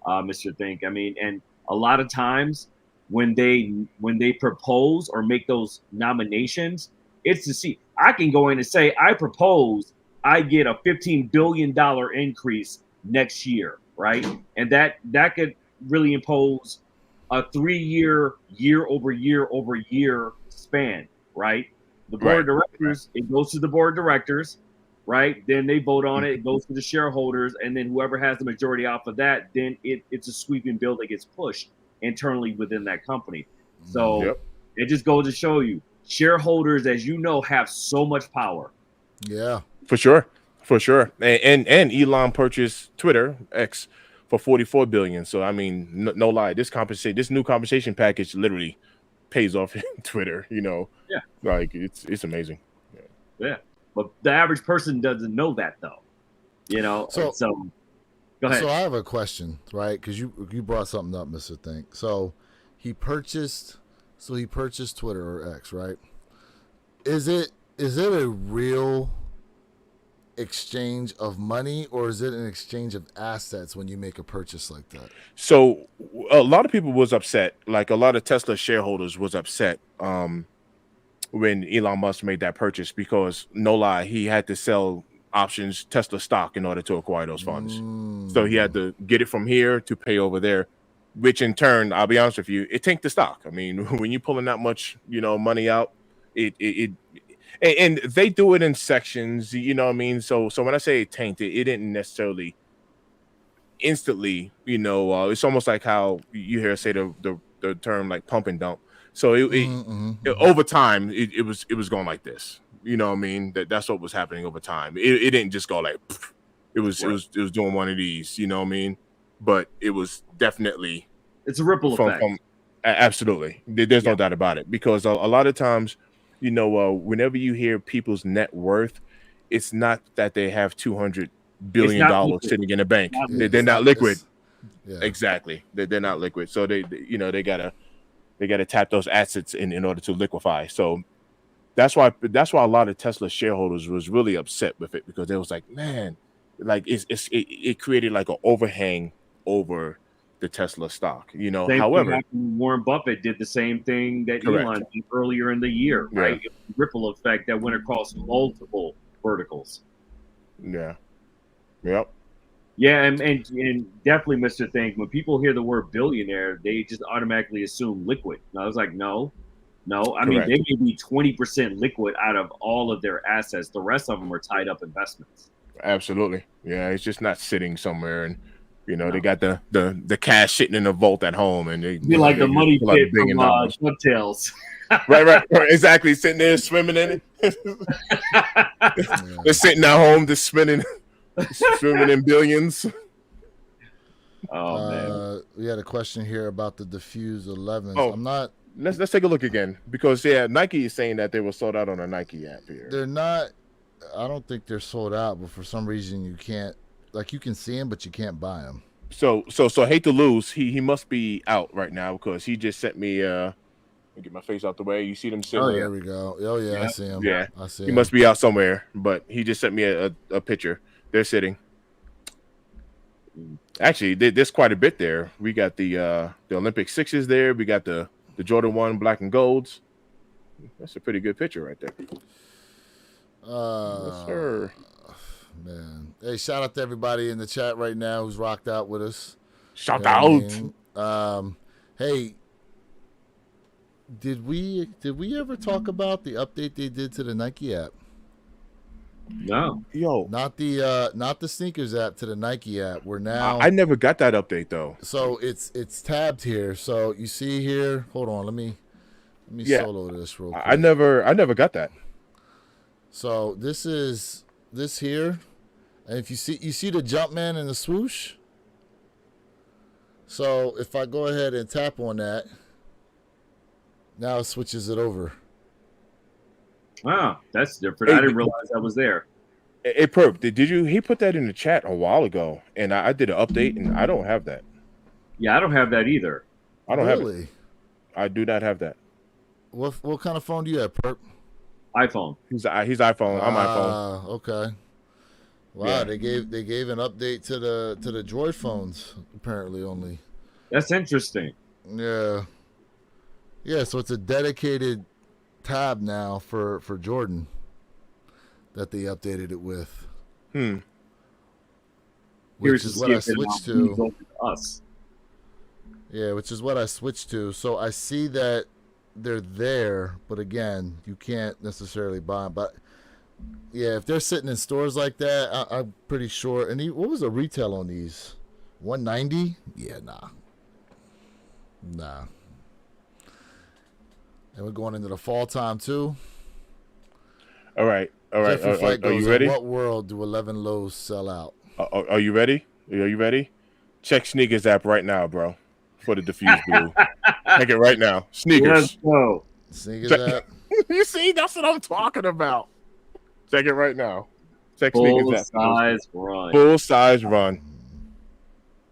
Mr. Think. I mean, and a lot of times when they propose or make those nominations, it's to see, I can go in and say, I propose I get a $15 billion increase next year, right? And that could really impose a 3-year, year-over-year span, right? The board of directors, it goes to the board of directors, right? Then they vote on it, it goes to the shareholders, and then whoever has the majority off of that, then it's a sweeping bill that gets pushed internally within that company. So it just goes to show you, shareholders, as you know, have so much power. Yeah. For sure. And Elon purchased Twitter, X, for $44 billion. So I mean, no lie, this new compensation package literally pays off Twitter. Yeah, like it's amazing. Yeah, but the average person doesn't know that though. So go ahead. So I have a question, right? Because you brought something up, Mr. Think. So he purchased Twitter, or X, right? Is it a real exchange of money, or is it an exchange of assets when you make a purchase like that? So a lot of people was upset, like a lot of Tesla shareholders was upset when Elon Musk made that purchase, because no lie, he had to sell options, Tesla stock, in order to acquire those funds. So he had to get it from here to pay over there. which in turn, I'll be honest with you, it tanked the stock. I mean, when you're pulling that much, money out, and they do it in sections, you know what I mean? So when I say it tanked, it didn't necessarily instantly, it's almost like how you hear say the term like pump and dump. So over time, it was going like this. You know what I mean? That's what was happening over time. It didn't just go like it was doing one of these, you know what I mean? But it was definitely it's a ripple effect. Absolutely. There's no doubt about it, because a lot of times, whenever you hear people's net worth, it's not that they have $200 billion sitting in a bank. They're not liquid. Exactly. They're not liquid. So they gotta tap those assets in order to liquefy. So that's why a lot of Tesla shareholders was really upset with it, because they was like, man, like it created like an overhang over the Tesla stock. However, Warren Buffett did the same thing that Elon did earlier in the year, right? Yeah. Ripple effect that went across multiple verticals. Yeah. Yep. Yeah, and definitely, Mr. Think, when people hear the word billionaire, they just automatically assume liquid. And I was like, no. I mean, they may be 20% liquid out of all of their assets. The rest of them are tied up investments. Absolutely. Yeah, it's just not sitting somewhere, and they got the cash sitting in a vault at home, and they like the money pit from DuckTales. right, exactly. Sitting there swimming in it. They're sitting at home, just swimming in billions. Oh man, we had a question here about the Diffuse 11s. Oh, I'm not. Let's take a look again, because Nike is saying that they were sold out on a Nike app here. They're not. I don't think they're sold out, but for some reason you can't. Like, you can see them, but you can't buy them. So hate to lose. He must be out right now, because he just sent me. Let me get my face out the way. You see them sitting there? There we go. Oh yeah, I see him. Yeah, I see he must be out somewhere, but he just sent me a picture. They're sitting. Actually, there's quite a bit there. We got the Olympic 6s there. We got the Jordan 1 black and golds. That's a pretty good picture right there. Yes, sir. Man, hey, shout out to everybody in the chat right now who's rocked out with us. Shout out. I mean? Hey, did we ever talk about the update they did to the Nike app? No. Yo, not the sneakers app, to the Nike app. We're now. I never got that update though. So it's tabbed here. So you see here. Hold on. Let me solo this real quick. I never got that. So this is this here, and if you see the Jumpman and the swoosh. So if I go ahead and tap on that, now it switches it over. Wow, that's different. I didn't realize that was there. Hey, Perp, he put that in the chat a while ago, and I did an update, and I don't have that. Yeah, I don't have that either. I don't have it. I do not have that. What kind of phone do you have, Perp? iPhone. He's iPhone. I'm iPhone. Okay. Wow, yeah. They gave an update to the Droid phones apparently only. That's interesting. Yeah. Yeah, so it's a dedicated tab now for Jordan that they updated it with. Which is what I switched to. Us. Yeah, which is what I switched to. So I see that they're there, but again, you can't necessarily buy them. But yeah, if they're sitting in stores like that, I'm pretty sure. And what was the retail on these? $190? Yeah, nah. And we're going into the fall time too. All right. Are you ready? In what world do 11 lows sell out? Are you ready? Are you ready? Check Sneakers app right now, bro. For the Diffuse Blue. Check it right now. Sneakers. Let's go. Sneakers app. You see, that's what I'm talking about. Check it right now. Check Full Sneakers app. Size run. Full size run.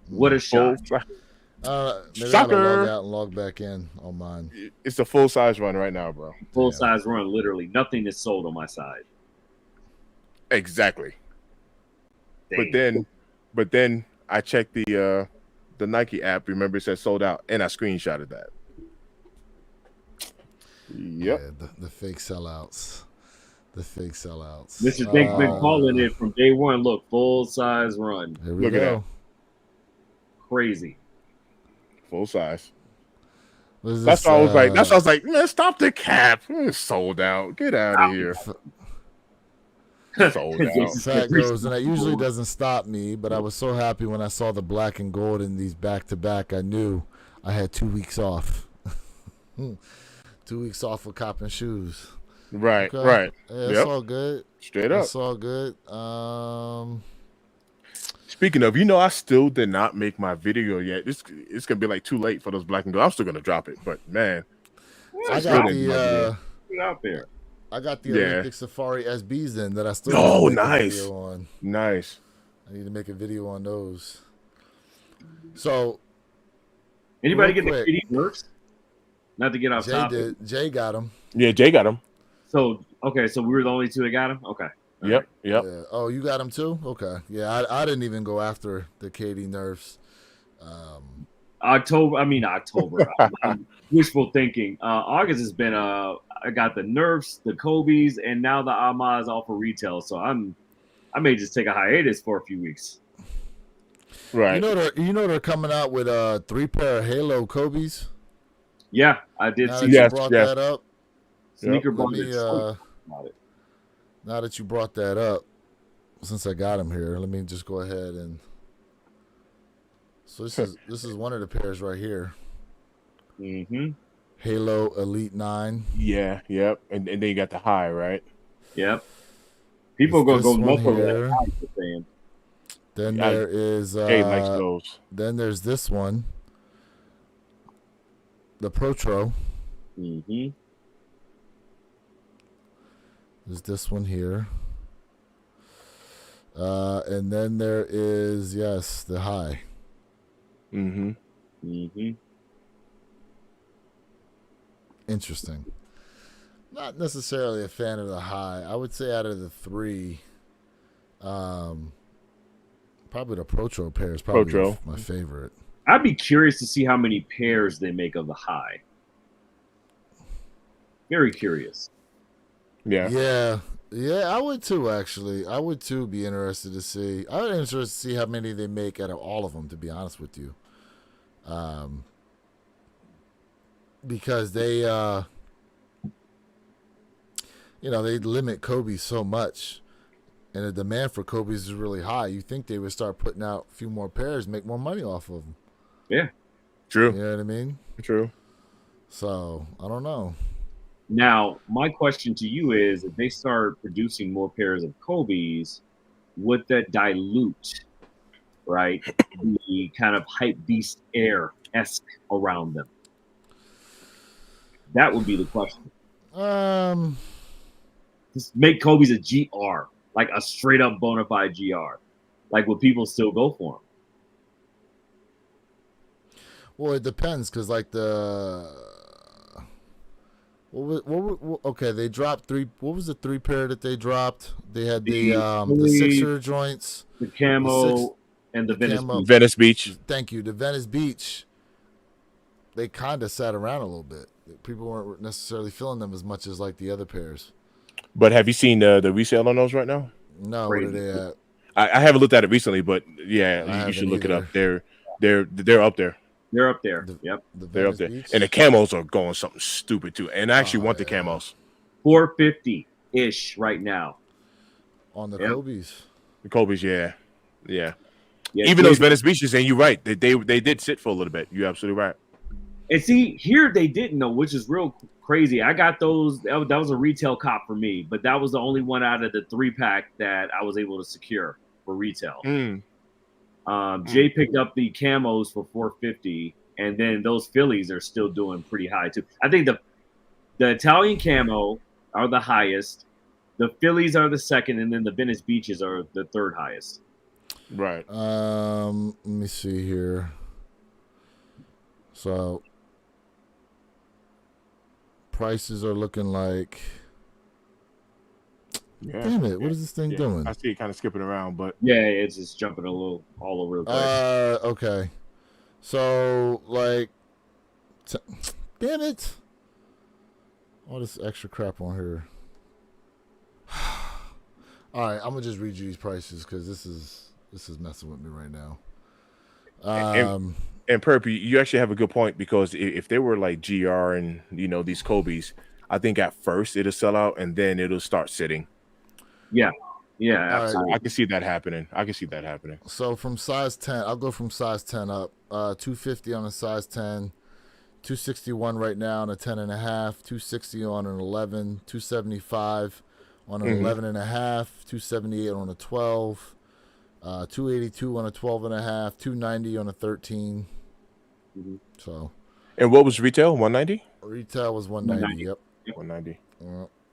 What a shot. Maybe Shocker. I gotta log out and log back in on mine. It's a full size run right now, bro. Full size run, literally. Nothing is sold on my side. Exactly. Dang. But then I checked the Nike app. Remember, it said sold out, and I screenshotted that. Yep. Yeah, the fake sellouts. The fake sellouts. Mr. Dink's been calling it from day one. Look, full size run. Here we Look go. at that. Crazy. Full size. That's why I was like. That's why I was like, man, stop the cap. It's sold out. Get out of here. Sold out. Fat goes, and that usually doesn't stop me, but I was so happy when I saw the black and gold in these back to back. I knew I had 2 weeks off. 2 weeks off with copping shoes. Right, Okay. right. Yeah, it's all good. Straight up. It's all good. Speaking of, I still did not make my video yet. It's gonna be like too late for those black and gold. I'm still gonna drop it, but man, I got out there. I got the Olympic Safari SBs in that I still Oh, need to make nice. a video on. Nice. I need to make a video on those. So, anybody get quick, the KD Nerfs? Not to get off topic. Jay got them. Yeah, Jay got them. So we were the only two that got them. Okay. Yep. Yeah. Oh, you got them too? Okay. Yeah, I didn't even go after the KD Nerfs. October. Wishful thinking. August has been I got the Nerfs, the Kobe's, and now the Ahmad's all for retail. So I may just take a hiatus for a few weeks. Right. They're coming out with 3 pair of Halo Kobe's. Yeah, I did see. You brought that up. Sneaker Now that you brought that up, since I got them here, let me just go ahead and. So this is one of the pairs right here. Mm-hmm. Halo Elite 9. Yeah, yep. And then you got the high, right? Yep. People are going to go nuts over here. that. Then there is. Jay likes those. Then there's this one. The Protro. Mm-hmm. There's this one here. And then there is, the high. Mm-hmm. Mm-hmm. Interesting. Not necessarily a fan of the high. I would say out of the 3, probably the Protro pair is probably my favorite. I'd be curious to see how many pairs they make of the high. Very curious. Yeah, I would too, actually. I would too be interested to see. I would be interested to see how many they make out of all of them, to be honest with you. Because they, they limit Kobe so much, and the demand for Kobe's is really high. You think they would start putting out a few more pairs, make more money off of them. Yeah. True. You know what I mean? True. So, I don't know. Now, my question to you is, if they start producing more pairs of Kobe's, would that dilute, right, the kind of hype beast air-esque around them? That would be the question. Just make Kobe's a GR, like a straight up bona fide GR. Like, would people still go for them? Well, it depends, because like they dropped 3. What was the 3 pair that they dropped? They had the Sixer joints, the camo, and the Venice Beach. Thank you. The Venice Beach. They kind of sat around a little bit. People weren't necessarily feeling them as much as like the other pairs. But have you seen the resale on those right now? No, what are they at? I haven't looked at it recently, but yeah, you should look it up. They're up there. They're up there. Yep. They're up there. Beach? And the camos are going something stupid too. And I actually want the camos. $450-ish right now. On the Kobe's. The Kobe's, yeah. Even those Venice Beaches, and you're right. They did sit for a little bit. You're absolutely right. And see, here they didn't know, which is real crazy. I got those. That was a retail cop for me, but that was the only one out of the 3-pack that I was able to secure for retail. Jay picked up the camos for $450, and then those Phillies are still doing pretty high too. I think the Italian camo are the highest, the Phillies are the second, and then the Venice Beaches are the third highest. Right. Let me see here. So prices are looking like. Yeah. Damn it! What is this thing doing? I see it kind of skipping around, but it's just jumping a little all over the place. Okay. So like, damn it! All this extra crap on here. All right, I'm gonna just read you these prices because this is messing with me right now. And Perp, you actually have a good point because if they were like GR and these Kobe's, I think at first it'll sell out and then it'll start sitting. Yeah, absolutely. I can see that happening. So from size 10, I'll go from size 10 up. 250 on a size 10, 261 right now on a 10 and a half, 260 on an 11, 275 on an 11 and a half, 278 on a 12, 282 on a 12 and a half, 290 on a 13. So. And what was retail? 190. Retail was 190. Yep. 190.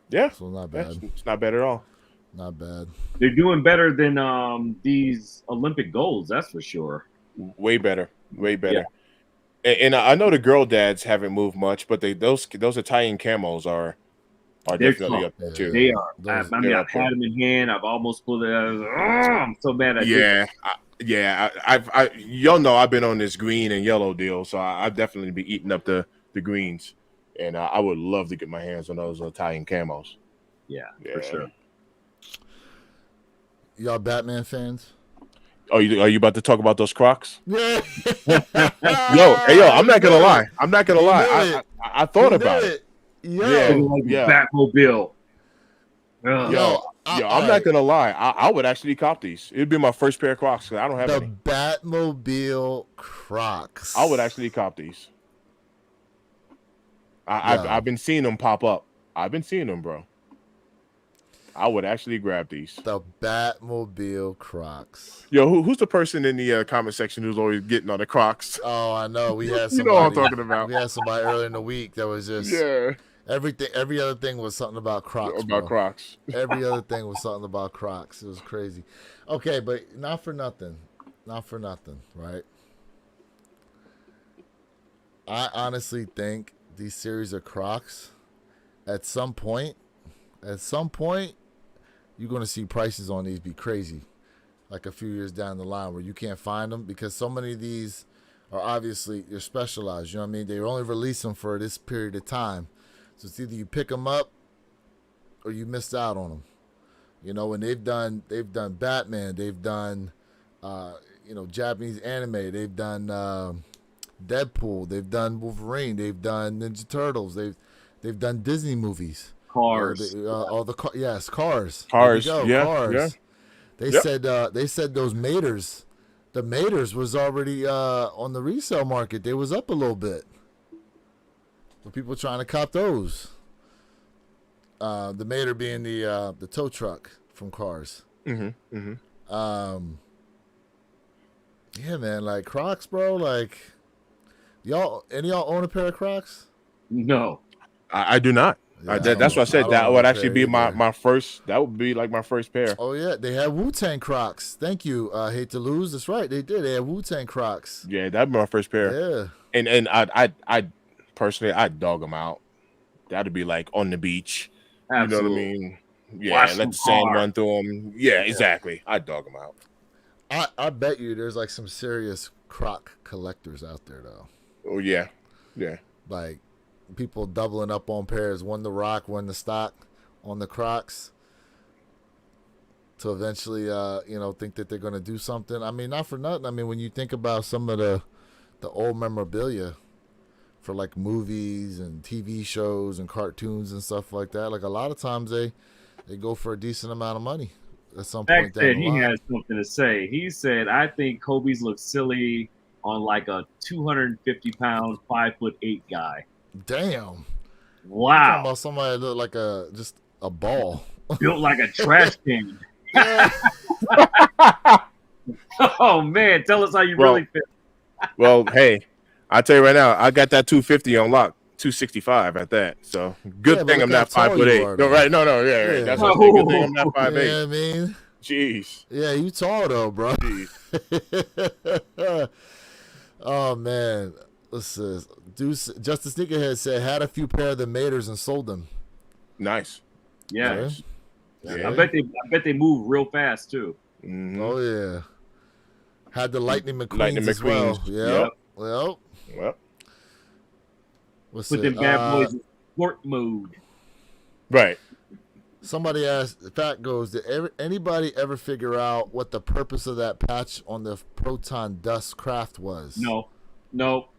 Yeah. So not bad. It's not bad at all. Not bad. They're doing better than these Olympic golds, that's for sure. Way better. Yeah. And I know the girl dads haven't moved much, but those Italian camos are definitely up there too. They are. I've had them in hand. I've almost pulled it out. I'm so mad at y'all know I've been on this green and yellow deal, so I've definitely be eating up the greens, and I would love to get my hands on those Italian camos. Yeah, for sure. Y'all Batman fans? Are you about to talk about those Crocs? Yeah. Yo, I'm not gonna lie. I thought about it. Yeah. Batmobile. Yo, I'm not gonna lie. I would actually cop these. It'd be my first pair of Crocs because I don't have any. The Batmobile Crocs. I would actually cop these. I've been seeing them pop up. I've been seeing them, bro. I would actually grab these. The Batmobile Crocs. Yo, who's the person in the comment section who's always getting on the Crocs? Oh, I know. We had somebody. You know what I'm talking about. We had somebody earlier in the week that was just everything. Every other thing was something about Crocs. Crocs. Every other thing was something about Crocs. It was crazy. Okay, but not for nothing, right? I honestly think these series of Crocs, at some point, you're going to see prices on these be crazy, like a few years down the line where you can't find them because so many of these are obviously they're specialized. You know what I mean? They only release them for this period of time, so it's either you pick them up or you missed out on them. You know, and they've done Batman, they've done Japanese anime, they've done Deadpool, they've done Wolverine, they've done Ninja Turtles, they've done Disney movies. Cars. Cars. Cars. Yeah. Cars. They said those Maters, the Maters was already on the resale market. They was up a little bit. So people trying to cop those. The Mater being the tow truck from Cars. Yeah, man, like Crocs, bro. Like any of y'all own a pair of Crocs? No, I do not. Yeah, that's what I said. That would actually be my first. That would be like my first pair. Oh yeah, they had Wu-Tang Crocs. Thank you. Hate to lose. That's right. They did. They had Wu-Tang Crocs. Yeah, that'd be my first pair. Yeah. And I personally I'd dog them out. That'd be like on the beach. Absolutely. You know what I mean? Yeah, let the sand run through them. Yeah, exactly. I'd dog them out. I bet you there's like some serious Croc collectors out there though. Oh yeah. Like people doubling up on pairs, one the Rock, one the stock on the Crocs, to eventually think that they're going to do something. I mean, not for nothing. I mean, when you think about some of the old memorabilia for like movies and TV shows and cartoons and stuff like that, like a lot of times they go for a decent amount of money at some point down the line. He has something to say. He said, I think Kobe's look silly on like a 250-pound, 5'8" guy. Damn. Wow. You're talking about somebody that looked like just a ball. Built like a trash can. Oh man, tell us how you really feel. Well, hey, I'll tell you right now, I got that 250 on lock, 265 at that. So good thing I'm not 5'8". No, right? No, yeah. That's what I'm saying. Good thing I'm not 5'8". You know what I mean? Jeez. Yeah, you tall though, bro. Oh man. Listen, Justice Sneakerhead said had a few pair of the Maters and sold them. Nice. Yeah. Nice. Yeah. I bet they move real fast too. Mm-hmm. Oh yeah. Had the Lightning McQueens as well. Yep. Well. Put them bad boys in sport mode. Right. Somebody asked, Fat goes, did anybody ever figure out what the purpose of that patch on the Proton Dust Craft was? No. Nope.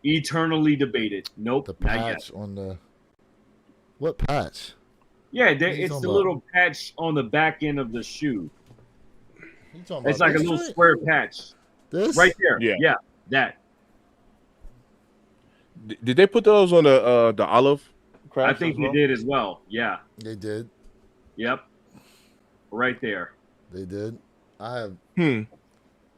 Eternally debated. Nope. The Not yet. patch on the what patch? Yeah, What are you it's talking the about? little patch on the back end of the shoe. You talking It's about like a this little joint? square patch This right there. Yeah. Yeah, that. Did they put those on the olive crafts I think as they well? did as well. Yeah. They did. Yep. Right there. They did. I Hmm.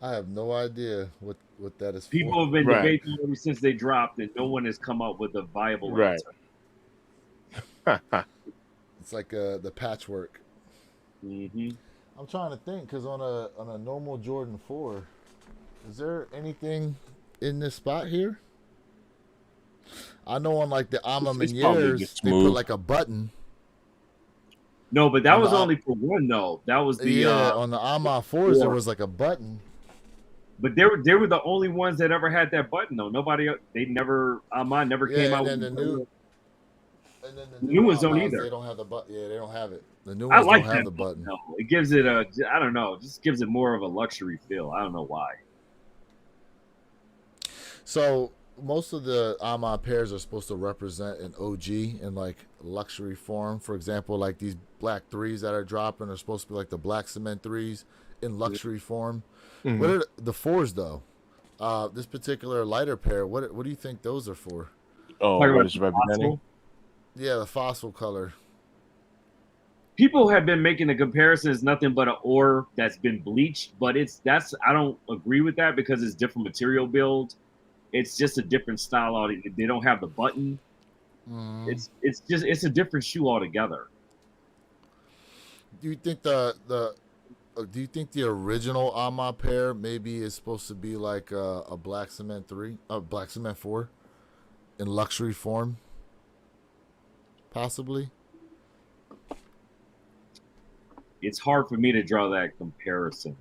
have no idea what that is People for. have been Right. debating ever since they dropped, and no one has come up with a viable Right. answer. It's like the patchwork. Mm-hmm. I'm trying to think because on a normal Jordan 4, is there anything in this spot here? I know on like the Ama It's probably Menieres, just they put smooth. like a button. No, but that On was the- only for one though. That was the Yeah, on the Ama 4s, there four. was like a button. But they were the only ones that ever had that button though. Nobody they never mine never came Yeah, out and with then the new. And then the New ones don't Amas, either. They don't have the button. Yeah, they don't have it. The new I ones like don't have that the button. No, it gives it a I don't know, it just gives it more of a luxury feel. I don't know why. So most of the Ama pairs are supposed to represent an OG in like luxury form. For example, like these black 3s that are dropping are supposed to be like the black cement 3s in luxury form. Mhm. What are the 4s though? This particular lighter pair, what do you think those are for? Oh, Talking what about is representing? fossil. Yeah, the fossil color. People have been making the comparison as nothing but an ore that's been bleached, but I don't agree with that because it's different material build. It's just a different style. They don't have the button. Mm. It's a different shoe altogether. Do you think do you think the original Ama pair maybe is supposed to be like a black cement 3, a black cement 4 in luxury form? Possibly. It's hard for me to draw that comparison.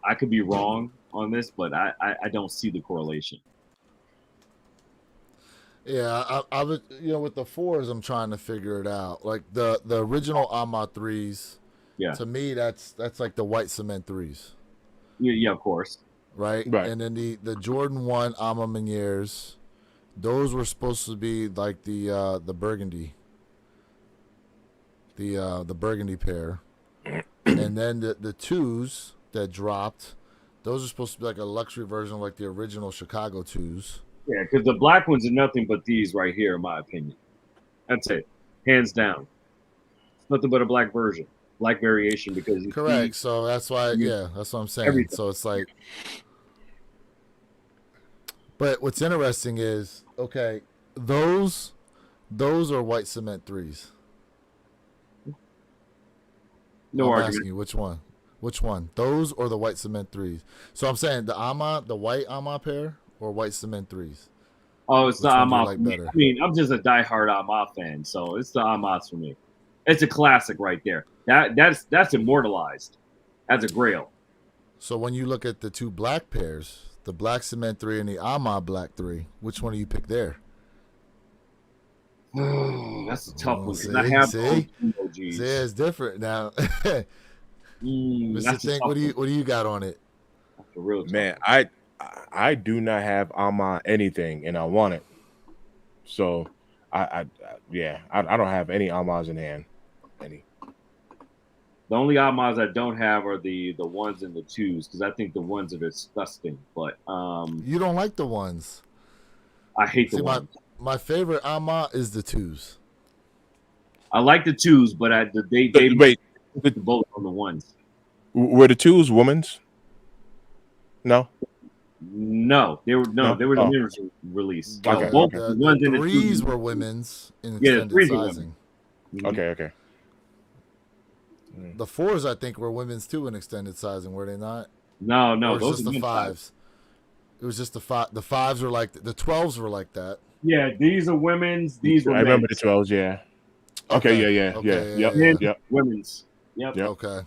I could be wrong on this, but I don't see the correlation. Yeah, I would, with the 4s, I'm trying to figure it out. Like the original Ama 3s, Yeah. to me, that's like the white cement 3s, Yeah, of course. right? Right. And then the Jordan 1 Ama Menieres, those were supposed to be like the burgundy, the burgundy pair, and then the 2s that dropped, those are supposed to be like a luxury version of like the original Chicago 2s. Yeah, because the black ones are nothing but these right here, in my opinion. That's it, hands down. It's nothing but a black version, black variation. Because you Correct. see- So that's why, yeah, that's what I'm saying. Everything. So it's like, but what's interesting is, okay, those are white cement 3s. no I'm argument. asking you which one. Which one? Those or the white cement 3s? So I'm saying the white Ama pair or white cement 3s? Oh, it's Which the one do you Amas. like for me. better? I mean, I'm just a diehard Amas fan, so it's the Amas for me. It's a classic right there. That's immortalized as a grail. So when you look at the two black pairs, the black cement 3 and the Ama black 3, which one do you pick there? That's a tough one because See? I have See? OGs. See, it's different now. Mr. That's a Think, tough what do you got on it? one. That's a real tough Man, one. I do not have Ama anything, and I want it. So I don't have any Amas in hand. Any. The only Amas I don't have are the ones and the 2s because I think the ones are disgusting. But You don't like the ones. I hate the See, ones. my favorite Ama is the 2s. I like the 2s, but they Wait, put the vote on the ones. were the 2s women's? No. No, they were No? they were Oh. the women's release. Okay, Both okay. the The ones and the 3s 2s were women's in Yeah, the extended 3s were sizing. Okay. The 4s, I think, were women's too in extended sizing, were they not? No, Or it's those just are the men's size. 5s. It was just the 5. The 5s were like the 12s were like that. Yeah, these are women's. These were I remember the men's. 12s. Yeah. Okay. Yeah. Okay, Yep. yeah. Yep. Women's. Yep. Yep. Okay.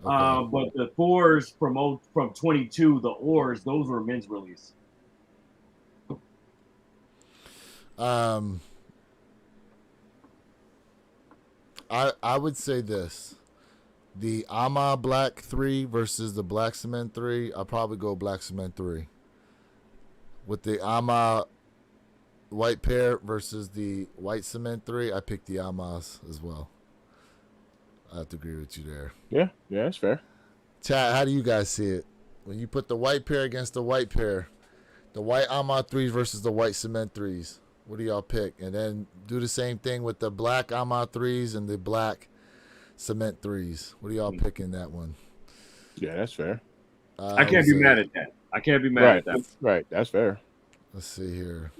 But the 4s from 22, the ores, those were men's release. I would say this: the Ama Black 3 versus the Black Cement 3. I'll probably go Black Cement 3. with the Ama white pair versus the white cement 3, I picked the Amas as well. I have to agree with you there. Yeah, that's fair. Chat, how do you guys see it? When you put the white pair against the white pair, the white Ama 3s versus the white cement 3s, what do y'all pick? And then do the same thing with the black Ama 3s and the black cement 3s. What do y'all pick in that one? Yeah, that's fair. I can't be mad at that. I can't be mad at that. Right, that's fair. Let's see here.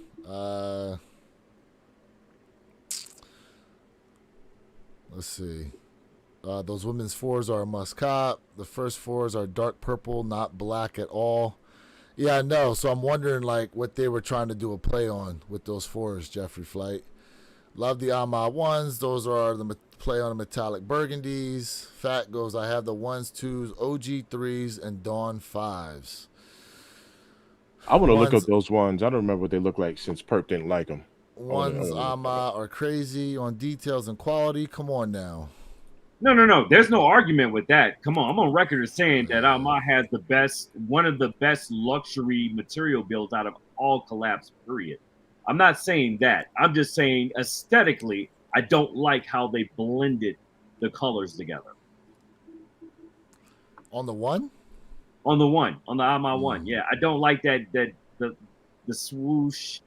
Let's see. Those women's 4s are a must-cop. The first 4s are dark purple, not black at all. Yeah, I know. So I'm wondering, like, what they were trying to do a play on with those 4s, Jeffrey Flight. Love the Ama 1s. Those are the play on the metallic burgundies. Fat goes, I have the 1s, 2s, OG 3s, and Dawn 5s. I want to look up those ones. I don't remember what they look like since Perp didn't like them. Ones Ama are crazy on details and quality. Come on now. No. There's no argument with that. Come on, I'm on record as saying that Ama has one of the best luxury material builds out of all collabs, period. I'm not saying that. I'm just saying aesthetically, I don't like how they blended the colors together. On the one? On the Ama 1. Yeah, I don't like that the swoosh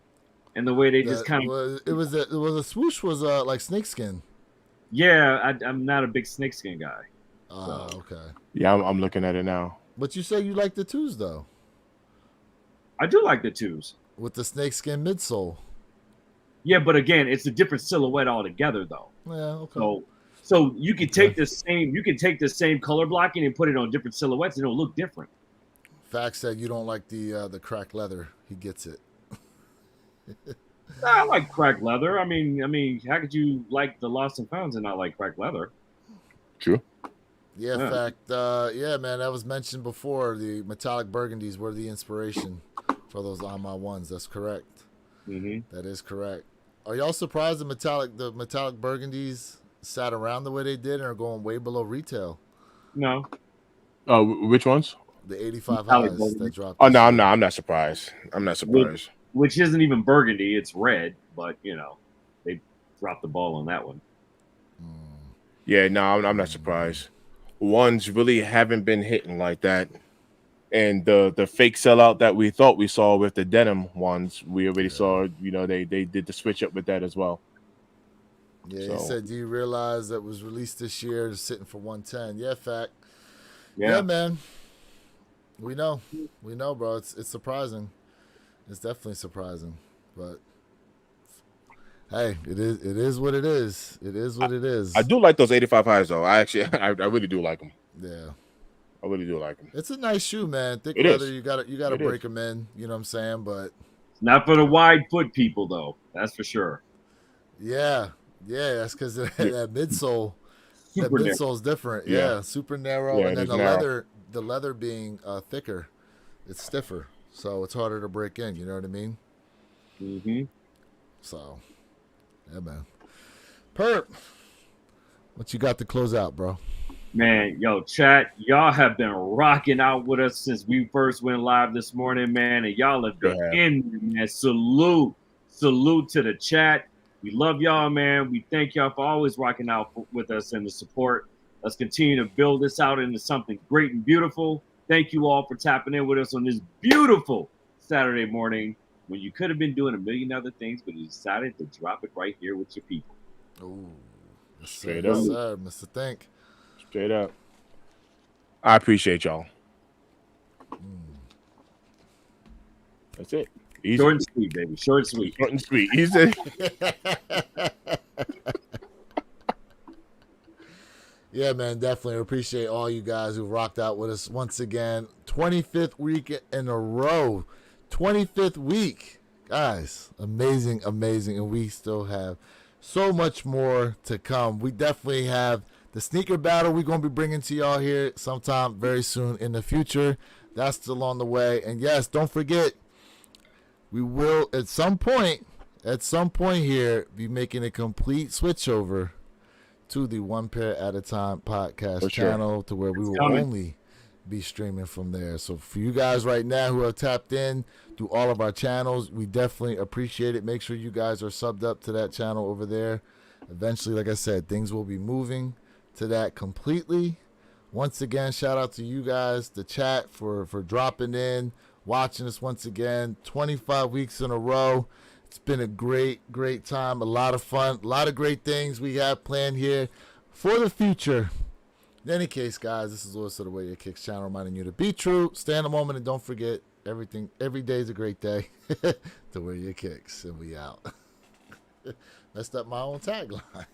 and the way they just kind of. It was a swoosh was like snakeskin. Yeah, I'm not a big snakeskin guy. Okay. Yeah, I'm looking at it now. But you say you like the 2s though. I do like the 2s with the snakeskin midsole. Yeah, but again, it's a different silhouette altogether, though. Yeah. Okay. So you can take the same color blocking and put it on different silhouettes, and it'll look different. Fact said you don't like the cracked leather. He gets it. I like cracked leather. I mean, how could you like the Lost and Founds and not like cracked leather? True. Yeah, fact. Yeah, man, that was mentioned before. The metallic burgundies were the inspiration for those Ama 1s. That's correct. Mm-hmm. That is correct. Are y'all surprised the metallic burgundies sat around the way they did and are going way below retail? No. Which ones? The 85 highs that dropped. Oh no, I'm not surprised. I'm not surprised. Which isn't even burgundy; it's red. But they dropped the ball on that one. Yeah, no, I'm not surprised. Ones really haven't been hitting like that, and the fake sellout that we thought we saw with the denim ones, we already saw. They did the switch up with that as well. Yeah, he said, do you realize that was released this year is sitting for 110? Yeah, fact. Yeah, man. We know, bro. It's surprising. It's definitely surprising, but hey, it is what it is. It is what it is. I do like those 85 highs though. I really do like them. Yeah, I really do like them. It's a nice shoe, man. Thick it leather. Is. You gotta break them in. You know what I'm saying? But not for the wide foot people though. That's for sure. Yeah, that's because that midsole. That midsole is different. Yeah, super narrow, and then the leather being thicker, it's stiffer, so it's harder to break in. You know what I mean? Mm-hmm. So, yeah, man. Perp, what you got to close out, bro? Man, chat, y'all have been rocking out with us since we first went live this morning, man, and y'all have been in, man. Salute to the chat. We love y'all, man. We thank y'all for always rocking out with us and the support. Let's continue to build this out into something great and beautiful. Thank you all for tapping in with us on this beautiful Saturday morning when you could have been doing a million other things, but you decided to drop it right here with your people. Oh, straight up, sir, Mr. Think. Straight up. I appreciate y'all. That's it. Easy. Short and sweet, baby. Short and sweet. Short and sweet. Easy. Yeah, man, definitely appreciate all you guys who rocked out with us once again. 25th week in a row. 25th week. Guys, amazing. And we still have so much more to come. We definitely have the sneaker battle we're going to be bringing to y'all here sometime very soon in the future. That's still on the way. And yes, don't forget, we will at some point here be making a complete switch over to the One Pair at a Time podcast channel to where we will only be streaming from there. So for you guys right now who are tapped in through all of our channels, we definitely appreciate it. Make sure you guys are subbed up to that channel over there. Eventually, like I said, things will be moving to that completely. Once again, shout out to you guys, the chat, for dropping in, watching us once again. 25 weeks in a row. It's been a great time, a lot of fun, a lot of great things we have planned here for the future. In any case, guys, this is Lewis of the Way Your Kicks channel, reminding you to be true, stay in the moment, and don't forget, every day is a great day to wear your kicks. And we out. Messed up my own tagline.